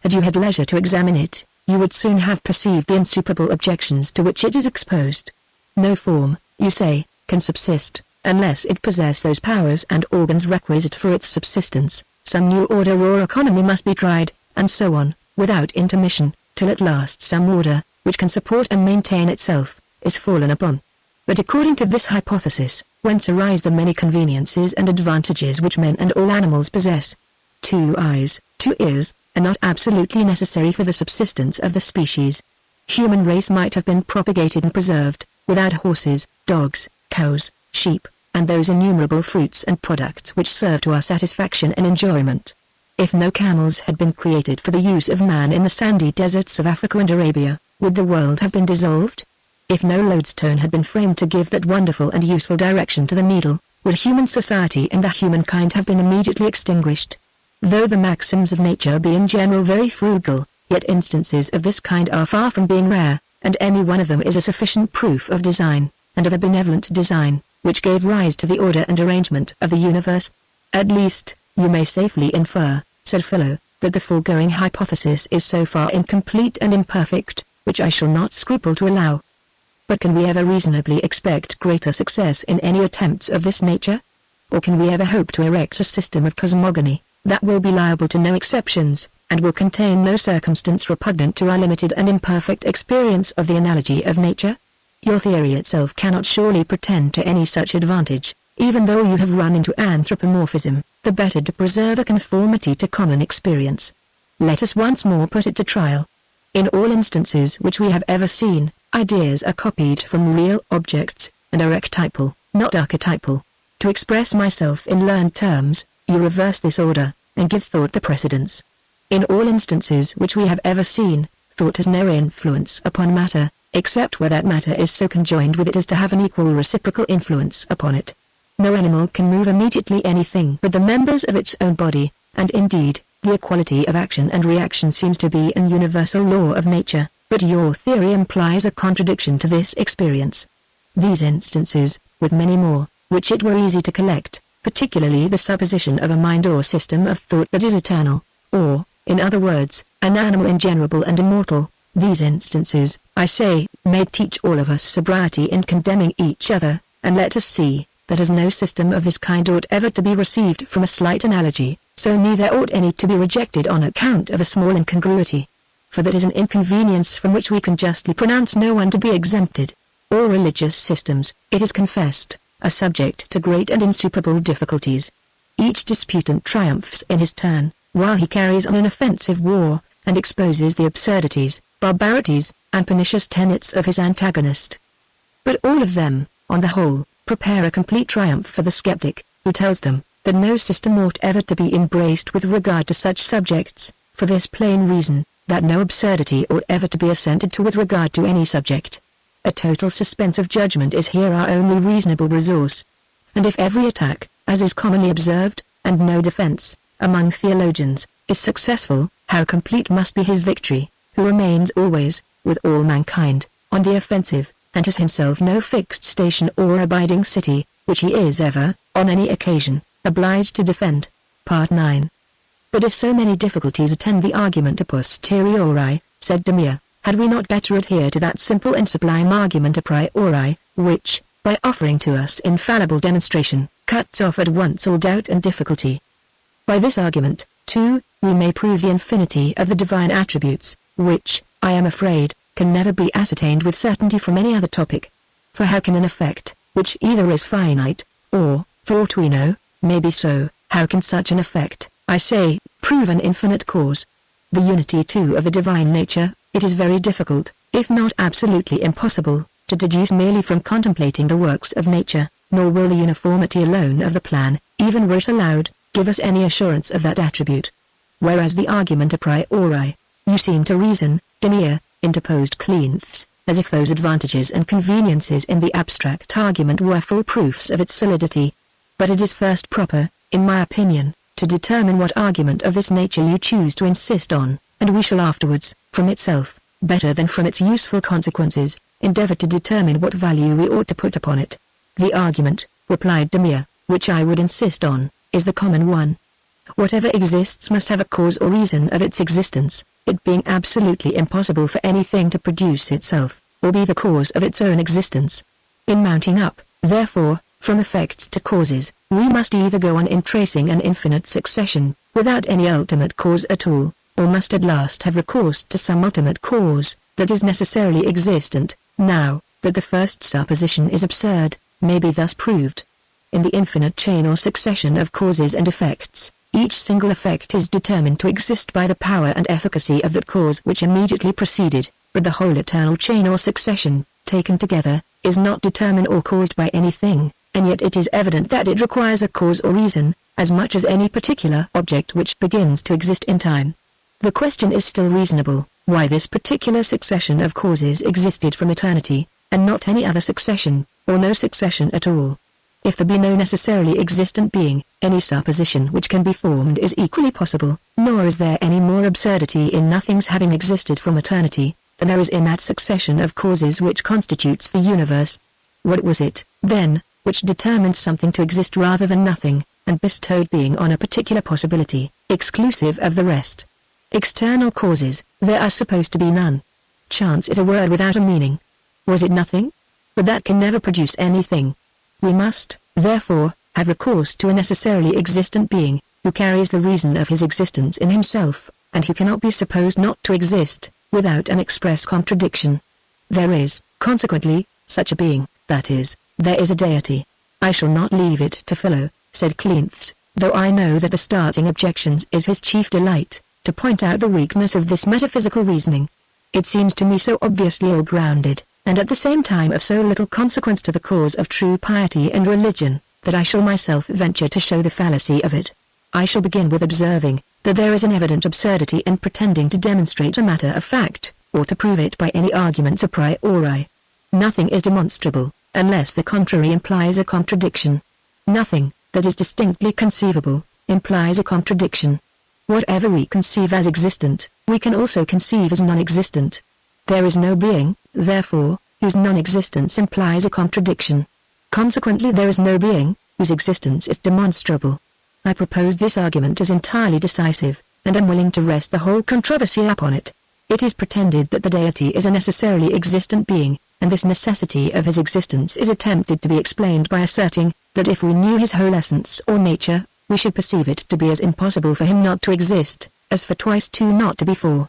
Had you had leisure to examine it, you would soon have perceived the insuperable objections to which it is exposed. No form, you say, can subsist, unless it possess those powers and organs requisite for its subsistence. Some new order or economy must be tried, and so on, without intermission, till at last some order, which can support and maintain itself, is fallen upon. But according to this hypothesis, whence arise the many conveniences and advantages which men and all animals possess? 2 eyes, 2 ears, are not absolutely necessary for the subsistence of the species. Human race might have been propagated and preserved, without horses, dogs, cows, sheep, and those innumerable fruits and products which serve to our satisfaction and enjoyment. If no camels had been created for the use of man in the sandy deserts of Africa and Arabia, would the world have been dissolved? If no lodestone had been framed to give that wonderful and useful direction to the needle, would human society and the humankind have been immediately extinguished? Though the maxims of nature be in general very frugal, yet instances of this kind are far from being rare, and any one of them is a sufficient proof of design, and of a benevolent design, which gave rise to the order and arrangement of the universe. At least, you may safely infer, said Philo, that the foregoing hypothesis is so far incomplete and imperfect, which I shall not scruple to allow. But can we ever reasonably expect greater success in any attempts of this nature? Or can we ever hope to erect a system of cosmogony, that will be liable to no exceptions, and will contain no circumstance repugnant to our limited and imperfect experience of the analogy of nature? Your theory itself cannot surely pretend to any such advantage, even though you have run into anthropomorphism, the better to preserve a conformity to common experience. Let us once more put it to trial. In all instances which we have ever seen, ideas are copied from real objects, and are archetypal, not archetypal. To express myself in learned terms, you reverse this order, and give thought the precedence. In all instances which we have ever seen, thought has no influence upon matter, except where that matter is so conjoined with it as to have an equal reciprocal influence upon it. No animal can move immediately anything but the members of its own body, and indeed, the equality of action and reaction seems to be an universal law of nature, but your theory implies a contradiction to this experience. These instances, with many more, which it were easy to collect, particularly the supposition of a mind or system of thought that is eternal, or, in other words, an animal ingenerable and immortal, These instances, I say, may teach all of us sobriety in condemning each other, and let us see, that as no system of this kind ought ever to be received from a slight analogy, so neither ought any to be rejected on account of a small incongruity. For that is an inconvenience from which we can justly pronounce no one to be exempted. All religious systems, it is confessed, are subject to great and insuperable difficulties. Each disputant triumphs in his turn, while he carries on an offensive war, and exposes the absurdities, barbarities, and pernicious tenets of his antagonist. But all of them, on the whole, prepare a complete triumph for the skeptic, who tells them that no system ought ever to be embraced with regard to such subjects, for this plain reason, that no absurdity ought ever to be assented to with regard to any subject. A total suspense of judgment is here our only reasonable resource. And if every attack, as is commonly observed, and no defense, among theologians, is successful, how complete must be his victory, who remains always, with all mankind, on the offensive, and has himself no fixed station or abiding city, which he is ever, on any occasion, obliged to defend. Part 9. But if so many difficulties attend the argument a posteriori, said Demea, had we not better adhere to that simple and sublime argument a priori, which, by offering to us infallible demonstration, cuts off at once all doubt and difficulty? By this argument, too, we may prove the infinity of the divine attributes, which, I am afraid, can never be ascertained with certainty from any other topic. For how can an effect, which either is finite, or, for aught we know, may be so, how can such an effect, I say, prove an infinite cause? The unity too of the divine nature, it is very difficult, if not absolutely impossible, to deduce merely from contemplating the works of nature, nor will the uniformity alone of the plan, even were it allowed, give us any assurance of that attribute. Whereas the argument a priori, you seem to reason, Demea, interposed Cleanthes, as if those advantages and conveniences in the abstract argument were full proofs of its solidity. But it is first proper, in my opinion, to determine what argument of this nature you choose to insist on, and we shall afterwards, from itself, better than from its useful consequences, endeavor to determine what value we ought to put upon it. The argument, replied Demea, which I would insist on, is the common one. Whatever exists must have a cause or reason of its existence, it being absolutely impossible for anything to produce itself, or be the cause of its own existence. In mounting up, therefore, from effects to causes, we must either go on in tracing an infinite succession, without any ultimate cause at all, or must at last have recourse to some ultimate cause, that is necessarily existent. Now, that the first supposition is absurd, may be thus proved. In the infinite chain or succession of causes and effects, each single effect is determined to exist by the power and efficacy of that cause which immediately preceded, but the whole eternal chain or succession, taken together, is not determined or caused by anything, and yet it is evident that it requires a cause or reason, as much as any particular object which begins to exist in time. The question is still reasonable, why this particular succession of causes existed from eternity, and not any other succession, or no succession at all. If there be no necessarily existent being, any supposition which can be formed is equally possible, nor is there any more absurdity in nothing's having existed from eternity, than there is in that succession of causes which constitutes the universe. What was it, then, which determined something to exist rather than nothing, and bestowed being on a particular possibility, exclusive of the rest? External causes, there are supposed to be none. Chance is a word without a meaning. Was it nothing? But that can never produce anything. We must, therefore, have recourse to a necessarily existent being, who carries the reason of his existence in himself, and who cannot be supposed not to exist, without an express contradiction. There is, consequently, such a being, that is, there is a deity. I shall not leave it to Philo, said Cleanthes, though I know that the starting objections is his chief delight, to point out the weakness of this metaphysical reasoning. It seems to me so obviously ill-grounded, and at the same time of so little consequence to the cause of true piety and religion, that I shall myself venture to show the fallacy of it. I shall begin with observing, that there is an evident absurdity in pretending to demonstrate a matter of fact, or to prove it by any arguments a priori. Nothing is demonstrable, unless the contrary implies a contradiction. Nothing, that is distinctly conceivable, implies a contradiction. Whatever we conceive as existent, we can also conceive as non-existent. There is no being, therefore, whose non-existence implies a contradiction. Consequently there is no being, whose existence is demonstrable. I propose this argument as entirely decisive, and am willing to rest the whole controversy upon it. It is pretended that the deity is a necessarily existent being, and this necessity of his existence is attempted to be explained by asserting that if we knew his whole essence or nature, we should perceive it to be as impossible for him not to exist, as for twice two not to be four.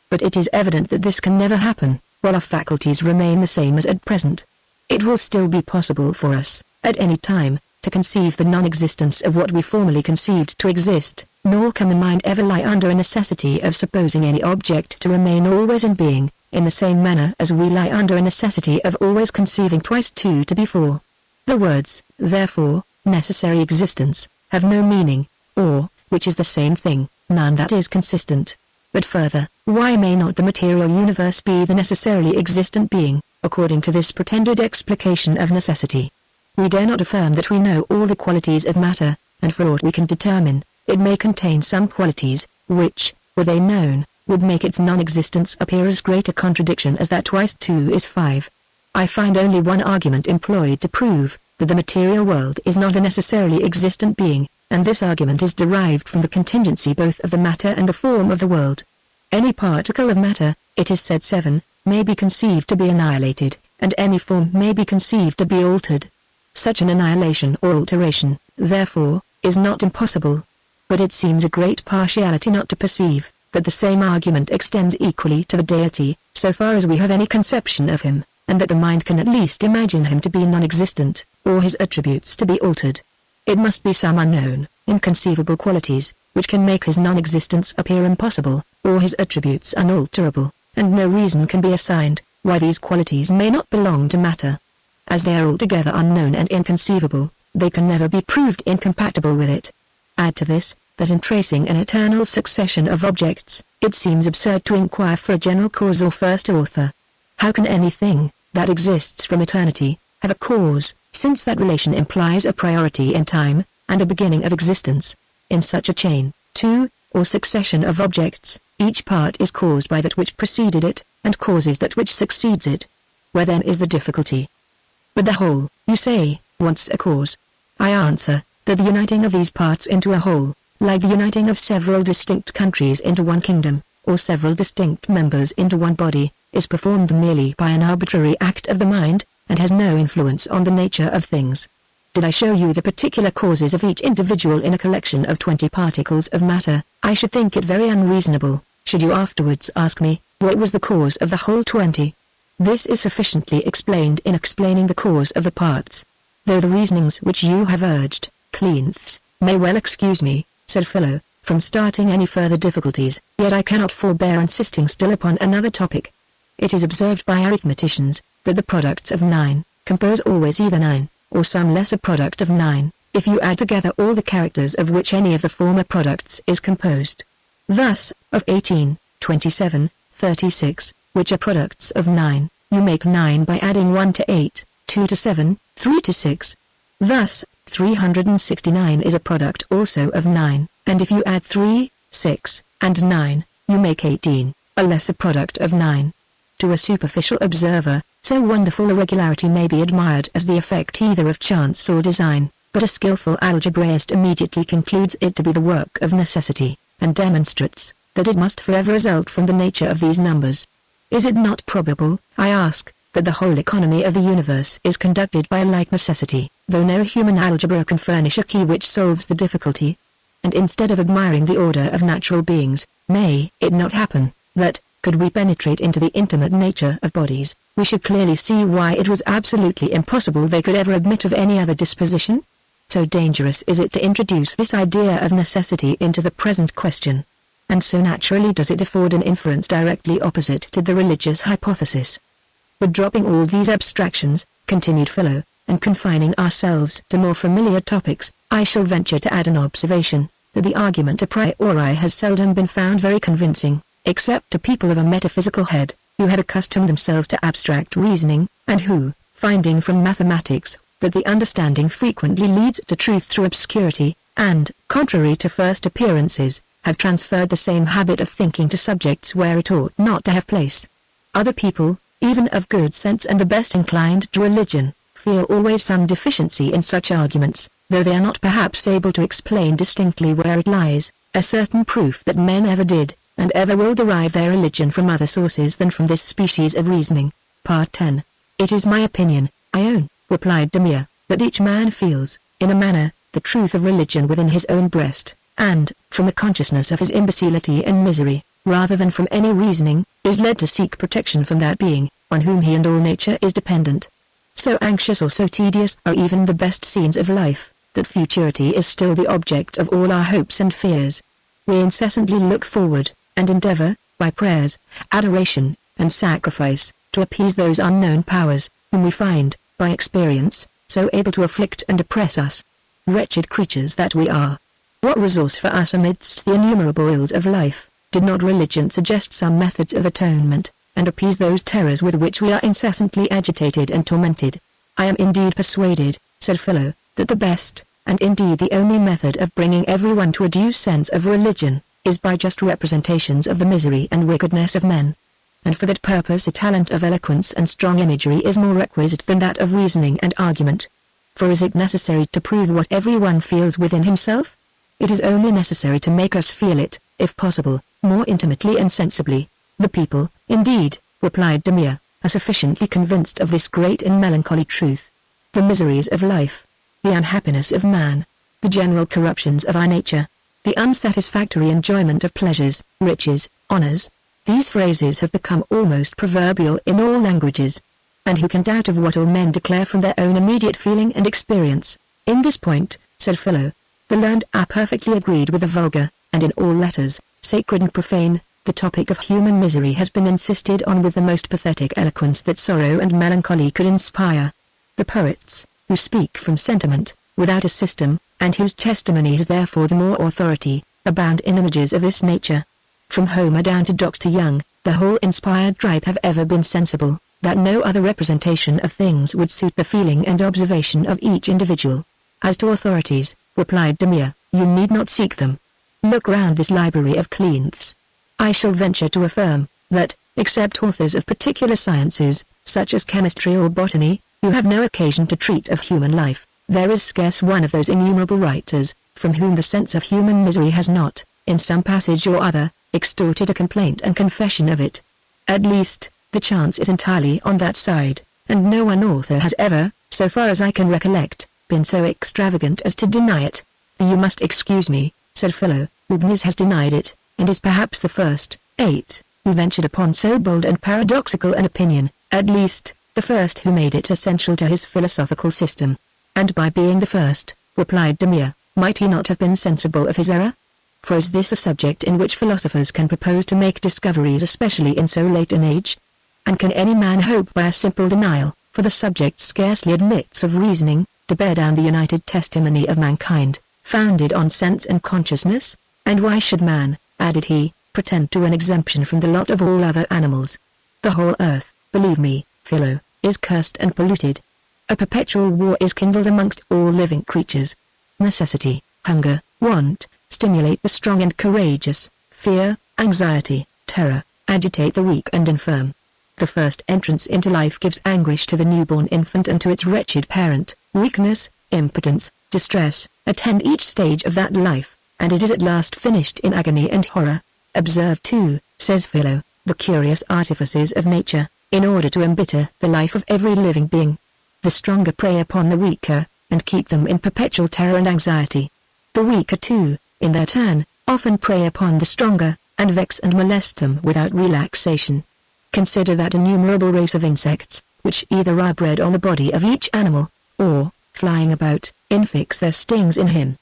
But it is evident that this can never happen, while our faculties remain the same as at present. It will still be possible for us, at any time, to conceive the non-existence of what we formerly conceived to exist, nor can the mind ever lie under a necessity of supposing any object to remain always in being, in the same manner as we lie under a necessity of always conceiving twice two to be four. The words, therefore, necessary existence, have no meaning, or, which is the same thing, none that is consistent. But further, why may not the material universe be the necessarily existent being, according to this pretended explication of necessity? We dare not affirm that we know all the qualities of matter, and for aught we can determine, it may contain some qualities, which, were they known, would make its non-existence appear as great a contradiction as that twice two is five. I find only one argument employed to prove that the material world is not a necessarily existent being, and this argument is derived from the contingency both of the matter and the form of the world. Any particle of matter, it is said 7, may be conceived to be annihilated, and any form may be conceived to be altered. Such an annihilation or alteration, therefore, is not impossible. But it seems a great partiality not to perceive that the same argument extends equally to the deity, so far as we have any conception of him, and that the mind can at least imagine him to be non-existent, or his attributes to be altered. It must be some unknown, inconceivable qualities, which can make his non-existence appear impossible, or his attributes unalterable, and no reason can be assigned why these qualities may not belong to matter. As they are altogether unknown and inconceivable, they can never be proved incompatible with it. Add to this, that in tracing an eternal succession of objects, it seems absurd to inquire for a general cause or first author. How can anything that exists from eternity have a cause, since that relation implies a priority in time, and a beginning of existence? In such a chain, too, or succession of objects, each part is caused by that which preceded it, and causes that which succeeds it. Where then is the difficulty? But the whole, you say, wants a cause. I answer, that the uniting of these parts into a whole, like the uniting of several distinct countries into one kingdom, or several distinct members into one body, is performed merely by an arbitrary act of the mind, and has no influence on the nature of things. Did I show you the particular causes of each individual in a collection of 20 particles of matter, I should think it very unreasonable, should you afterwards ask me, what was the cause of the whole 20? This is sufficiently explained in explaining the cause of the parts. Though the reasonings which you have urged, Cleanthes, may well excuse me, said Philo, from starting any further difficulties, yet I cannot forbear insisting still upon another topic. It is observed by arithmeticians, that the products of 9, compose always either 9, or some lesser product of 9, if you add together all the characters of which any of the former products is composed. Thus, of 18, 27, 36, which are products of 9, you make 9 by adding 1 to 8, 2 to 7, 3 to 6. Thus, 369 is a product also of 9, and if you add 3, 6, and 9, you make 18, a lesser product of 9. To a superficial observer, so wonderful a regularity may be admired as the effect either of chance or design, but a skillful algebraist immediately concludes it to be the work of necessity, and demonstrates that it must forever result from the nature of these numbers. Is it not probable, I ask, that the whole economy of the universe is conducted by a like necessity, though no human algebra can furnish a key which solves the difficulty? And instead of admiring the order of natural beings, may it not happen, that, could we penetrate into the intimate nature of bodies, we should clearly see why it was absolutely impossible they could ever admit of any other disposition? So dangerous is it to introduce this idea of necessity into the present question. And so naturally does it afford an inference directly opposite to the religious hypothesis. But dropping all these abstractions, continued Philo, and confining ourselves to more familiar topics, I shall venture to add an observation, that the argument a priori has seldom been found very convincing, except to people of a metaphysical head, who had accustomed themselves to abstract reasoning, and who, finding from mathematics, that the understanding frequently leads to truth through obscurity, and, contrary to first appearances, have transferred the same habit of thinking to subjects where it ought not to have place. Other people, even of good sense and the best inclined to religion, feel always some deficiency in such arguments, though they are not perhaps able to explain distinctly where it lies, a certain proof that men ever did, and ever will derive their religion from other sources than from this species of reasoning. Part 10. It is my opinion, I own, replied Demir, that each man feels, in a manner, the truth of religion within his own breast, and, from a consciousness of his imbecility and misery, rather than from any reasoning, is led to seek protection from that being, on whom he and all nature is dependent. So anxious or so tedious are even the best scenes of life, that futurity is still the object of all our hopes and fears. We incessantly look forward, and endeavor, by prayers, adoration, and sacrifice, to appease those unknown powers, whom we find, by experience, so able to afflict and oppress us. Wretched creatures that we are! What resource for us amidst the innumerable ills of life? Did not religion suggest some methods of atonement, and appease those terrors with which we are incessantly agitated and tormented? I am indeed persuaded, said Philo, that the best, and indeed the only method of bringing everyone to a due sense of religion, is by just representations of the misery and wickedness of men. And for that purpose a talent of eloquence and strong imagery is more requisite than that of reasoning and argument. For is it necessary to prove what everyone feels within himself? It is only necessary to make us feel it, if possible, more intimately and sensibly. The people, indeed, replied Demir, are sufficiently convinced of this great and melancholy truth. The miseries of life, the unhappiness of man, the general corruptions of our nature, the unsatisfactory enjoyment of pleasures, riches, honors, these phrases have become almost proverbial in all languages. And who can doubt of what all men declare from their own immediate feeling and experience? In this point, said Philo, the learned are perfectly agreed with the vulgar, and in all letters, sacred and profane, the topic of human misery has been insisted on with the most pathetic eloquence that sorrow and melancholy could inspire. The poets, who speak from sentiment, without a system, and whose testimony is therefore the more authority, abound in images of this nature. From Homer down to Dr. Young, the whole inspired tribe have ever been sensible, that no other representation of things would suit the feeling and observation of each individual. As to authorities, replied Demir, you need not seek them. Look round this library of Cleanths. I shall venture to affirm, that, except authors of particular sciences, such as chemistry or botany, who have no occasion to treat of human life, there is scarce one of those innumerable writers, from whom the sense of human misery has not, in some passage or other, extorted a complaint and confession of it. At least, the chance is entirely on that side, and no one author has ever, so far as I can recollect, been so extravagant as to deny it. You must excuse me, said Philo, Leibniz has denied it, and is perhaps the first, who ventured upon so bold and paradoxical an opinion, at least, the first who made it essential to his philosophical system. And by being the first, replied Demir, might he not have been sensible of his error? For is this a subject in which philosophers can propose to make discoveries especially in so late an age? And can any man hope by a simple denial, for the subject scarcely admits of reasoning, to bear down the united testimony of mankind, founded on sense and consciousness? And why should man, added he, pretend to an exemption from the lot of all other animals? The whole earth, believe me, Philo, is cursed and polluted. A perpetual war is kindled amongst all living creatures. Necessity, hunger, want, stimulate the strong and courageous, fear, anxiety, terror, agitate the weak and infirm. The first entrance into life gives anguish to the newborn infant and to its wretched parent. Weakness, impotence, distress, attend each stage of that life, and it is at last finished in agony and horror. Observe too, says Philo, the curious artifices of nature, in order to embitter the life of every living being. The stronger prey upon the weaker, and keep them in perpetual terror and anxiety. The weaker too, in their turn, often prey upon the stronger, and vex and molest them without relaxation. Consider that innumerable race of insects, which either are bred on the body of each animal, or, flying about, infix their stings in him.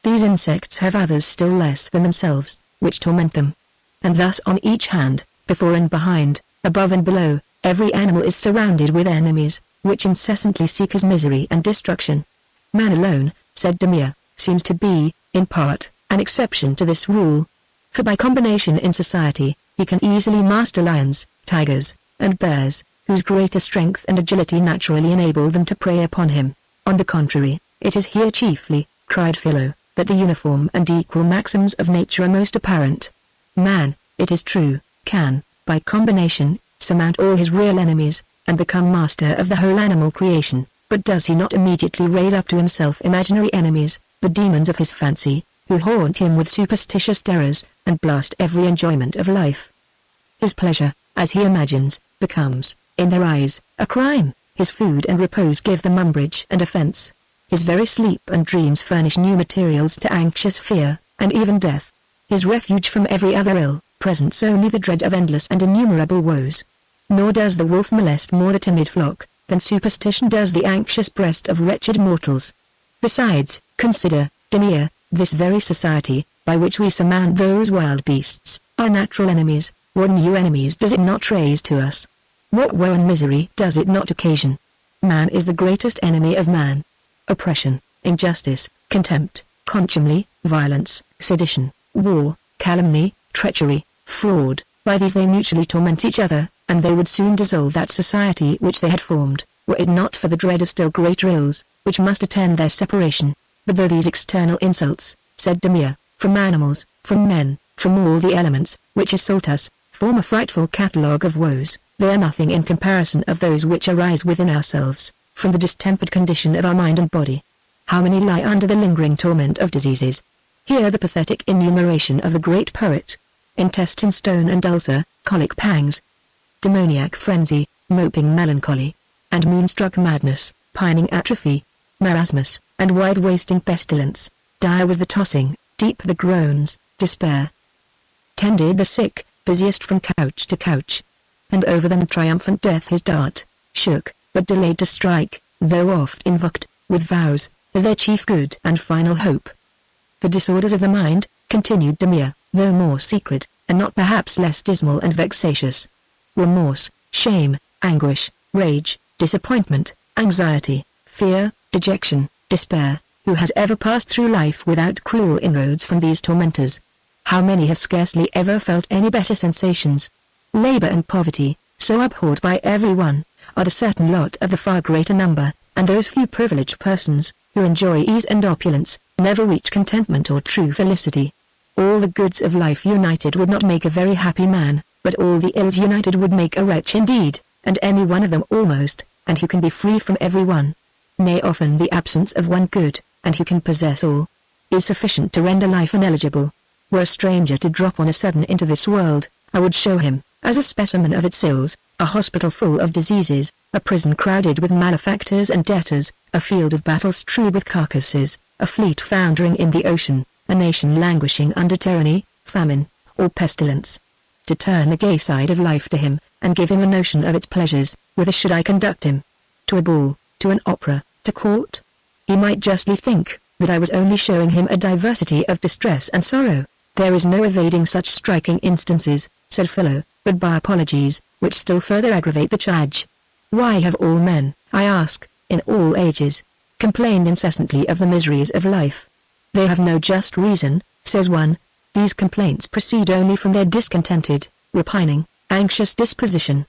These insects have others still less than themselves, which torment them. And thus on each hand, before and behind, above and below, every animal is surrounded with enemies, which incessantly seek his misery and destruction. Man alone, said Demir, seems to be, in part, an exception to this rule. For by combination in society, he can easily master lions, tigers, and bears, whose greater strength and agility naturally enable them to prey upon him. On the contrary, it is here chiefly, cried Philo, that the uniform and equal maxims of nature are most apparent. Man, it is true, can, by combination, surmount all his real enemies, and become master of the whole animal creation, but does he not immediately raise up to himself imaginary enemies, the demons of his fancy, who haunt him with superstitious terrors, and blast every enjoyment of life. His pleasure, as he imagines, becomes, in their eyes, a crime. His food and repose give them umbrage and offense. His very sleep and dreams furnish new materials to anxious fear, and even death. His refuge from every other ill presents only the dread of endless and innumerable woes. Nor does the wolf molest more the timid flock, than superstition does the anxious breast of wretched mortals. Besides, consider, Demia, this very society, by which we surmount those wild beasts, our natural enemies, what new enemies does it not raise to us? What woe and misery does it not occasion? Man is the greatest enemy of man. Oppression, injustice, contempt, contumely, violence, sedition, war, calumny, treachery, fraud, by these they mutually torment each other, and they would soon dissolve that society which they had formed, were it not for the dread of still greater ills, which must attend their separation. But though these external insults, said Demia, from animals, from men, from all the elements, which assault us, form a frightful catalogue of woes, they are nothing in comparison of those which arise within ourselves, from the distempered condition of our mind and body. How many lie under the lingering torment of diseases? Hear the pathetic enumeration of the great poet. Intestine stone and ulcer, colic pangs, demoniac frenzy, moping melancholy, and moonstruck madness, pining atrophy, marasmus, and wide-wasting pestilence. Dire was the tossing, deep the groans, despair tended the sick, busiest from couch to couch, and over them triumphant death his dart shook, but delayed to strike, though oft invoked, with vows, as their chief good and final hope. The disorders of the mind, continued Demia, though more secret, and not perhaps less dismal and vexatious. Remorse, shame, anguish, rage, disappointment, anxiety, fear, dejection, despair. Who has ever passed through life without cruel inroads from these tormentors? How many have scarcely ever felt any better sensations? Labor and poverty, so abhorred by every one, are the certain lot of the far greater number, and those few privileged persons, who enjoy ease and opulence, never reach contentment or true felicity. All the goods of life united would not make a very happy man, but all the ills united would make a wretch indeed, and any one of them almost, and who can be free from every one? Nay, often the absence of one good, and who can possess all, is sufficient to render life ineligible. Were a stranger to drop on a sudden into this world, I would show him, as a specimen of its ills, a hospital full of diseases, a prison crowded with malefactors and debtors, a field of battle strewed with carcasses, a fleet foundering in the ocean, a nation languishing under tyranny, famine, or pestilence. To turn the gay side of life to him, and give him a notion of its pleasures, whither should I conduct him? To a ball, to an opera, to court? He might justly think, that I was only showing him a diversity of distress and sorrow. There is no evading such striking instances, said Philo, but by apologies, which still further aggravate the charge. Why have all men, I ask, in all ages, complained incessantly of the miseries of life? They have no just reason, says one. These complaints proceed only from their discontented, repining, anxious disposition.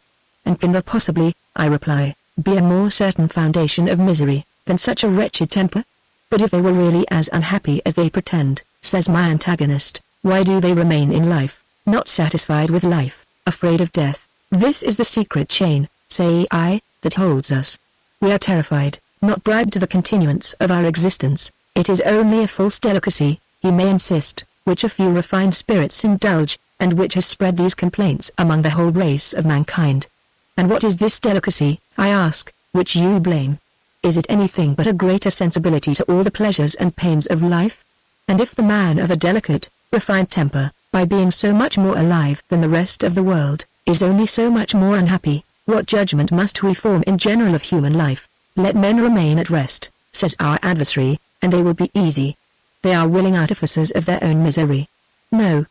And can there possibly, I reply, be a more certain foundation of misery, than such a wretched temper? But if they were really as unhappy as they pretend, says my antagonist, why do they remain in life, not satisfied with life, afraid of death? This is the secret chain, say I, that holds us. We are terrified, not bribed to the continuance of our existence. It is only a false delicacy, he may insist, which a few refined spirits indulge, and which has spread these complaints among the whole race of mankind. And what is this delicacy, I ask, which you blame? Is it anything but a greater sensibility to all the pleasures and pains of life? And if the man of a delicate, refined temper, by being so much more alive than the rest of the world, is only so much more unhappy, what judgment must we form in general of human life? Let men remain at rest, says our adversary, and they will be easy. They are willing artificers of their own misery. No.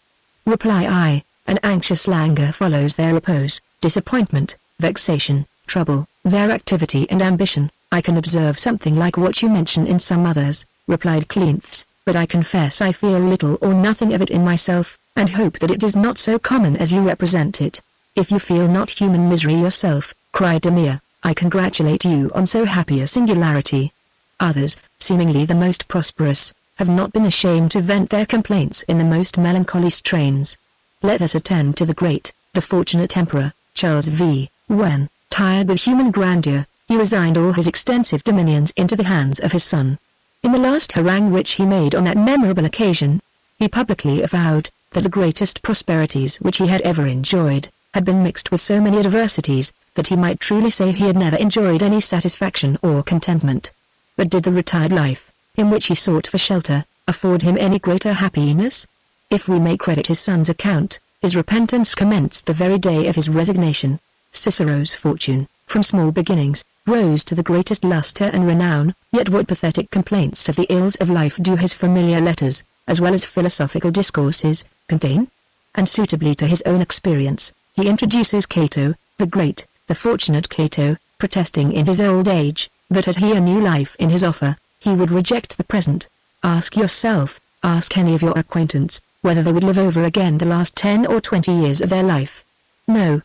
Reply I, an anxious languor follows their repose, disappointment, vexation, trouble, their activity and ambition. I can observe something like what you mention in some others, replied Cleanthes, but I confess I feel little or nothing of it in myself, and hope that it is not so common as you represent it. If you feel not human misery yourself, cried Demia, I congratulate you on so happy a singularity. Others, seemingly the most prosperous, have not been ashamed to vent their complaints in the most melancholy strains. Let us attend to the great, the fortunate Emperor, Charles V, when, tired with human grandeur, he resigned all his extensive dominions into the hands of his son. In the last harangue which he made on that memorable occasion, he publicly avowed that the greatest prosperities which he had ever enjoyed had been mixed with so many adversities that he might truly say he had never enjoyed any satisfaction or contentment. But did the retired life, in which he sought for shelter, afford him any greater happiness? If we may credit his son's account, his repentance commenced the very day of his resignation. Cicero's fortune, from small beginnings, rose to the greatest lustre and renown, yet what pathetic complaints of the ills of life do his familiar letters, as well as philosophical discourses, contain? And suitably to his own experience, he introduces Cato, the great, the fortunate Cato, protesting in his old age, that had he a new life in his offer, he would reject the present. Ask yourself, ask any of your acquaintance, whether they would live over again the last 10 or 20 years of their life. No.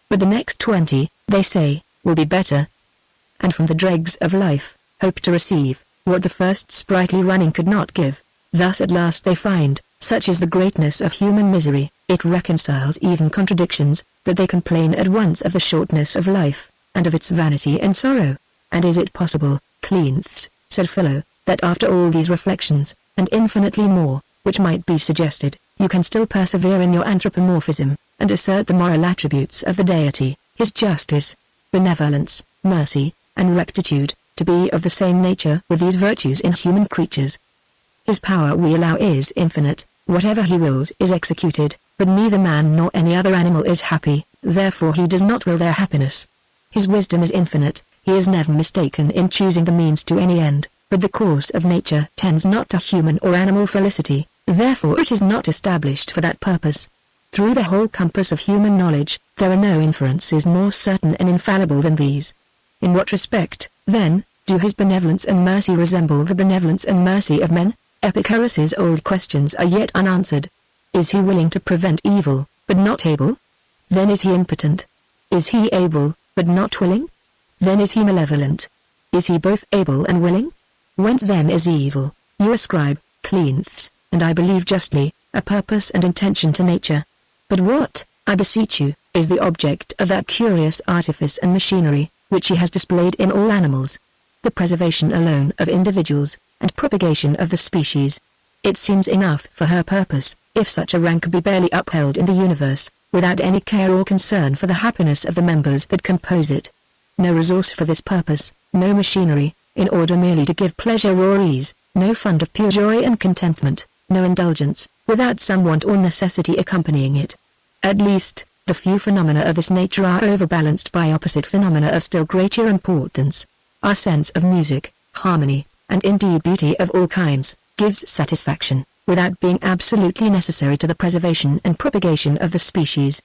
But the next 20, they say, will be better. And from the dregs of life, hope to receive what the first sprightly running could not give. Thus at last they find, such is the greatness of human misery, it reconciles even contradictions, that they complain at once of the shortness of life, and of its vanity and sorrow. And is it possible, Cleanthes, said Philo, that after all these reflections, and infinitely more, which might be suggested, you can still persevere in your anthropomorphism, and assert the moral attributes of the deity, his justice, benevolence, mercy, and rectitude, to be of the same nature with these virtues in human creatures? His power we allow is infinite, whatever he wills is executed, but neither man nor any other animal is happy, therefore he does not will their happiness. His wisdom is infinite, he is never mistaken in choosing the means to any end, but the course of nature tends not to human or animal felicity, therefore it is not established for that purpose. Through the whole compass of human knowledge, there are no inferences more certain and infallible than these. In what respect, then, do his benevolence and mercy resemble the benevolence and mercy of men? Epicurus's old questions are yet unanswered. Is he willing to prevent evil, but not able? Then is he impotent. Is he able, but not willing? Then is he malevolent. Is he both able and willing? Whence then is evil? You ascribe, Cleanthes, and I believe justly, a purpose and intention to nature. But what, I beseech you, is the object of that curious artifice and machinery, which she has displayed in all animals? The preservation alone of individuals, and propagation of the species. It seems enough for her purpose, if such a rank be barely upheld in the universe, without any care or concern for the happiness of the members that compose it. No resource for this purpose, no machinery, in order merely to give pleasure or ease, no fund of pure joy and contentment, no indulgence, without some want or necessity accompanying it. At least, the few phenomena of this nature are overbalanced by opposite phenomena of still greater importance. Our sense of music, harmony, and indeed beauty of all kinds, gives satisfaction, without being absolutely necessary to the preservation and propagation of the species.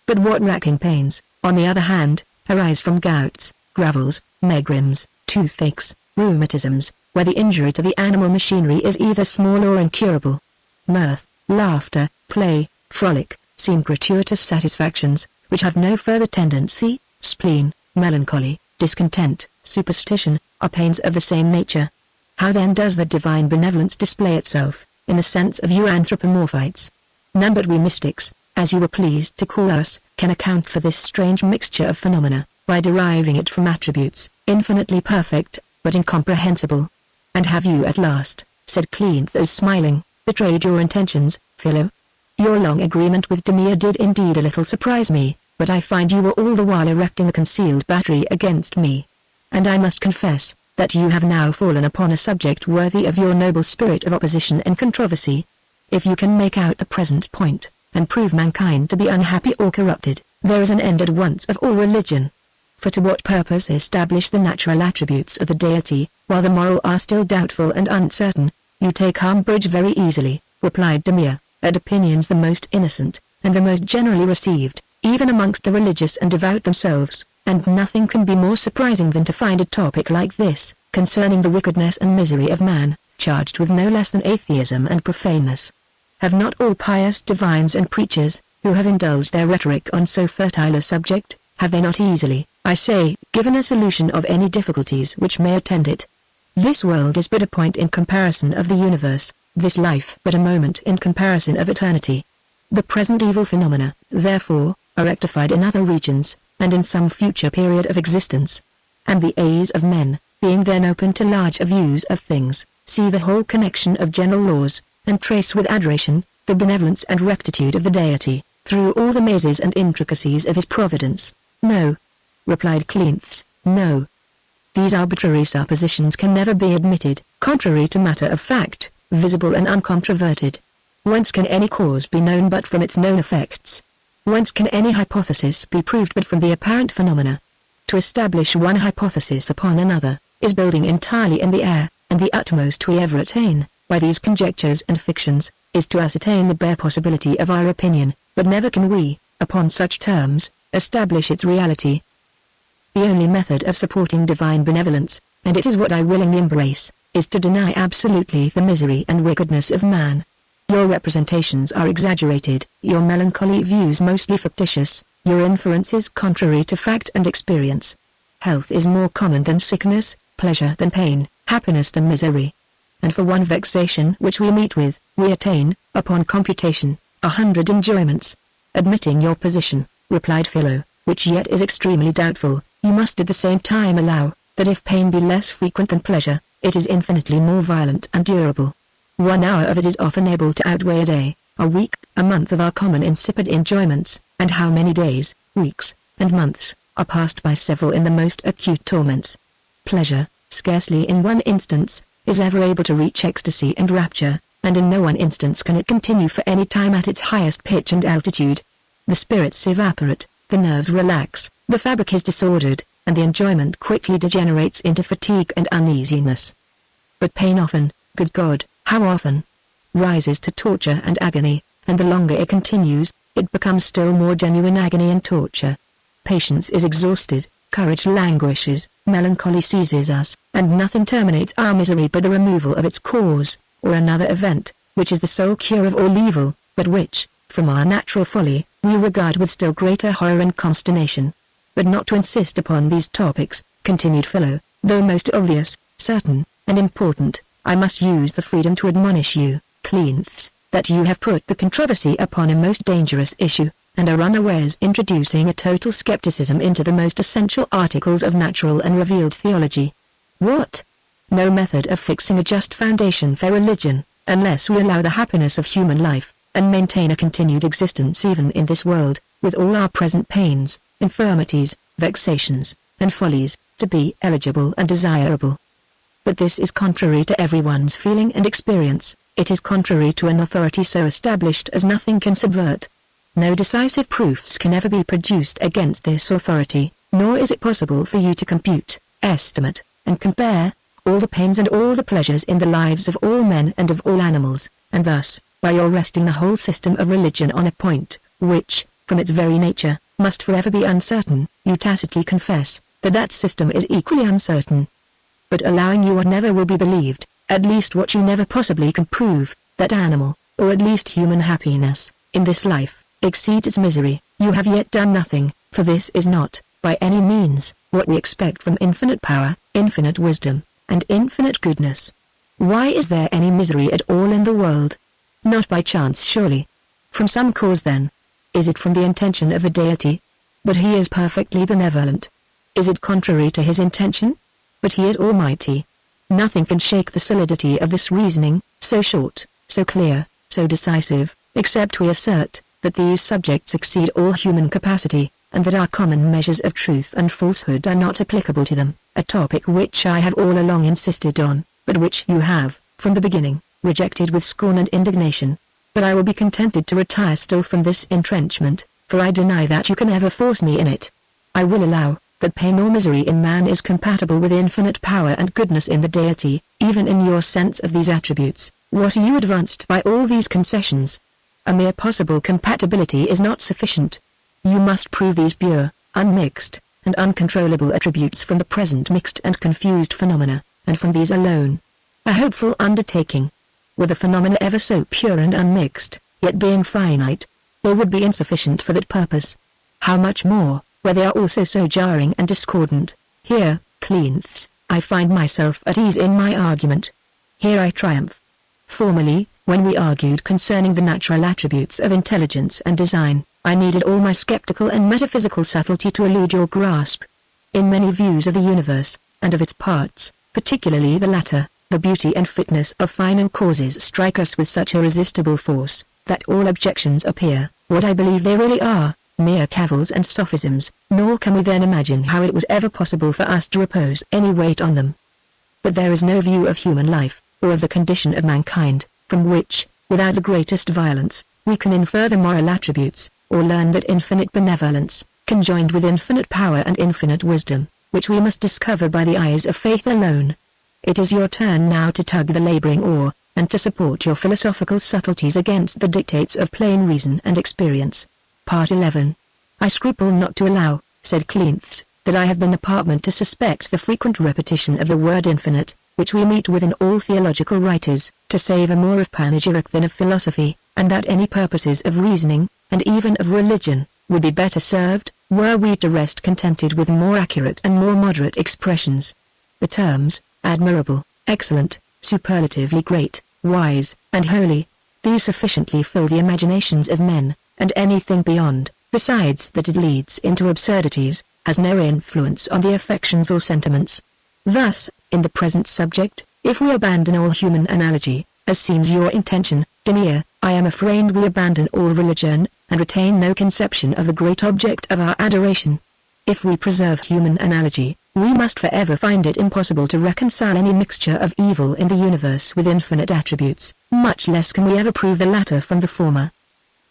But what racking pains, on the other hand, arise from gouts, gravels, megrims, toothaches, rheumatisms, where the injury to the animal machinery is either small or incurable. Mirth, laughter, play, frolic, seem gratuitous satisfactions, which have no further tendency. Spleen, melancholy, discontent, superstition, are pains of the same nature. How then does the divine benevolence display itself, in the sense of you anthropomorphites? None but we mystics, as you were pleased to call us, can account for this strange mixture of phenomena, by deriving it from attributes, infinitely perfect, but incomprehensible. And have you at last, said Cleanthes smiling, betrayed your intentions, Philo? Your long agreement with Demea did indeed a little surprise me, but I find you were all the while erecting a concealed battery against me. And I must confess, that you have now fallen upon a subject worthy of your noble spirit of opposition and controversy. If you can make out the present point, and prove mankind to be unhappy or corrupted, there is an end at once of all religion. For to what purpose establish the natural attributes of the deity, while the moral are still doubtful and uncertain? You take umbrage very easily, replied Demea, at opinions the most innocent, and the most generally received, even amongst the religious and devout themselves, and nothing can be more surprising than to find a topic like this, concerning the wickedness and misery of man, charged with no less than atheism and profaneness. Have not all pious divines and preachers, who have indulged their rhetoric on so fertile a subject, have they not easily, I say, given a solution of any difficulties which may attend it? This world is but a point in comparison of the universe, this life but a moment in comparison of eternity. The present evil phenomena, therefore, are rectified in other regions, and in some future period of existence. And the A's of men, being then open to larger views of things, see the whole connection of general laws, and trace with adoration the benevolence and rectitude of the deity, through all the mazes and intricacies of his providence. No, replied Cleanthes, no. These arbitrary suppositions can never be admitted, contrary to matter of fact, visible and uncontroverted. Whence can any cause be known but from its known effects? Whence can any hypothesis be proved but from the apparent phenomena? To establish one hypothesis upon another, is building entirely in the air, and the utmost we ever attain, by these conjectures and fictions, is to ascertain the bare possibility of our opinion, but never can we, upon such terms, establish its reality. The only method of supporting divine benevolence, and it is what I willingly embrace, is to deny absolutely the misery and wickedness of man. Your representations are exaggerated, your melancholy views mostly fictitious, your inferences contrary to fact and experience. Health is more common than sickness, pleasure than pain, happiness than misery. And for one vexation which we meet with, we attain, upon computation, 100 enjoyments. Admitting your position, replied Philo, which yet is extremely doubtful, you must at the same time allow, that if pain be less frequent than pleasure, it is infinitely more violent and durable. 1 hour of it is often able to outweigh a day, a week, a month of our common insipid enjoyments, and how many days, weeks, and months, are passed by several in the most acute torments. Pleasure, scarcely in one instance, is ever able to reach ecstasy and rapture, and in no one instance can it continue for any time at its highest pitch and altitude. The spirits evaporate, the nerves relax, the fabric is disordered, and the enjoyment quickly degenerates into fatigue and uneasiness. But pain often, good God, how often, rises to torture and agony, and the longer it continues, it becomes still more genuine agony and torture. Patience is exhausted, courage languishes, melancholy seizes us, and nothing terminates our misery but the removal of its cause, or another event, which is the sole cure of all evil, but which, from our natural folly, we regard with still greater horror and consternation. But not to insist upon these topics, continued Philo, though most obvious, certain, and important, I must use the freedom to admonish you, Cleanthes, that you have put the controversy upon a most dangerous issue, and are unawares introducing a total skepticism into the most essential articles of natural and revealed theology. What? No method of fixing a just foundation for religion, unless we allow the happiness of human life, and maintain a continued existence even in this world, with all our present pains, infirmities, vexations, and follies, to be eligible and desirable. But this is contrary to everyone's feeling and experience, it is contrary to an authority so established as nothing can subvert. No decisive proofs can ever be produced against this authority, nor is it possible for you to compute, estimate, and compare, all the pains and all the pleasures in the lives of all men and of all animals, and thus, by your resting the whole system of religion on a point, which, from its very nature, must forever be uncertain, you tacitly confess, that that system is equally uncertain. But allowing you what never will be believed, at least what you never possibly can prove, that animal, or at least human happiness, in this life, exceeds its misery, you have yet done nothing, for this is not, by any means, what we expect from infinite power, infinite wisdom, and infinite goodness. Why is there any misery at all in the world? Not by chance surely. From some cause then. Is it from the intention of the deity? But he is perfectly benevolent. Is it contrary to his intention? But he is almighty. Nothing can shake the solidity of this reasoning, so short, so clear, so decisive, except we assert, that these subjects exceed all human capacity, and that our common measures of truth and falsehood are not applicable to them, a topic which I have all along insisted on, but which you have, from the beginning, rejected with scorn and indignation. But I will be contented to retire still from this entrenchment, for I deny that you can ever force me in it. I will allow, that pain or misery in man is compatible with infinite power and goodness in the deity, even in your sense of these attributes. What are you advanced by all these concessions? A mere possible compatibility is not sufficient. You must prove these pure, unmixed, and uncontrollable attributes from the present mixed and confused phenomena, and from these alone. A hopeful undertaking. Were the phenomena ever so pure and unmixed, yet being finite, they would be insufficient for that purpose. How much more, where they are also so jarring and discordant. Here, Cleanthes, I find myself at ease in my argument. Here I triumph. Formerly, when we argued concerning the natural attributes of intelligence and design, I needed all my skeptical and metaphysical subtlety to elude your grasp. In many views of the universe, and of its parts, particularly the latter, the beauty and fitness of final causes strike us with such irresistible force, that all objections appear, what I believe they really are, mere cavils and sophisms, nor can we then imagine how it was ever possible for us to repose any weight on them. But there is no view of human life, or of the condition of mankind, from which, without the greatest violence, we can infer the moral attributes, or learn that infinite benevolence, conjoined with infinite power and infinite wisdom, which we must discover by the eyes of faith alone. It is your turn now to tug the laboring oar, and to support your philosophical subtleties against the dictates of plain reason and experience. Part 11. I scruple not to allow, said Cleanthes, that I have been the partisans to suspect the frequent repetition of the word infinite, which we meet with in all theological writers, to savour more of panegyric than of philosophy, and that any purposes of reasoning, and even of religion, would be better served, were we to rest contented with more accurate and more moderate expressions. The terms, admirable, excellent, superlatively great, wise, and holy, these sufficiently fill the imaginations of men, and anything beyond, besides that it leads into absurdities, has no influence on the affections or sentiments. Thus, in the present subject, if we abandon all human analogy, as seems your intention, Demea, I am afraid we abandon all religion, and retain no conception of the great object of our adoration. If we preserve human analogy, we must forever find it impossible to reconcile any mixture of evil in the universe with infinite attributes, much less can we ever prove the latter from the former.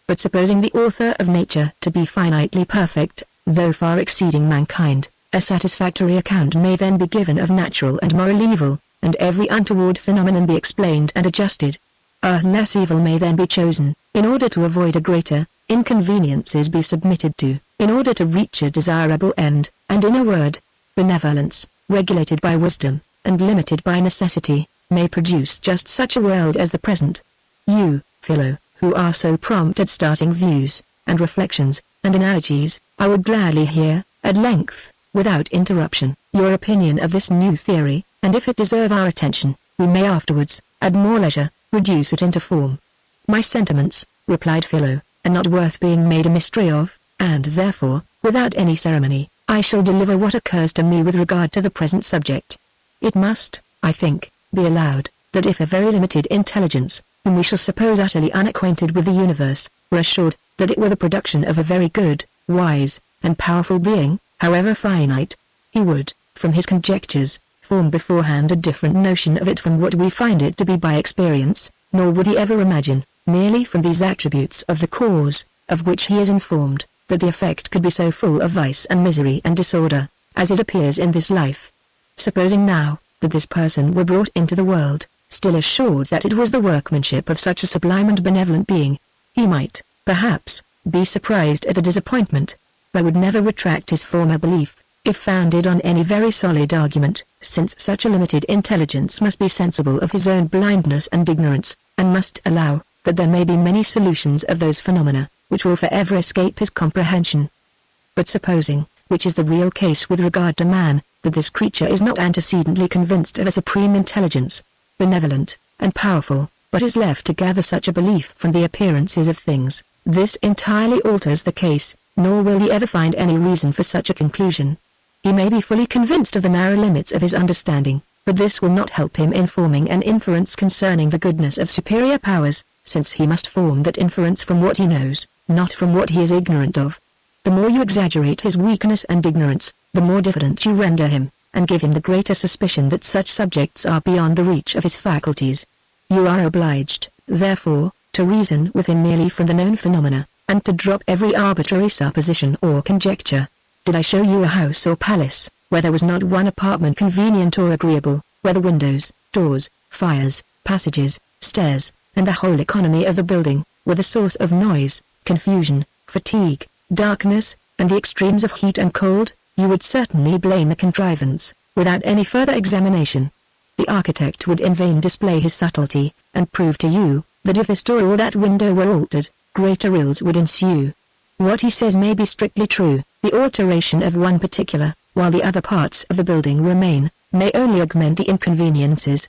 But supposing the author of nature to be finitely perfect, though far exceeding mankind, a satisfactory account may then be given of natural and moral evil, and every untoward phenomenon be explained and adjusted. A less evil may then be chosen, in order to avoid a greater, inconveniences be submitted to, in order to reach a desirable end, and in a word, benevolence, regulated by wisdom, and limited by necessity, may produce just such a world as the present. You, Philo, who are so prompt at starting views, and reflections, and analogies, I would gladly hear, at length, without interruption, your opinion of this new theory, and if it deserve our attention, we may afterwards, at more leisure, reduce it into form. My sentiments, replied Philo, are not worth being made a mystery of, and therefore, without any ceremony, I shall deliver what occurs to me with regard to the present subject. It must, I think, be allowed, that if a very limited intelligence, whom we shall suppose utterly unacquainted with the universe, were assured, that it were the production of a very good, wise, and powerful being, however finite, he would, from his conjectures, form beforehand a different notion of it from what we find it to be by experience, nor would he ever imagine, merely from these attributes of the cause, of which he is informed, that the effect could be so full of vice and misery and disorder, as it appears in this life. Supposing now, that this person were brought into the world, still assured that it was the workmanship of such a sublime and benevolent being, he might, perhaps, be surprised at the disappointment, but would never retract his former belief, if founded on any very solid argument, since such a limited intelligence must be sensible of his own blindness and ignorance, and must allow, that there may be many solutions of those phenomena, which will forever escape his comprehension. But supposing, which is the real case with regard to man, that this creature is not antecedently convinced of a supreme intelligence, benevolent, and powerful, but is left to gather such a belief from the appearances of things, this entirely alters the case, nor will he ever find any reason for such a conclusion. He may be fully convinced of the narrow limits of his understanding, but this will not help him in forming an inference concerning the goodness of superior powers, since he must form that inference from what he knows, not from what he is ignorant of. The more you exaggerate his weakness and ignorance, the more diffident you render him, and give him the greater suspicion that such subjects are beyond the reach of his faculties. You are obliged, therefore, to reason with him merely from the known phenomena, and to drop every arbitrary supposition or conjecture. Did I show you a house or palace, where there was not one apartment convenient or agreeable, where the windows, doors, fires, passages, stairs, and the whole economy of the building, were the source of noise, confusion, fatigue, darkness, and the extremes of heat and cold, you would certainly blame the contrivance, without any further examination. The architect would in vain display his subtlety, and prove to you, that if this door or that window were altered, greater ills would ensue. What he says may be strictly true, the alteration of one particular, while the other parts of the building remain, may only augment the inconveniences.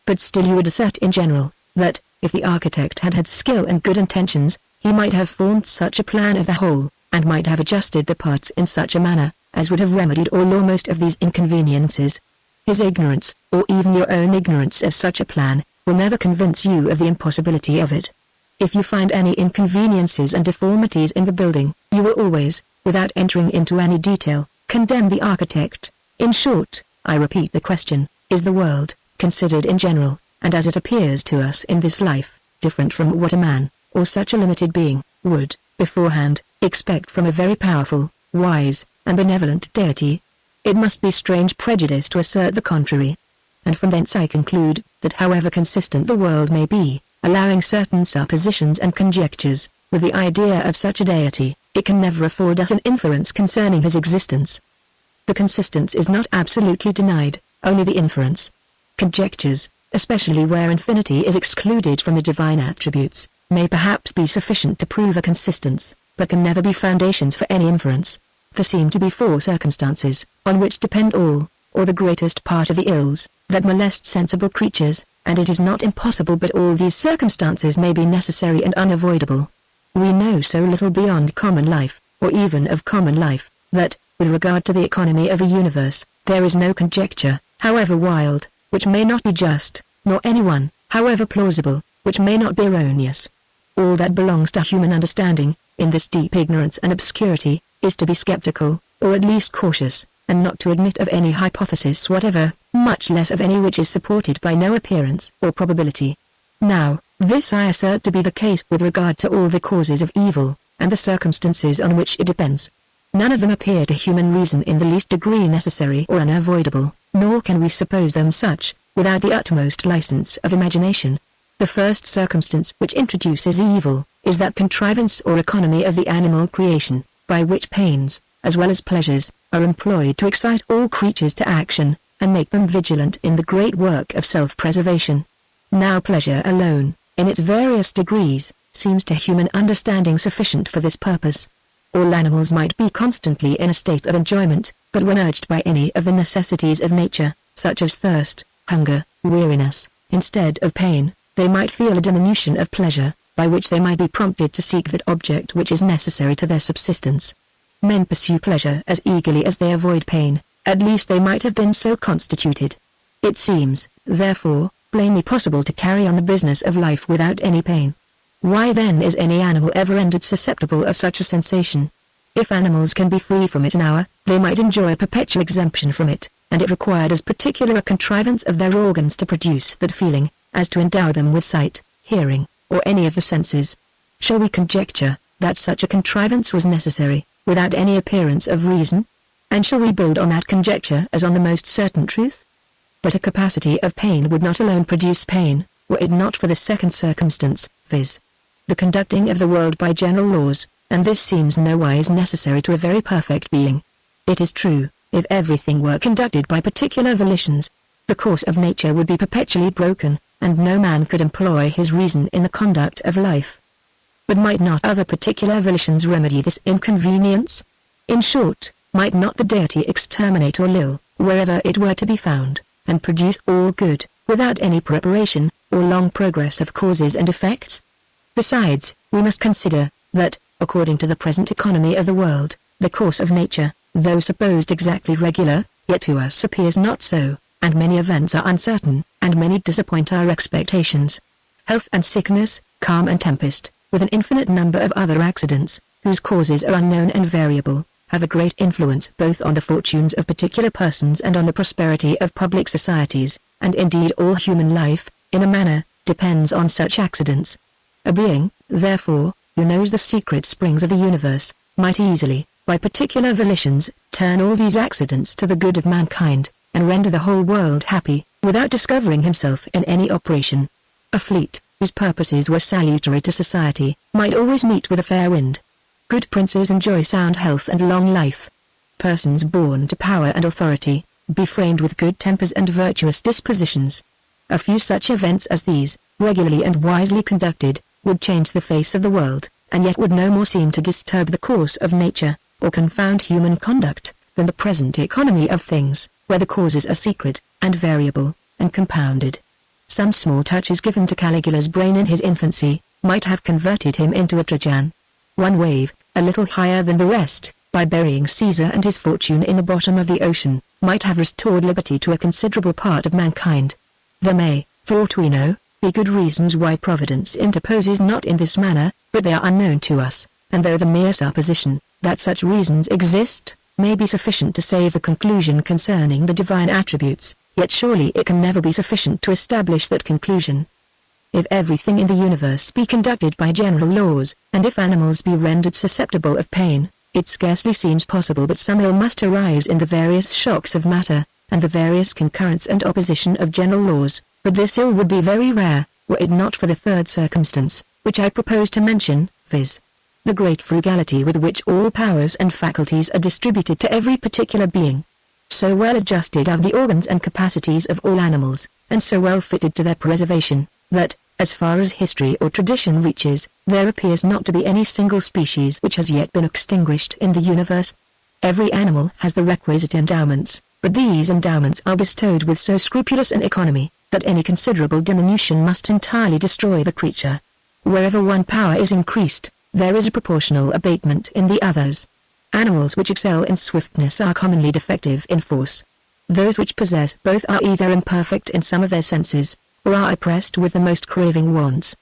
But still you would assert in general, that, if the architect had had skill and good intentions, he might have formed such a plan of the whole, and might have adjusted the parts in such a manner, as would have remedied all or most of these inconveniences. His ignorance, or even your own ignorance of such a plan, will never convince you of the impossibility of it. If you find any inconveniences and deformities in the building, you will always, without entering into any detail, condemn the architect. In short, I repeat the question, is the world, considered in general, and as it appears to us in this life, different from what a man, or such a limited being, would, beforehand, expect from a very powerful, wise, and benevolent deity? It must be strange prejudice to assert the contrary. And from thence I conclude, that however consistent the world may be, allowing certain suppositions and conjectures, with the idea of such a deity, it can never afford us an inference concerning his existence. The consistence is not absolutely denied, only the inference. Conjectures, especially where infinity is excluded from the divine attributes, may perhaps be sufficient to prove a consistence, but can never be foundations for any inference. There seem to be four circumstances, on which depend all, or the greatest part of the ills, that molest sensible creatures, and it is not impossible but all these circumstances may be necessary and unavoidable. We know so little beyond common life, or even of common life, that, with regard to the economy of a universe, there is no conjecture, however wild, which may not be just, nor any one, however plausible, which may not be erroneous. All that belongs to human understanding, in this deep ignorance and obscurity, is to be skeptical, or at least cautious, and not to admit of any hypothesis whatever, much less of any which is supported by no appearance or probability. Now, this I assert to be the case with regard to all the causes of evil, and the circumstances on which it depends. None of them appear to human reason in the least degree necessary or unavoidable, nor can we suppose them such, without the utmost license of imagination. The first circumstance which introduces evil, is that contrivance or economy of the animal creation, by which pains, as well as pleasures, are employed to excite all creatures to action, and make them vigilant in the great work of self-preservation. Now pleasure alone, in its various degrees, seems to human understanding sufficient for this purpose. All animals might be constantly in a state of enjoyment, but when urged by any of the necessities of nature, such as thirst, hunger, weariness, instead of pain, they might feel a diminution of pleasure, by which they might be prompted to seek that object which is necessary to their subsistence. Men pursue pleasure as eagerly as they avoid pain, at least they might have been so constituted. It seems, therefore, plainly possible to carry on the business of life without any pain. Why then is any animal ever rendered susceptible of such a sensation? If animals can be free from it an hour, they might enjoy a perpetual exemption from it, and it required as particular a contrivance of their organs to produce that feeling, as to endow them with sight, hearing, or any of the senses. Shall we conjecture, that such a contrivance was necessary, without any appearance of reason? And shall we build on that conjecture as on the most certain truth? But a capacity of pain would not alone produce pain, were it not for the second circumstance, viz. The conducting of the world by general laws, and this seems nowise necessary to a very perfect being. It is true, if everything were conducted by particular volitions, the course of nature would be perpetually broken, and no man could employ his reason in the conduct of life. But might not other particular volitions remedy this inconvenience? In short, might not the deity exterminate all ill, wherever it were to be found, and produce all good, without any preparation, or long progress of causes and effects? Besides, we must consider, that, according to the present economy of the world, the course of nature, though supposed exactly regular, yet to us appears not so, and many events are uncertain, and many disappoint our expectations. Health and sickness, calm and tempest, with an infinite number of other accidents, whose causes are unknown and variable, have a great influence both on the fortunes of particular persons and on the prosperity of public societies, and indeed all human life, in a manner, depends on such accidents. A being, therefore, who knows the secret springs of the universe, might easily, by particular volitions, turn all these accidents to the good of mankind, and render the whole world happy, without discovering himself in any operation. A fleet, whose purposes were salutary to society, might always meet with a fair wind. Good princes enjoy sound health and long life. Persons born to power and authority, be framed with good tempers and virtuous dispositions. A few such events as these, regularly and wisely conducted, would change the face of the world, and yet would no more seem to disturb the course of nature, or confound human conduct, than the present economy of things, where the causes are secret, and variable, and compounded. Some small touches given to Caligula's brain in his infancy, might have converted him into a Trajan. One wave, a little higher than the rest, by burying Caesar and his fortune in the bottom of the ocean, might have restored liberty to a considerable part of mankind. There may, for aught we know, be good reasons why Providence interposes not in this manner, but they are unknown to us, and though the mere supposition, that such reasons exist, may be sufficient to save the conclusion concerning the divine attributes, yet surely it can never be sufficient to establish that conclusion. If everything in the universe be conducted by general laws, and if animals be rendered susceptible of pain, it scarcely seems possible but some ill must arise in the various shocks of matter, and the various concurrence and opposition of general laws, but this ill would be very rare, were it not for the third circumstance, which I propose to mention, viz. The great frugality with which all powers and faculties are distributed to every particular being. So well adjusted are the organs and capacities of all animals, and so well fitted to their preservation, that, as far as history or tradition reaches, there appears not to be any single species which has yet been extinguished in the universe. Every animal has the requisite endowments, but these endowments are bestowed with so scrupulous an economy, that any considerable diminution must entirely destroy the creature. Wherever one power is increased, there is a proportional abatement in the others. Animals which excel in swiftness are commonly defective in force. Those which possess both are either imperfect in some of their senses, or are oppressed with the most craving wants.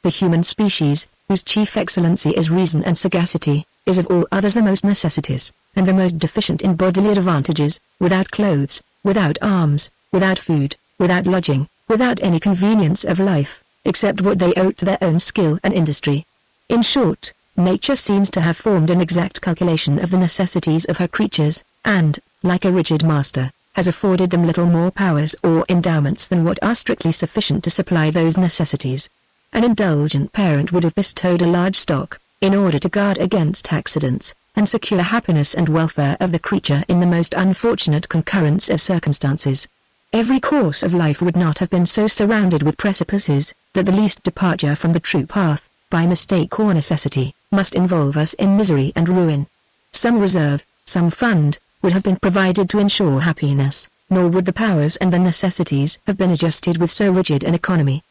The human species, whose chief excellency is reason and sagacity, is of all others the most necessitous, and the most deficient in bodily advantages, without clothes, without arms, without food, without lodging, without any convenience of life, except what they owe to their own skill and industry. In short, nature seems to have formed an exact calculation of the necessities of her creatures, and, like a rigid master, has afforded them little more powers or endowments than what are strictly sufficient to supply those necessities. An indulgent parent would have bestowed a large stock, in order to guard against accidents, and secure happiness and welfare of the creature in the most unfortunate concurrence of circumstances. Every course of life would not have been so surrounded with precipices, that the least departure from the true path, by mistake or necessity, must involve us in misery and ruin. Some reserve, some fund, would have been provided to ensure happiness, nor would the powers and the necessities have been adjusted with so rigid an economy.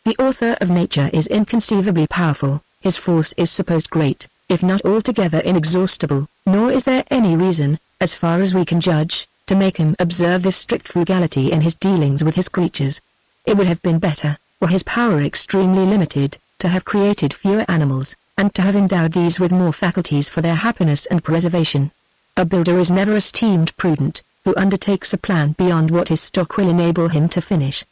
The author of nature is inconceivably powerful, his force is supposed great, if not altogether inexhaustible, nor is there any reason, as far as we can judge, to make him observe this strict frugality in his dealings with his creatures. It would have been better, were his power extremely limited, to have created fewer animals, and to have endowed these with more faculties for their happiness and preservation. A builder is never esteemed prudent, who undertakes a plan beyond what his stock will enable him to finish.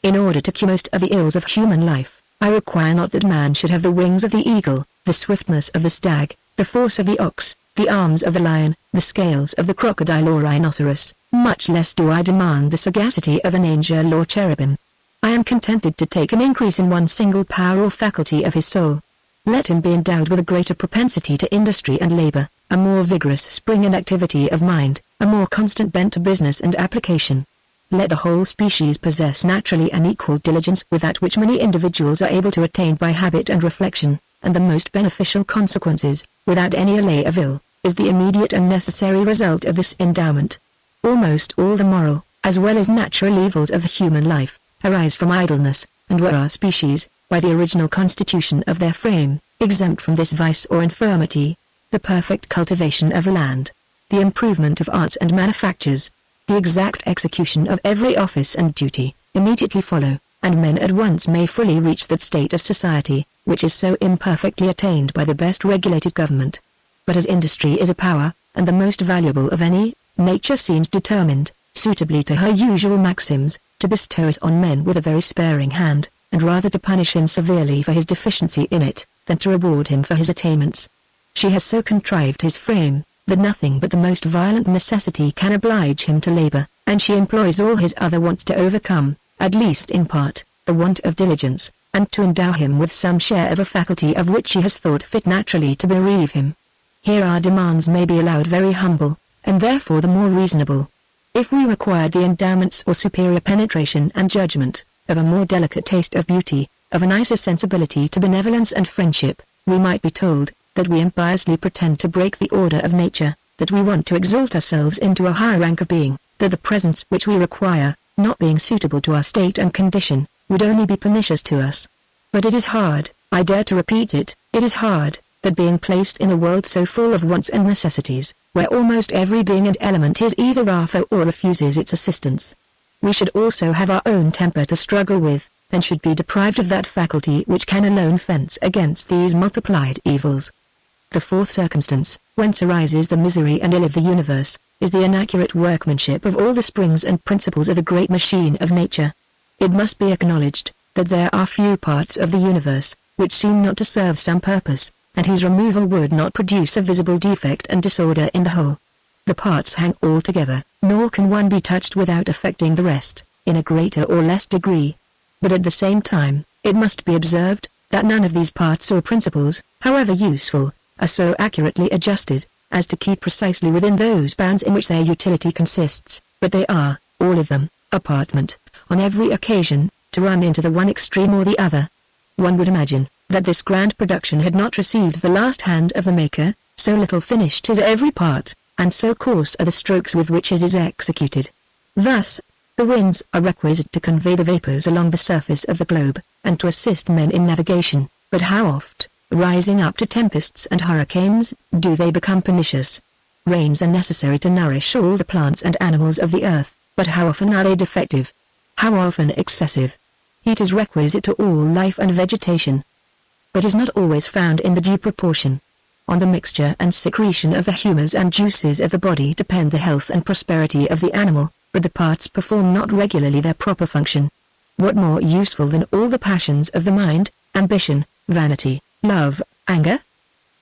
In order to cure most of the ills of human life, I require not that man should have the wings of the eagle, the swiftness of the stag, the force of the ox, the arms of the lion, the scales of the crocodile or rhinoceros, much less do I demand the sagacity of an angel or cherubim. I am contented to take an increase in one single power or faculty of his soul. Let him be endowed with a greater propensity to industry and labor, a more vigorous spring and activity of mind, a more constant bent to business and application. Let the whole species possess naturally an equal diligence with that which many individuals are able to attain by habit and reflection, and the most beneficial consequences, without any allay of ill, is the immediate and necessary result of this endowment. Almost all the moral, as well as natural evils of human life, arise from idleness, and were our species, by the original constitution of their frame, exempt from this vice or infirmity, the perfect cultivation of land, the improvement of arts and manufactures, the exact execution of every office and duty, immediately follow, and men at once may fully reach that state of society, which is so imperfectly attained by the best regulated government. But as industry is a power, and the most valuable of any, nature seems determined, suitably to her usual maxims, to bestow it on men with a very sparing hand, and rather to punish him severely for his deficiency in it, than to reward him for his attainments. She has so contrived his frame, that nothing but the most violent necessity can oblige him to labor, and she employs all his other wants to overcome, at least in part, the want of diligence, and to endow him with some share of a faculty of which she has thought fit naturally to bereave him. Here our demands may be allowed very humble, and therefore the more reasonable. If we required the endowments or superior penetration and judgment, of a more delicate taste of beauty, of a nicer sensibility to benevolence and friendship, we might be told, that we impiously pretend to break the order of nature, that we want to exalt ourselves into a higher rank of being, that the presents which we require, not being suitable to our state and condition, would only be pernicious to us. But it is hard, I dare to repeat it, it is hard, that that being placed in a world so full of wants and necessities, where almost every being and element is either after or refuses its assistance, we should also have our own temper to struggle with, and should be deprived of that faculty which can alone fence against these multiplied evils. The fourth circumstance, whence arises the misery and ill of the universe, is the inaccurate workmanship of all the springs and principles of the great machine of nature. It must be acknowledged, that there are few parts of the universe, which seem not to serve some purpose, and whose removal would not produce a visible defect and disorder in the whole. The parts hang all together, nor can one be touched without affecting the rest, in a greater or less degree. But at the same time, it must be observed, that none of these parts or principles, however useful, are so accurately adjusted, as to keep precisely within those bounds in which their utility consists, but they are, all of them, apartment, on every occasion, to run into the one extreme or the other. One would imagine, that this grand production had not received the last hand of the maker, so little finished is every part, and so coarse are the strokes with which it is executed. Thus, the winds are requisite to convey the vapors along the surface of the globe, and to assist men in navigation, but how oft, rising up to tempests and hurricanes, do they become pernicious? Rains are necessary to nourish all the plants and animals of the earth, but how often are they defective? How often excessive? Heat is requisite to all life and vegetation, but is not always found in the due proportion. On the mixture and secretion of the humours and juices of the body depend the health and prosperity of the animal, but the parts perform not regularly their proper function. What more useful than all the passions of the mind, ambition, vanity, love, anger?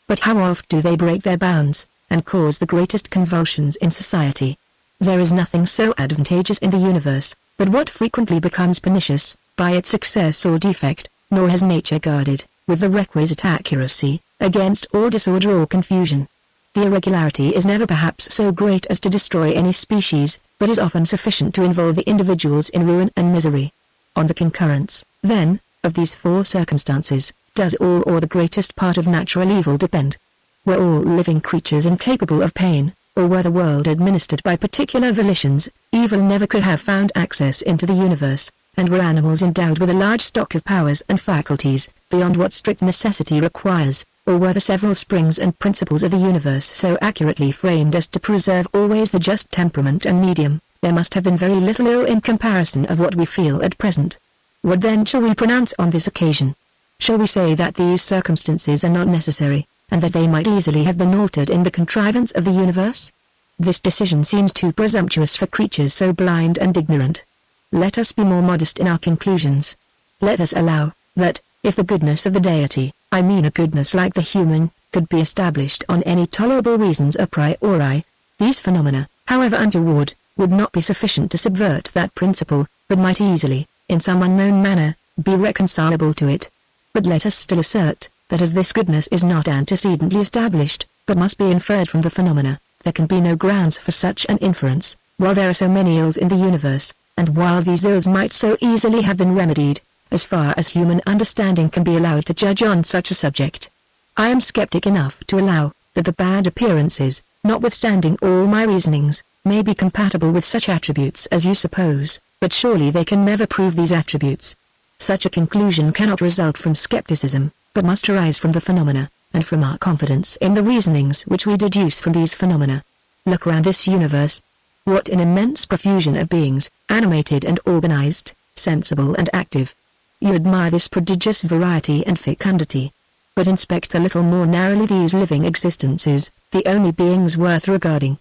But how oft do they break their bounds, and cause the greatest convulsions in society? There is nothing so advantageous in the universe, but what frequently becomes pernicious, by its success or defect, nor has nature guarded, with the requisite accuracy, against all disorder or confusion. The irregularity is never perhaps so great as to destroy any species, but is often sufficient to involve the individuals in ruin and misery. On the concurrence, then, of these four circumstances, does all or the greatest part of natural evil depend. Were all living creatures incapable of pain, or were the world administered by particular volitions, evil never could have found access into the universe, and were animals endowed with a large stock of powers and faculties, beyond what strict necessity requires, or were the several springs and principles of the universe so accurately framed as to preserve always the just temperament and medium, there must have been very little ill in comparison of what we feel at present. What then shall we pronounce on this occasion? Shall we say that these circumstances are not necessary, and that they might easily have been altered in the contrivance of the universe? This decision seems too presumptuous for creatures so blind and ignorant. Let us be more modest in our conclusions. Let us allow, that, if the goodness of the deity, I mean a goodness like the human, could be established on any tolerable reasons a priori, these phenomena, however untoward, would not be sufficient to subvert that principle, but might easily, in some unknown manner, be reconcilable to it. But let us still assert, that as this goodness is not antecedently established, but must be inferred from the phenomena, there can be no grounds for such an inference, while there are so many ills in the universe, and while these ills might so easily have been remedied, as far as human understanding can be allowed to judge on such a subject. I am skeptic enough to allow, that the bad appearances, notwithstanding all my reasonings, may be compatible with such attributes as you suppose, but surely they can never prove these attributes. Such a conclusion cannot result from skepticism, but must arise from the phenomena, and from our confidence in the reasonings which we deduce from these phenomena. Look round this universe. What an immense profusion of beings, animated and organized, sensible and active. You admire this prodigious variety and fecundity. But inspect a little more narrowly these living existences, the only beings worth regarding.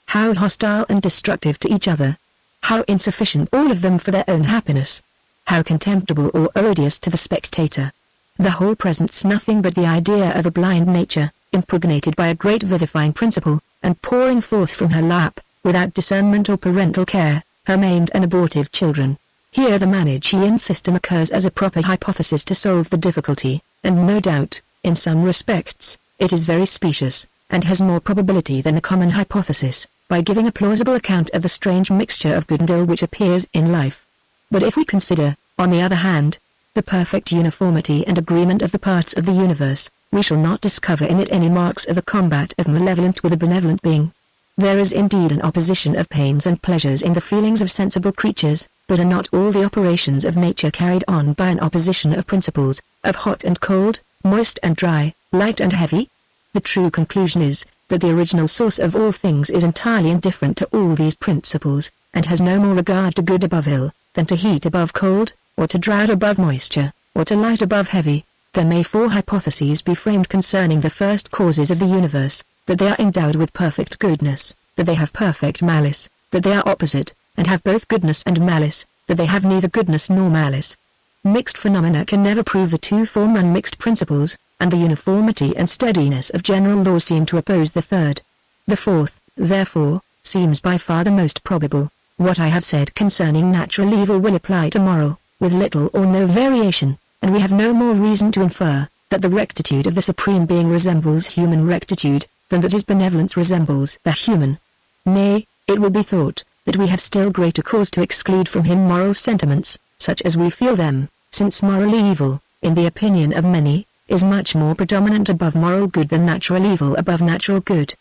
How hostile and destructive to each other. How insufficient all of them for their own happiness. How contemptible or odious to the spectator. The whole presents nothing but the idea of a blind nature, impregnated by a great vivifying principle, and pouring forth from her lap, without discernment or parental care, her maimed and abortive children. Here the Manichean system occurs as a proper hypothesis to solve the difficulty, and no doubt, in some respects, it is very specious, and has more probability than the common hypothesis, by giving a plausible account of the strange mixture of good and ill which appears in life. But if we consider, on the other hand, the perfect uniformity and agreement of the parts of the universe, we shall not discover in it any marks of the combat of malevolent with a benevolent being. There is indeed an opposition of pains and pleasures in the feelings of sensible creatures, but are not all the operations of nature carried on by an opposition of principles, of hot and cold, moist and dry, light and heavy? The true conclusion is, that the original source of all things is entirely indifferent to all these principles, and has no more regard to good above ill, than to heat above cold, or to drought above moisture, or to light above heavy. There may 4 hypotheses be framed concerning the first causes of the universe: that they are endowed with perfect goodness, that they have perfect malice, that they are opposite, and have both goodness and malice, that they have neither goodness nor malice. Mixed phenomena can never prove the 2 former unmixed principles, and the uniformity and steadiness of general law seem to oppose the third. The fourth, therefore, seems by far the most probable. What I have said concerning natural evil will apply to moral, with little or no variation, and we have no more reason to infer, that the rectitude of the Supreme Being resembles human rectitude, than that his benevolence resembles the human. Nay, it will be thought, that we have still greater cause to exclude from him moral sentiments, such as we feel them, since moral evil, in the opinion of many, is much more predominant above moral good than natural evil above natural good.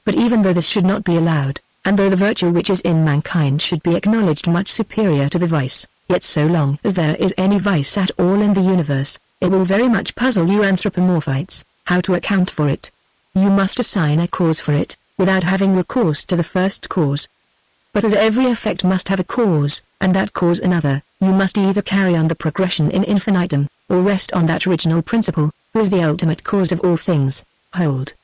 But even though this should not be allowed, and though the virtue which is in mankind should be acknowledged much superior to the vice, yet so long as there is any vice at all in the universe, it will very much puzzle you anthropomorphites, how to account for it. You must assign a cause for it, without having recourse to the first cause. But as every effect must have a cause, and that cause another, you must either carry on the progression in infinitum, or rest on that original principle, who is the ultimate cause of all things. Hold!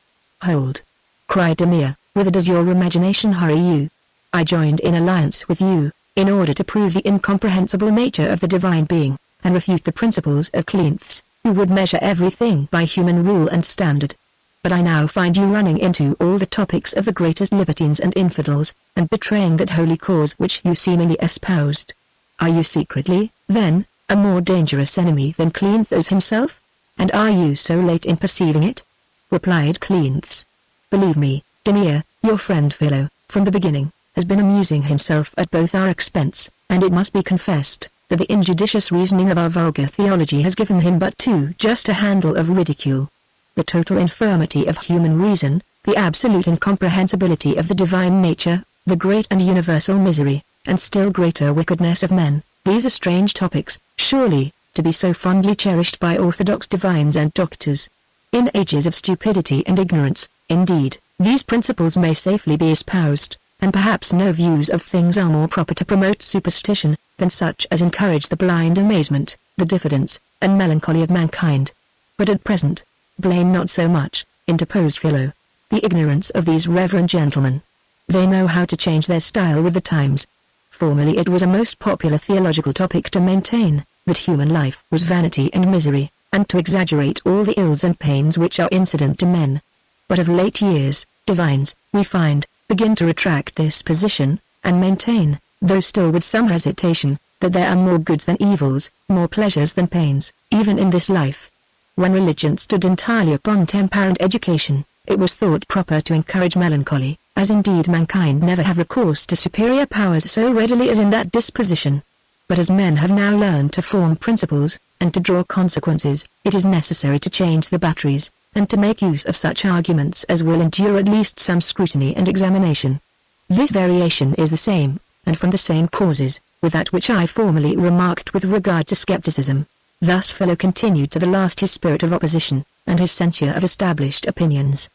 Hold! Cried Demir, whither does your imagination hurry you? I joined in alliance with you, in order to prove the incomprehensible nature of the divine being, and refute the principles of Cleanthes, who would measure everything by human rule and standard. But I now find you running into all the topics of the greatest libertines and infidels, and betraying that holy cause which you seemingly espoused. Are you secretly, then, a more dangerous enemy than Cleanthes himself? And are you so late in perceiving it? Replied Cleanthes. Believe me, Demir, your friend Philo, from the beginning, has been amusing himself at both our expense, and it must be confessed, that the injudicious reasoning of our vulgar theology has given him but too just a handle of ridicule. The total infirmity of human reason, the absolute incomprehensibility of the divine nature, the great and universal misery, and still greater wickedness of men, these are strange topics, surely, to be so fondly cherished by orthodox divines and doctors. In ages of stupidity and ignorance, indeed, these principles may safely be espoused, and perhaps no views of things are more proper to promote superstition, than such as encourage the blind amazement, the diffidence, and melancholy of mankind. But at present, blame not so much, interposed Philo, the ignorance of these reverend gentlemen. They know how to change their style with the times. Formerly it was a most popular theological topic to maintain, that human life was vanity and misery, and to exaggerate all the ills and pains which are incident to men. But of late years, divines, we find, begin to retract this position, and maintain, though still with some hesitation, that there are more goods than evils, more pleasures than pains, even in this life. When religion stood entirely upon temper and education, it was thought proper to encourage melancholy, as indeed mankind never have recourse to superior powers so readily as in that disposition. But as men have now learned to form principles, and to draw consequences, it is necessary to change the batteries, and to make use of such arguments as will endure at least some scrutiny and examination. This variation is the same, and from the same causes, with that which I formerly remarked with regard to skepticism. Thus Philo continued to the last his spirit of opposition, and his censure of established opinions.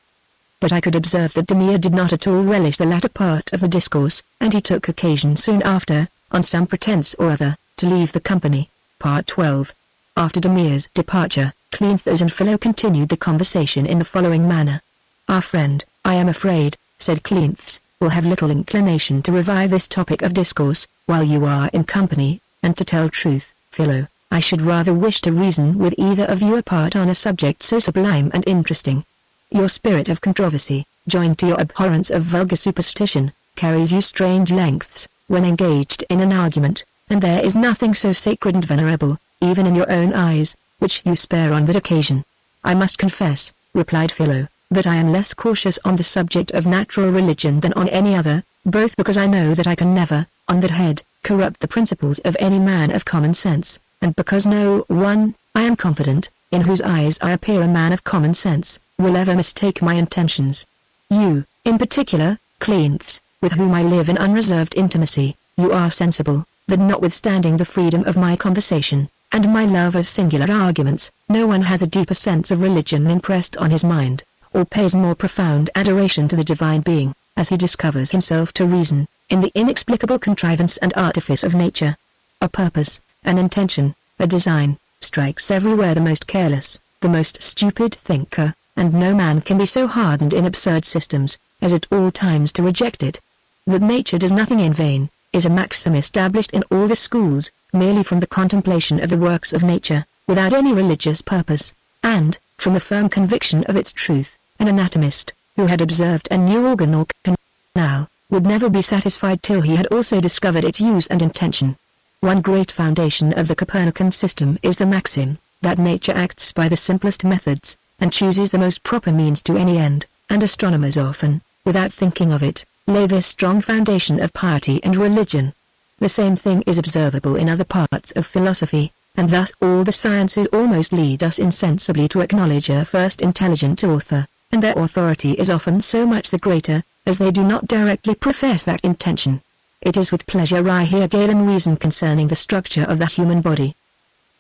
But I could observe that Demir did not at all relish the latter part of the discourse, and he took occasion soon after, on some pretence or other, to leave the company. Part 12. After Demir's departure, Cleanthes and Philo continued the conversation in the following manner. Our friend, I am afraid, said Cleanthes, will have little inclination to revive this topic of discourse, while you are in company, and to tell truth, Philo, I should rather wish to reason with either of you apart on a subject so sublime and interesting. Your spirit of controversy, joined to your abhorrence of vulgar superstition, carries you strange lengths, when engaged in an argument, and there is nothing so sacred and venerable, even in your own eyes, which you spare on that occasion. I must confess, replied Philo, that I am less cautious on the subject of natural religion than on any other, both because I know that I can never, on that head, corrupt the principles of any man of common sense, and because no one, I am confident, in whose eyes I appear a man of common sense, will ever mistake my intentions. You, in particular, Cleanthes, with whom I live in unreserved intimacy, you are sensible, that notwithstanding the freedom of my conversation, and my love of singular arguments, no one has a deeper sense of religion impressed on his mind, or pays more profound adoration to the divine being, as he discovers himself to reason, in the inexplicable contrivance and artifice of nature. A purpose, an intention, a design, strikes everywhere the most careless, the most stupid thinker, and no man can be so hardened in absurd systems, as at all times to reject it. That nature does nothing in vain, is a maxim established in all the schools, merely from the contemplation of the works of nature, without any religious purpose, and, from a firm conviction of its truth, an anatomist, who had observed a new organ or canal, would never be satisfied till he had also discovered its use and intention. One great foundation of the Copernican system is the maxim, that nature acts by the simplest methods, and chooses the most proper means to any end, and astronomers often, without thinking of it, lay this strong foundation of piety and religion. The same thing is observable in other parts of philosophy, and thus all the sciences almost lead us insensibly to acknowledge a first intelligent author, and their authority is often so much the greater, as they do not directly profess that intention. It is with pleasure I hear Galen reason concerning the structure of the human body.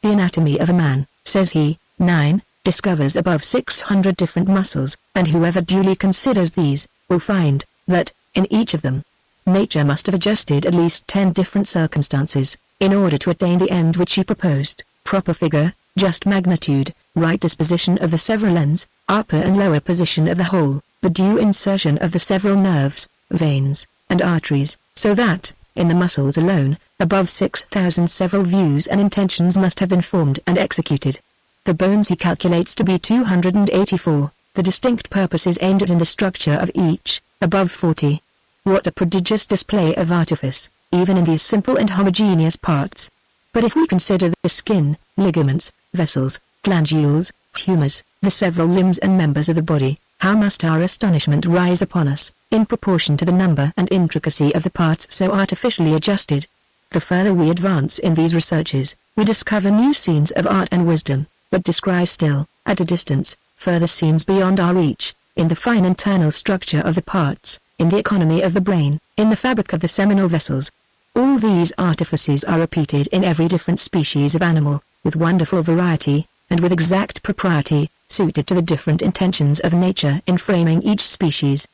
The anatomy of a man, says he, 9, discovers above 600 different muscles, and whoever duly considers these, will find, that, in each of them, nature must have adjusted at least 10 different circumstances, in order to attain the end which she proposed, proper figure, just magnitude, right disposition of the several ends, upper and lower position of the whole, the due insertion of the several nerves, veins, and arteries, so that, in the muscles alone, above 6,000 several views and intentions must have been formed and executed. The bones he calculates to be 284, the distinct purposes aimed at in the structure of each, above 40. What a prodigious display of artifice, even in these simple and homogeneous parts! But if we consider the skin, ligaments, vessels, glandules, tumors, the several limbs and members of the body, how must our astonishment rise upon us, in proportion to the number and intricacy of the parts so artificially adjusted. The further we advance in these researches, we discover new scenes of art and wisdom, but descry still, at a distance, further scenes beyond our reach, in the fine internal structure of the parts, in the economy of the brain, in the fabric of the seminal vessels. All these artifices are repeated in every different species of animal, with wonderful variety, and with exact propriety, suited to the different intentions of nature in framing each species.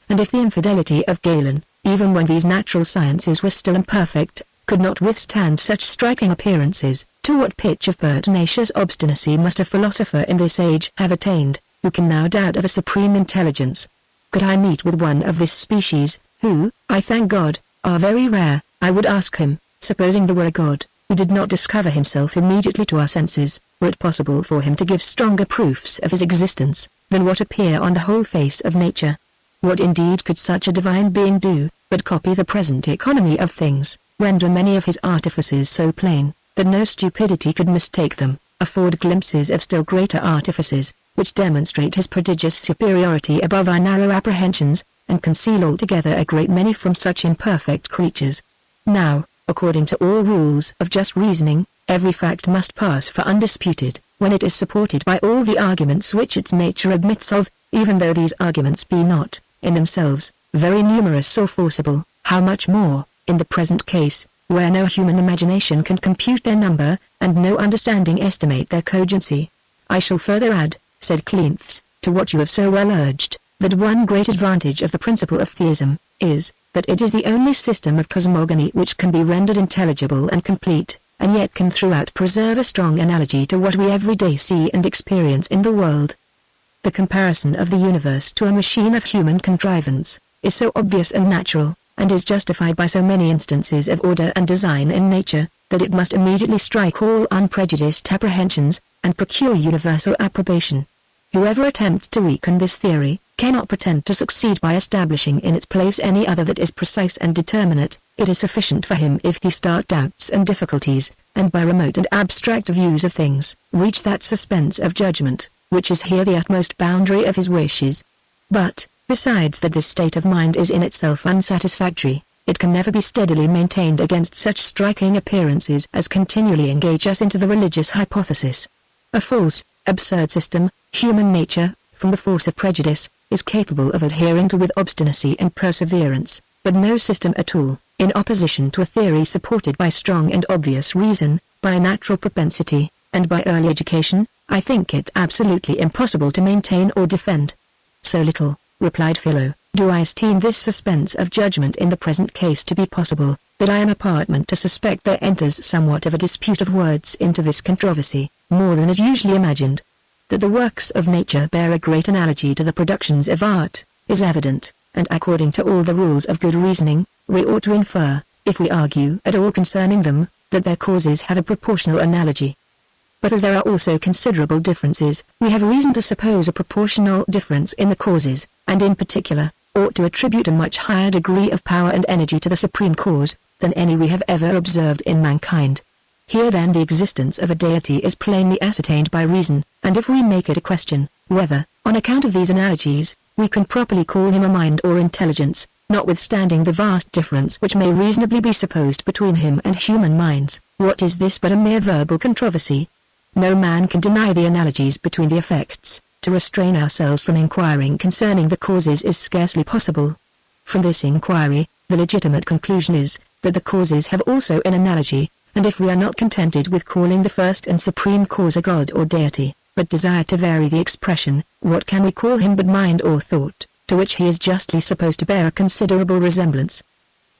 And if the infidelity of Galen, even when these natural sciences were still imperfect, could not withstand such striking appearances, to what pitch of pertinacious obstinacy must a philosopher in this age have attained, who can now doubt of a supreme intelligence? Could I meet with one of this species, who, I thank God, are very rare, I would ask him, supposing there were a God, who did not discover himself immediately to our senses, were it possible for him to give stronger proofs of his existence, than what appear on the whole face of nature? What indeed could such a divine being do, but copy the present economy of things, render many of his artifices so plain, that no stupidity could mistake them, afford glimpses of still greater artifices, which demonstrate his prodigious superiority above our narrow apprehensions, and conceal altogether a great many from such imperfect creatures? Now, according to all rules of just reasoning, every fact must pass for undisputed, when it is supported by all the arguments which its nature admits of, even though these arguments be not, in themselves, very numerous or forcible. How much more, in the present case, where no human imagination can compute their number, and no understanding estimate their cogency. I shall further add, said Cleanthes, to what you have so well urged, that one great advantage of the principle of theism, is, that it is the only system of cosmogony which can be rendered intelligible and complete, and yet can throughout preserve a strong analogy to what we every day see and experience in the world. The comparison of the universe to a machine of human contrivance, is so obvious and natural, and is justified by so many instances of order and design in nature, that it must immediately strike all unprejudiced apprehensions, and procure universal approbation. Whoever attempts to weaken this theory, cannot pretend to succeed by establishing in its place any other that is precise and determinate. It is sufficient for him if he start doubts and difficulties, and by remote and abstract views of things, reach that suspense of judgment, which is here the utmost boundary of his wishes. But, besides that this state of mind is in itself unsatisfactory, it can never be steadily maintained against such striking appearances as continually engage us into the religious hypothesis. A false, absurd system, human nature, from the force of prejudice, is capable of adhering to with obstinacy and perseverance, but no system at all, in opposition to a theory supported by strong and obvious reason, by a natural propensity, and by early education, I think it absolutely impossible to maintain or defend. So little, replied Philo, do I esteem this suspense of judgment in the present case to be possible, that I am apartment to suspect there enters somewhat of a dispute of words into this controversy, more than is usually imagined. That the works of nature bear a great analogy to the productions of art, is evident, and according to all the rules of good reasoning, we ought to infer, if we argue at all concerning them, that their causes have a proportional analogy. But as there are also considerable differences, we have reason to suppose a proportional difference in the causes, and in particular, ought to attribute a much higher degree of power and energy to the supreme cause, than any we have ever observed in mankind. Here then the existence of a deity is plainly ascertained by reason, and if we make it a question, whether, on account of these analogies, we can properly call him a mind or intelligence, notwithstanding the vast difference which may reasonably be supposed between him and human minds, what is this but a mere verbal controversy? No man can deny the analogies between the effects. To restrain ourselves from inquiring concerning the causes is scarcely possible. From this inquiry, the legitimate conclusion is, that the causes have also an analogy, and if we are not contented with calling the first and supreme cause a god or deity, but desire to vary the expression, what can we call him but mind or thought, to which he is justly supposed to bear a considerable resemblance?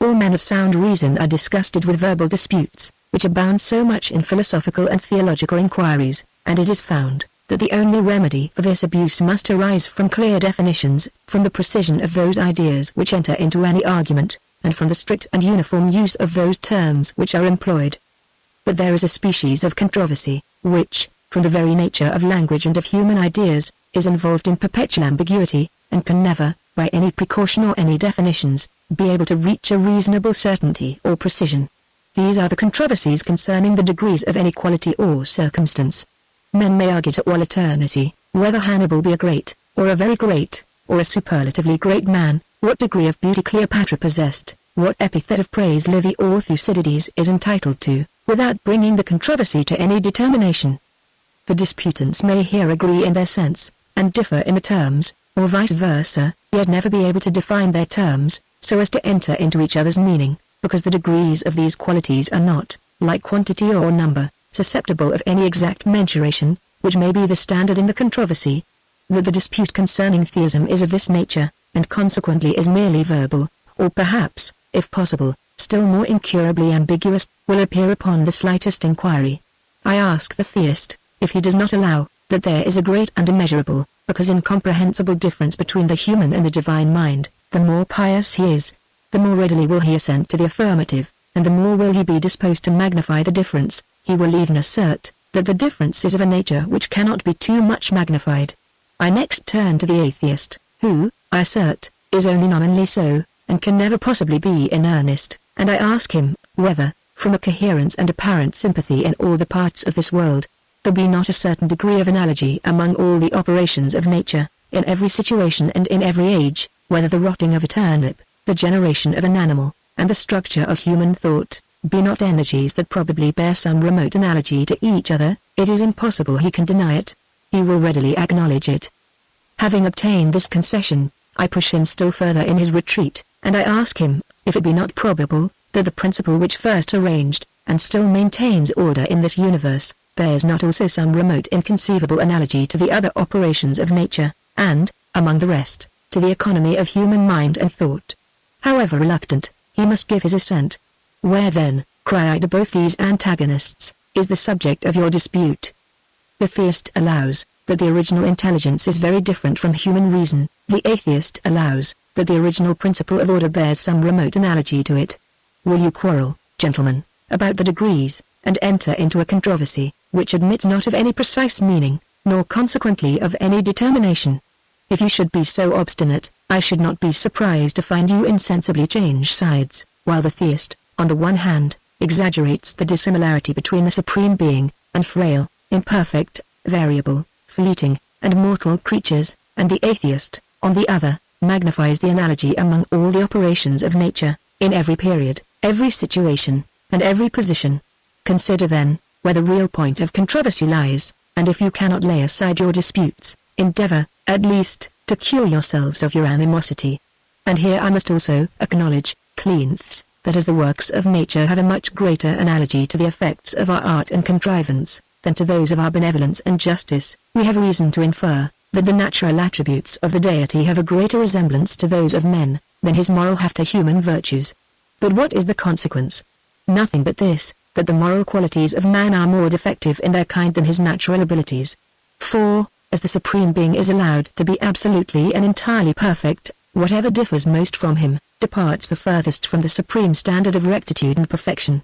All men of sound reason are disgusted with verbal disputes, which abound so much in philosophical and theological inquiries, and it is found, that the only remedy for this abuse must arise from clear definitions, from the precision of those ideas which enter into any argument, and from the strict and uniform use of those terms which are employed. But there is a species of controversy, which, from the very nature of language and of human ideas, is involved in perpetual ambiguity, and can never, by any precaution or any definitions, be able to reach a reasonable certainty or precision. These are the controversies concerning the degrees of any quality or circumstance. Men may argue to all eternity, whether Hannibal be a great, or a very great, or a superlatively great man, what degree of beauty Cleopatra possessed, what epithet of praise Livy or Thucydides is entitled to, without bringing the controversy to any determination. The disputants may here agree in their sense, and differ in the terms, or vice versa, yet never be able to define their terms, so as to enter into each other's meaning, because the degrees of these qualities are not, like quantity or number, susceptible of any exact mensuration, which may be the standard in the controversy. That the dispute concerning theism is of this nature, and consequently is merely verbal, or perhaps, if possible, still more incurably ambiguous, will appear upon the slightest inquiry. I ask the theist, if he does not allow, that there is a great and immeasurable, because incomprehensible difference between the human and the divine mind, the more pious he is, the more readily will he assent to the affirmative, and the more will he be disposed to magnify the difference. He will even assert, that the difference is of a nature which cannot be too much magnified. I next turn to the atheist, who, I assert, is only nominally so, and can never possibly be in earnest, and I ask him, whether, from a coherence and apparent sympathy in all the parts of this world, there be not a certain degree of analogy among all the operations of nature, in every situation and in every age, whether the rotting of a turnip, the generation of an animal, and the structure of human thought, be not energies that probably bear some remote analogy to each other. It is impossible he can deny it. He will readily acknowledge it. Having obtained this concession, I push him still further in his retreat, and I ask him, if it be not probable, that the principle which first arranged, and still maintains order in this universe, bears not also some remote inconceivable analogy to the other operations of nature, and, among the rest, to the economy of human mind and thought. However reluctant, he must give his assent. Where then, cry I to both these antagonists, is the subject of your dispute? The theist allows, that the original intelligence is very different from human reason. The atheist allows, that the original principle of order bears some remote analogy to it. Will you quarrel, gentlemen, about the degrees, and enter into a controversy, which admits not of any precise meaning, nor consequently of any determination? If you should be so obstinate, I should not be surprised to find you insensibly change sides, while the theist, on the one hand, exaggerates the dissimilarity between the Supreme Being, and frail, imperfect, variable, fleeting, and mortal creatures, and the atheist, on the other, magnifies the analogy among all the operations of nature, in every period, every situation, and every position. Consider then, where the real point of controversy lies, and if you cannot lay aside your disputes, endeavor, at least, to cure yourselves of your animosity. And here I must also acknowledge, cleanths, that as the works of nature have a much greater analogy to the effects of our art and contrivance, than to those of our benevolence and justice, we have reason to infer, that the natural attributes of the deity have a greater resemblance to those of men, than his moral have to human virtues. But what is the consequence? Nothing but this, that the moral qualities of man are more defective in their kind than his natural abilities. For, as the Supreme Being is allowed to be absolutely and entirely perfect, whatever differs most from him, departs the furthest from the supreme standard of rectitude and perfection.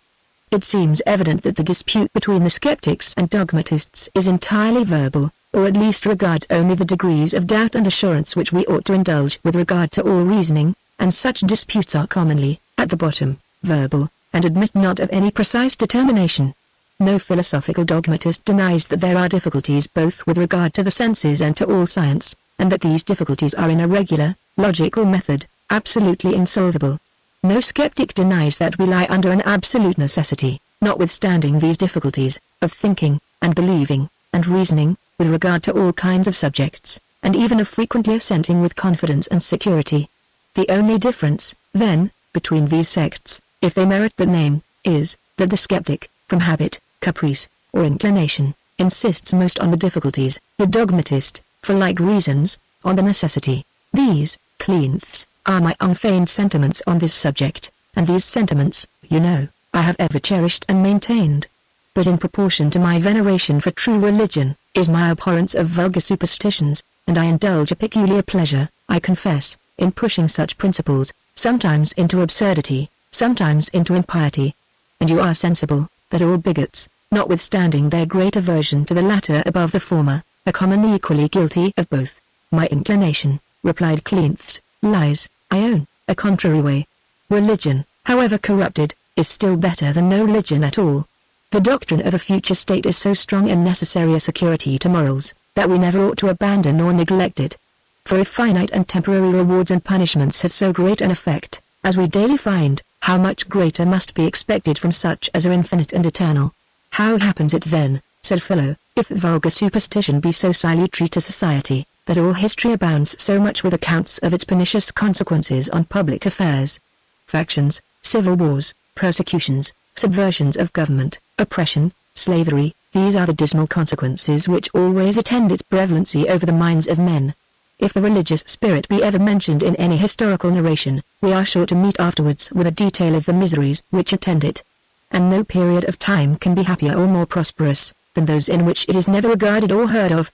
It seems evident that the dispute between the skeptics and dogmatists is entirely verbal, or at least regards only the degrees of doubt and assurance which we ought to indulge with regard to all reasoning, and such disputes are commonly, at the bottom, verbal, and admit not of any precise determination. No philosophical dogmatist denies that there are difficulties both with regard to the senses and to all science, and that these difficulties are in a regular, logical method, absolutely insolvable. No skeptic denies that we lie under an absolute necessity, notwithstanding these difficulties, of thinking, and believing, and reasoning, with regard to all kinds of subjects, and even of frequently assenting with confidence and security. The only difference, then, between these sects, if they merit the name, is, that the skeptic, from habit, caprice, or inclination, insists most on the difficulties, the dogmatist, for like reasons, on the necessity. These, Cleanths, are my unfeigned sentiments on this subject, and these sentiments, you know, I have ever cherished and maintained. But in proportion to my veneration for true religion, is my abhorrence of vulgar superstitions, and I indulge a peculiar pleasure, I confess, in pushing such principles, sometimes into absurdity, sometimes into impiety. And you are sensible, that all bigots, notwithstanding their great aversion to the latter above the former, are commonly equally guilty of both. My inclination, replied Cleanths, lies, I own, a contrary way. Religion, however corrupted, is still better than no religion at all. The doctrine of a future state is so strong and necessary a security to morals, that we never ought to abandon or neglect it. For if finite and temporary rewards and punishments have so great an effect, as we daily find, how much greater must be expected from such as are infinite and eternal. How happens it then, said Philo, if vulgar superstition be so salutary to society, that all history abounds so much with accounts of its pernicious consequences on public affairs? Factions, civil wars, persecutions, subversions of government, oppression, slavery, these are the dismal consequences which always attend its prevalency over the minds of men. If the religious spirit be ever mentioned in any historical narration, we are sure to meet afterwards with a detail of the miseries which attend it. And no period of time can be happier or more prosperous, than those in which it is never regarded or heard of.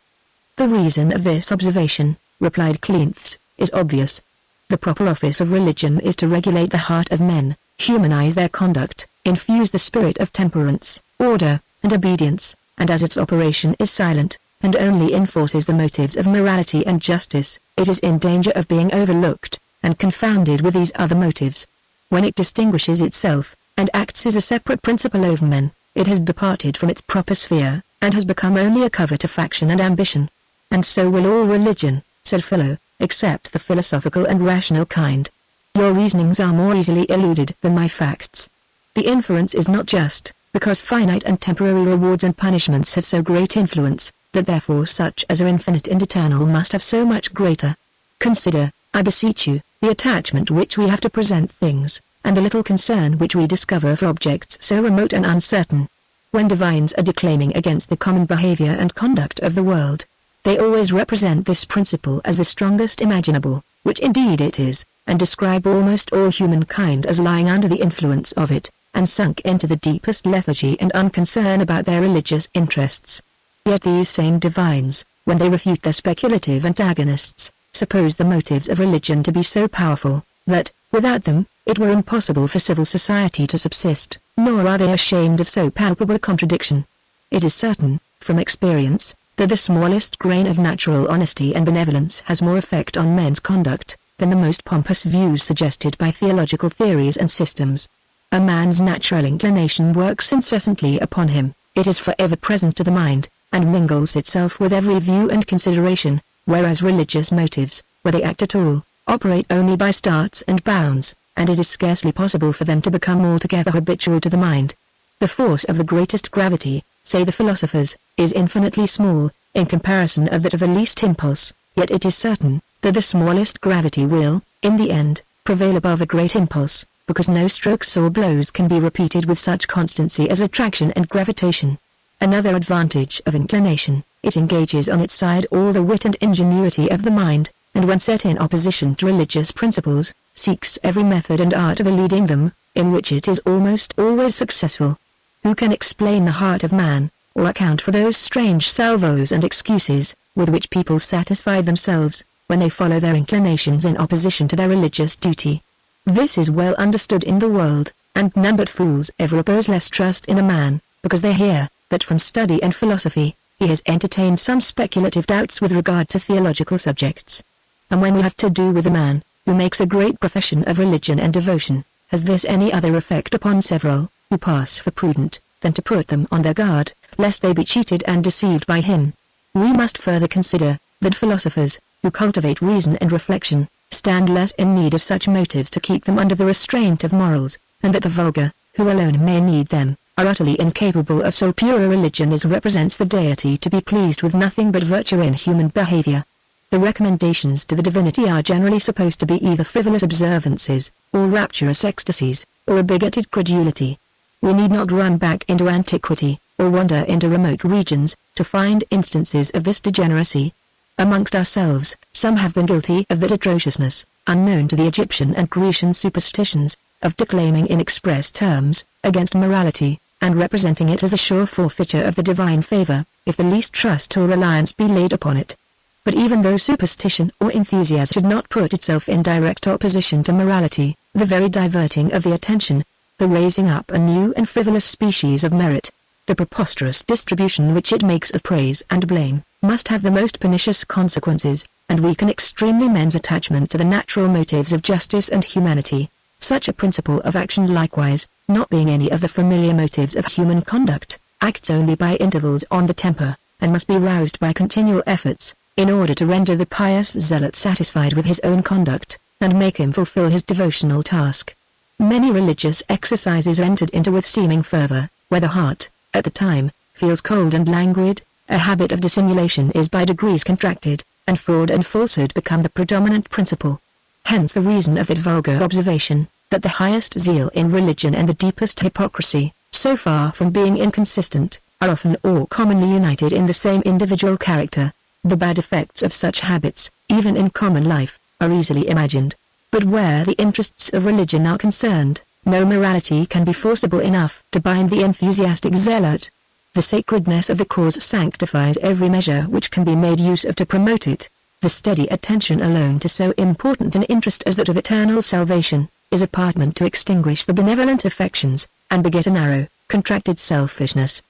The reason of this observation, replied Cleanths, is obvious. The proper office of religion is to regulate the heart of men, humanize their conduct, infuse the spirit of temperance, order, and obedience, and as its operation is silent, and only enforces the motives of morality and justice, it is in danger of being overlooked, and confounded with these other motives. When it distinguishes itself, and acts as a separate principle over men, it has departed from its proper sphere, and has become only a cover to faction and ambition. And so will all religion, said Philo, except the philosophical and rational kind. Your reasonings are more easily eluded than my facts. The inference is not just, because finite and temporary rewards and punishments have so great influence, that therefore such as are infinite and eternal must have so much greater. Consider, I beseech you, the attachment which we have to present things, and the little concern which we discover for objects so remote and uncertain. When divines are declaiming against the common behavior and conduct of the world, they always represent this principle as the strongest imaginable, which indeed it is, and describe almost all humankind as lying under the influence of it, and sunk into the deepest lethargy and unconcern about their religious interests. Yet these same divines, when they refute their speculative antagonists, suppose the motives of religion to be so powerful, that, without them, it were impossible for civil society to subsist, nor are they ashamed of so palpable a contradiction. It is certain, from experience, that the smallest grain of natural honesty and benevolence has more effect on men's conduct, than the most pompous views suggested by theological theories and systems. A man's natural inclination works incessantly upon him, it is forever present to the mind, and mingles itself with every view and consideration, whereas religious motives, where they act at all, operate only by starts and bounds, and it is scarcely possible for them to become altogether habitual to the mind. The force of the greatest gravity, say the philosophers, is infinitely small, in comparison of that of the least impulse, yet it is certain, that the smallest gravity will, in the end, prevail above a great impulse, because no strokes or blows can be repeated with such constancy as attraction and gravitation. Another advantage of inclination, it engages on its side all the wit and ingenuity of the mind, and when set in opposition to religious principles, seeks every method and art of eluding them, in which it is almost always successful. Who can explain the heart of man, or account for those strange salvos and excuses, with which people satisfy themselves, when they follow their inclinations in opposition to their religious duty? This is well understood in the world, and none but fools ever repose less trust in a man, because they hear, that from study and philosophy, he has entertained some speculative doubts with regard to theological subjects. And when we have to do with a man, who makes a great profession of religion and devotion, has this any other effect upon several, who pass for prudent, than to put them on their guard, lest they be cheated and deceived by him? We must further consider, that philosophers, who cultivate reason and reflection, stand less in need of such motives to keep them under the restraint of morals, and that the vulgar, who alone may need them, are utterly incapable of so pure a religion as represents the deity to be pleased with nothing but virtue in human behavior. The recommendations to the divinity are generally supposed to be either frivolous observances, or rapturous ecstasies, or a bigoted credulity. We need not run back into antiquity, or wander into remote regions, to find instances of this degeneracy. Amongst ourselves, some have been guilty of that atrociousness, unknown to the Egyptian and Grecian superstitions, of declaiming in express terms, against morality, and representing it as a sure forfeiture of the divine favor, if the least trust or reliance be laid upon it. But even though superstition or enthusiasm should not put itself in direct opposition to morality, the very diverting of the attention, the raising up a new and frivolous species of merit, the preposterous distribution which it makes of praise and blame, must have the most pernicious consequences, and weaken extremely men's attachment to the natural motives of justice and humanity. Such a principle of action likewise, not being any of the familiar motives of human conduct, acts only by intervals on the temper, and must be roused by continual efforts, in order to render the pious zealot satisfied with his own conduct, and make him fulfill his devotional task. Many religious exercises are entered into with seeming fervor, where the heart, at the time, feels cold and languid. A habit of dissimulation is by degrees contracted, and fraud and falsehood become the predominant principle. Hence the reason of that vulgar observation, that the highest zeal in religion and the deepest hypocrisy, so far from being inconsistent, are often or commonly united in the same individual character. The bad effects of such habits, even in common life, are easily imagined. But where the interests of religion are concerned, no morality can be forcible enough to bind the enthusiastic zealot. The sacredness of the cause sanctifies every measure which can be made use of to promote it. The steady attention alone to so important an interest as that of eternal salvation, is a parchment to extinguish the benevolent affections, and beget a narrow, contracted selfishness.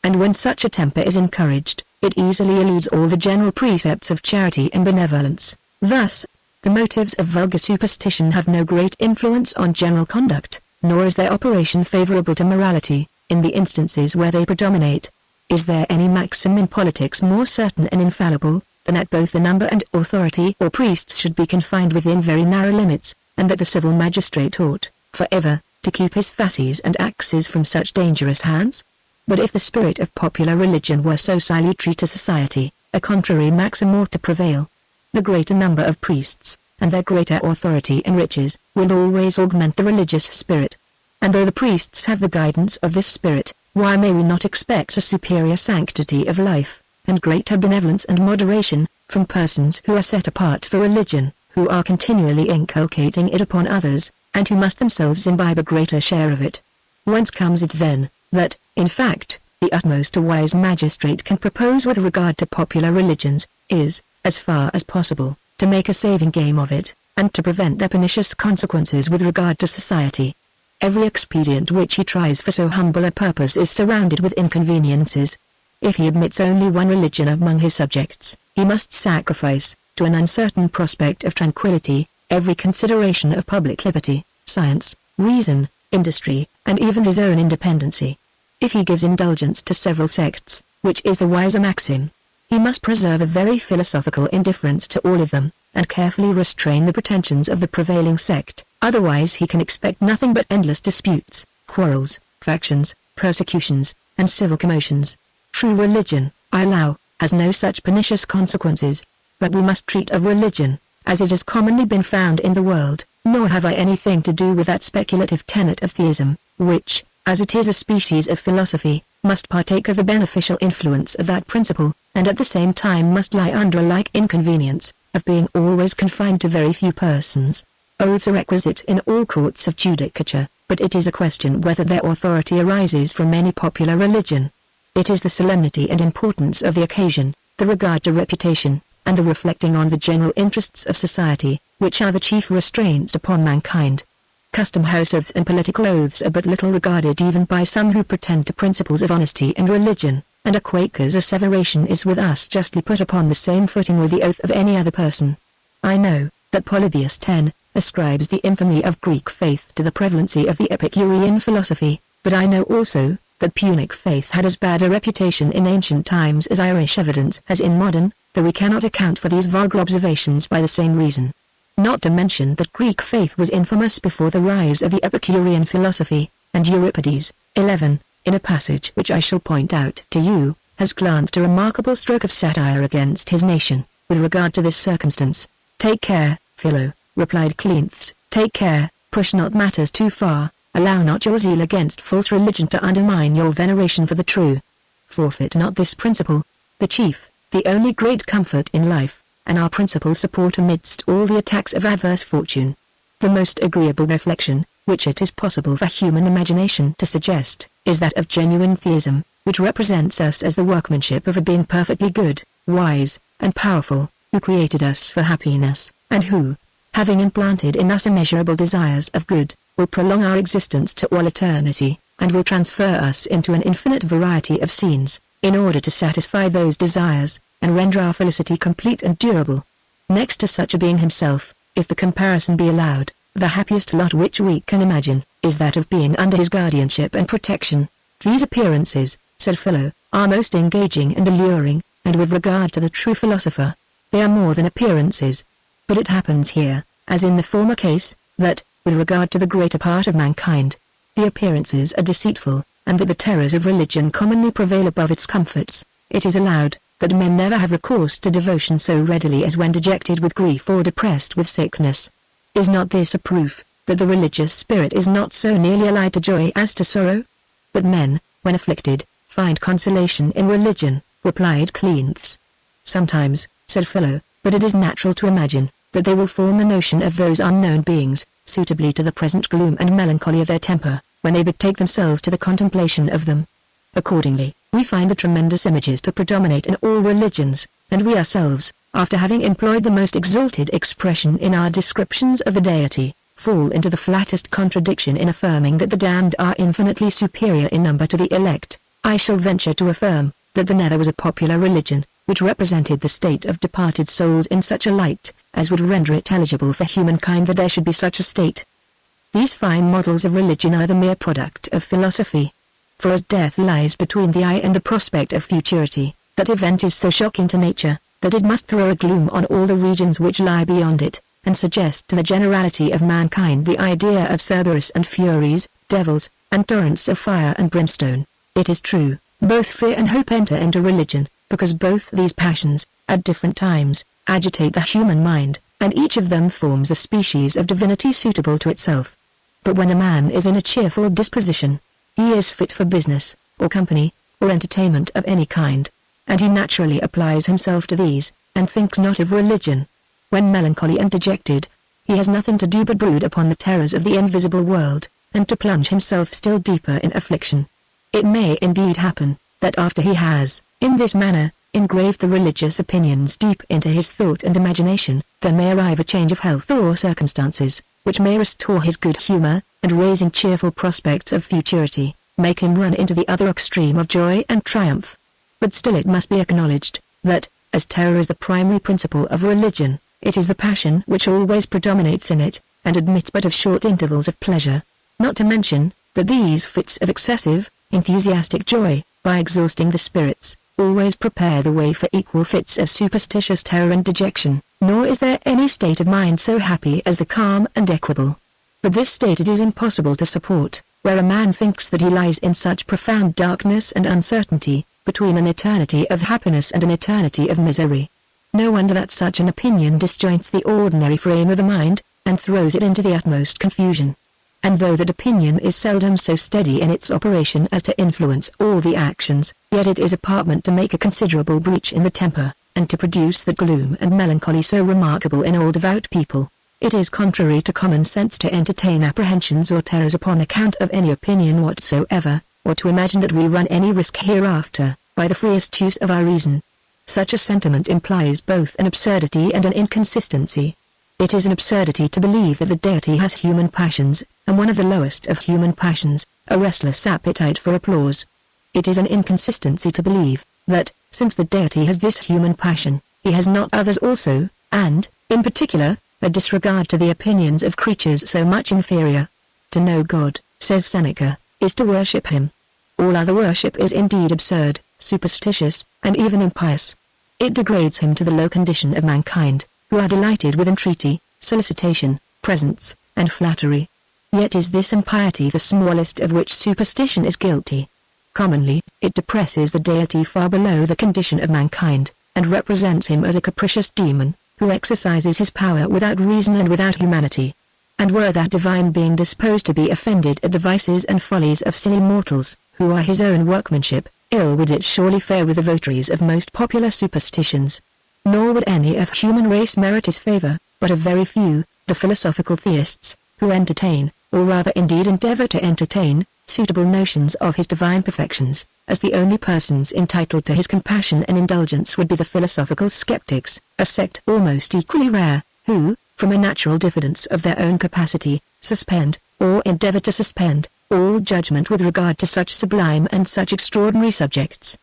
And when such a temper is encouraged, it easily eludes all the general precepts of charity and benevolence. Thus, the motives of vulgar superstition have no great influence on general conduct, nor is their operation favorable to morality, in the instances where they predominate. Is there any maxim in politics more certain and infallible, than that both the number and authority or priests should be confined within very narrow limits, and that the civil magistrate ought, for ever, to keep his fasces and axes from such dangerous hands? But if the spirit of popular religion were so salutary to society, a contrary maxim ought to prevail. The greater number of priests, and their greater authority and riches, will always augment the religious spirit. And though the priests have the guidance of this spirit, why may we not expect a superior sanctity of life, and greater benevolence and moderation, from persons who are set apart for religion, who are continually inculcating it upon others, and who must themselves imbibe a greater share of it? Whence comes it then, that, in fact, the utmost a wise magistrate can propose with regard to popular religions, is, as far as possible, to make a saving game of it, and to prevent their pernicious consequences with regard to society? Every expedient which he tries for so humble a purpose is surrounded with inconveniences. If he admits only one religion among his subjects, he must sacrifice, to an uncertain prospect of tranquillity, every consideration of public liberty, science, reason, industry, and even his own independency. If he gives indulgence to several sects, which is the wiser maxim, he must preserve a very philosophical indifference to all of them, and carefully restrain the pretensions of the prevailing sect, otherwise he can expect nothing but endless disputes, quarrels, factions, persecutions, and civil commotions. True religion, I allow, has no such pernicious consequences, but we must treat of religion, as it has commonly been found in the world, nor have I anything to do with that speculative tenet of theism, which, as it is a species of philosophy, must partake of the beneficial influence of that principle, and at the same time must lie under a like inconvenience, of being always confined to very few persons. Oaths are requisite in all courts of judicature, but it is a question whether their authority arises from any popular religion. It is the solemnity and importance of the occasion, the regard to reputation, and the reflecting on the general interests of society, which are the chief restraints upon mankind. Custom house oaths and political oaths are but little regarded even by some who pretend to principles of honesty and religion, and a Quaker's asseveration is with us justly put upon the same footing with the oath of any other person. I know that Polybius 10 ascribes the infamy of Greek faith to the prevalency of the Epicurean philosophy, but I know also that Punic faith had as bad a reputation in ancient times as Irish evidence has in modern, though we cannot account for these vulgar observations by the same reason. Not to mention that Greek faith was infamous before the rise of the Epicurean philosophy, and Euripides, 11, in a passage which I shall point out to you, has glanced a remarkable stroke of satire against his nation, with regard to this circumstance. Take care, Philo, replied Cleanthes, take care, push not matters too far, allow not your zeal against false religion to undermine your veneration for the true. Forfeit not this principle, the chief, the only great comfort in life, and our principal support amidst all the attacks of adverse fortune. The most agreeable reflection, which it is possible for human imagination to suggest, is that of genuine theism, which represents us as the workmanship of a being perfectly good, wise, and powerful, who created us for happiness, and who, having implanted in us immeasurable desires of good, will prolong our existence to all eternity, and will transfer us into an infinite variety of scenes, in order to satisfy those desires, and render our felicity complete and durable. Next to such a being himself, if the comparison be allowed, the happiest lot which we can imagine, is that of being under his guardianship and protection. These appearances, said Philo, are most engaging and alluring, and with regard to the true philosopher, they are more than appearances. But it happens here, as in the former case, that, with regard to the greater part of mankind, the appearances are deceitful, and that the terrors of religion commonly prevail above its comforts. It is allowed that men never have recourse to devotion so readily as when dejected with grief or depressed with sickness. Is not this a proof that the religious spirit is not so nearly allied to joy as to sorrow? But men, when afflicted, find consolation in religion, replied Cleanthes. Sometimes, said Philo, but it is natural to imagine that they will form a notion of those unknown beings, suitably to the present gloom and melancholy of their temper, when they betake themselves to the contemplation of them. Accordingly, we find the tremendous images to predominate in all religions, and we ourselves, after having employed the most exalted expression in our descriptions of the deity, fall into the flattest contradiction in affirming that the damned are infinitely superior in number to the elect. I shall venture to affirm that there never was a popular religion which represented the state of departed souls in such a light as would render it eligible for humankind that there should be such a state. These fine models of religion are the mere product of philosophy. For as death lies between the eye and the prospect of futurity, that event is so shocking to nature, that it must throw a gloom on all the regions which lie beyond it, and suggest to the generality of mankind the idea of Cerberus and Furies, devils, and torrents of fire and brimstone. It is true, both fear and hope enter into religion, because both these passions, at different times, agitate the human mind, and each of them forms a species of divinity suitable to itself. But when a man is in a cheerful disposition, he is fit for business, or company, or entertainment of any kind, and he naturally applies himself to these, and thinks not of religion. When melancholy and dejected, he has nothing to do but brood upon the terrors of the invisible world, and to plunge himself still deeper in affliction. It may indeed happen, that after he has, in this manner, engraved the religious opinions deep into his thought and imagination, there may arrive a change of health or circumstances, which may restore his good humor, and raising cheerful prospects of futurity, make him run into the other extreme of joy and triumph. But still it must be acknowledged, that, as terror is the primary principle of religion, it is the passion which always predominates in it, and admits but of short intervals of pleasure. Not to mention, that these fits of excessive, enthusiastic joy, by exhausting the spirits, always prepare the way for equal fits of superstitious terror and dejection, nor is there any state of mind so happy as the calm and equable. But this state it is impossible to support, where a man thinks that he lies in such profound darkness and uncertainty, between an eternity of happiness and an eternity of misery. No wonder that such an opinion disjoints the ordinary frame of the mind, and throws it into the utmost confusion. and though that opinion is seldom so steady in its operation as to influence all the actions, yet it is apartment to make a considerable breach in the temper, and to produce that gloom and melancholy so remarkable in all devout people. It is contrary to common sense to entertain apprehensions or terrors upon account of any opinion whatsoever, or to imagine that we run any risk hereafter, by the freest use of our reason. Such a sentiment implies both an absurdity and an inconsistency. It is an absurdity to believe that the deity has human passions, and one of the lowest of human passions, a restless appetite for applause. It is an inconsistency to believe that, since the deity has this human passion, he has not others also, and, in particular, a disregard to the opinions of creatures so much inferior. To know God, says Seneca, is to worship him. All other worship is indeed absurd, superstitious, and even impious. It degrades him to the low condition of mankind, who are delighted with entreaty, solicitation, presents, and flattery. Yet is this impiety the smallest of which superstition is guilty. Commonly, it depresses the deity far below the condition of mankind, and represents him as a capricious demon, who exercises his power without reason and without humanity. And were that divine being disposed to be offended at the vices and follies of silly mortals, who are his own workmanship, ill would it surely fare with the votaries of most popular superstitions. Nor would any of human race merit his favor, but a very few, the philosophical theists, who entertain, or rather indeed endeavor to entertain, suitable notions of his divine perfections, as the only persons entitled to his compassion and indulgence would be the philosophical skeptics, a sect almost equally rare, who, from a natural diffidence of their own capacity, suspend, or endeavor to suspend, all judgment with regard to such sublime and such extraordinary subjects.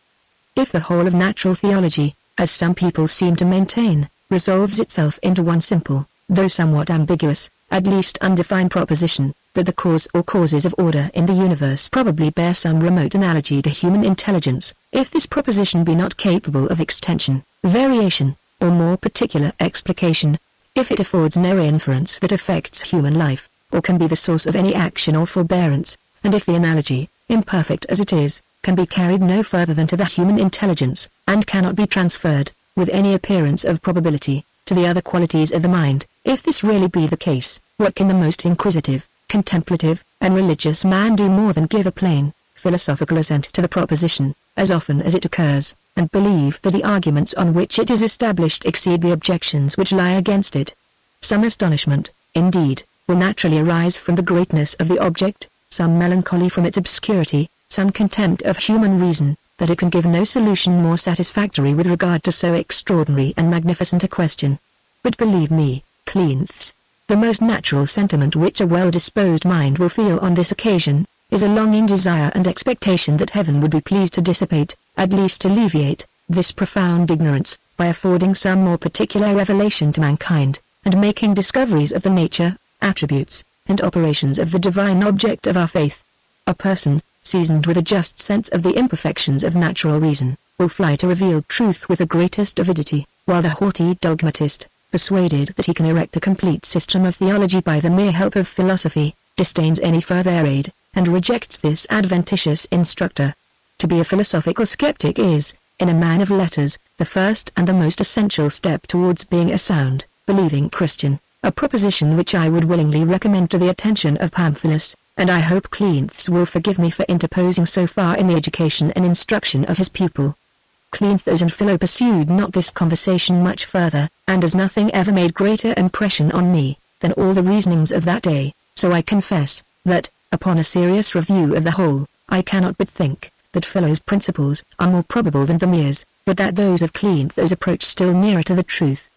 If the whole of natural theology, as some people seem to maintain, resolves itself into one simple, though somewhat ambiguous, at least undefined proposition, that the cause or causes of order in the universe probably bear some remote analogy to human intelligence, if this proposition be not capable of extension, variation, or more particular explication, if it affords no inference that affects human life, or can be the source of any action or forbearance, and if the analogy, imperfect as it is, can be carried no further than to the human intelligence, and cannot be transferred, with any appearance of probability, to the other qualities of the mind, if this really be the case, what can the most inquisitive, contemplative, and religious man do more than give a plain, philosophical assent to the proposition, as often as it occurs, and believe that the arguments on which it is established exceed the objections which lie against it? Some astonishment, indeed, will naturally arise from the greatness of the object, some melancholy from its obscurity, some contempt of human reason, that it can give no solution more satisfactory with regard to so extraordinary and magnificent a question. But believe me, Cleanthes, the most natural sentiment which a well-disposed mind will feel on this occasion, is a longing desire and expectation that heaven would be pleased to dissipate, at least alleviate, this profound ignorance, by affording some more particular revelation to mankind, and making discoveries of the nature, attributes, and operations of the divine object of our faith. A person, seasoned with a just sense of the imperfections of natural reason, will fly to reveal truth with the greatest avidity, while the haughty dogmatist, persuaded that he can erect a complete system of theology by the mere help of philosophy, disdains any further aid, and rejects this adventitious instructor. To be a philosophical skeptic is, in a man of letters, the first and the most essential step towards being a sound, believing Christian, a proposition which I would willingly recommend to the attention of Pamphilus, and I hope Cleanthes will forgive me for interposing so far in the education and instruction of his pupil. Cleanthes and Philo pursued not this conversation much further, and as nothing ever made greater impression on me, than all the reasonings of that day, so I confess, that, upon a serious review of the whole, I cannot but think, that Philo's principles are more probable than Demere's, but that those of Cleanthes approach still nearer to the truth.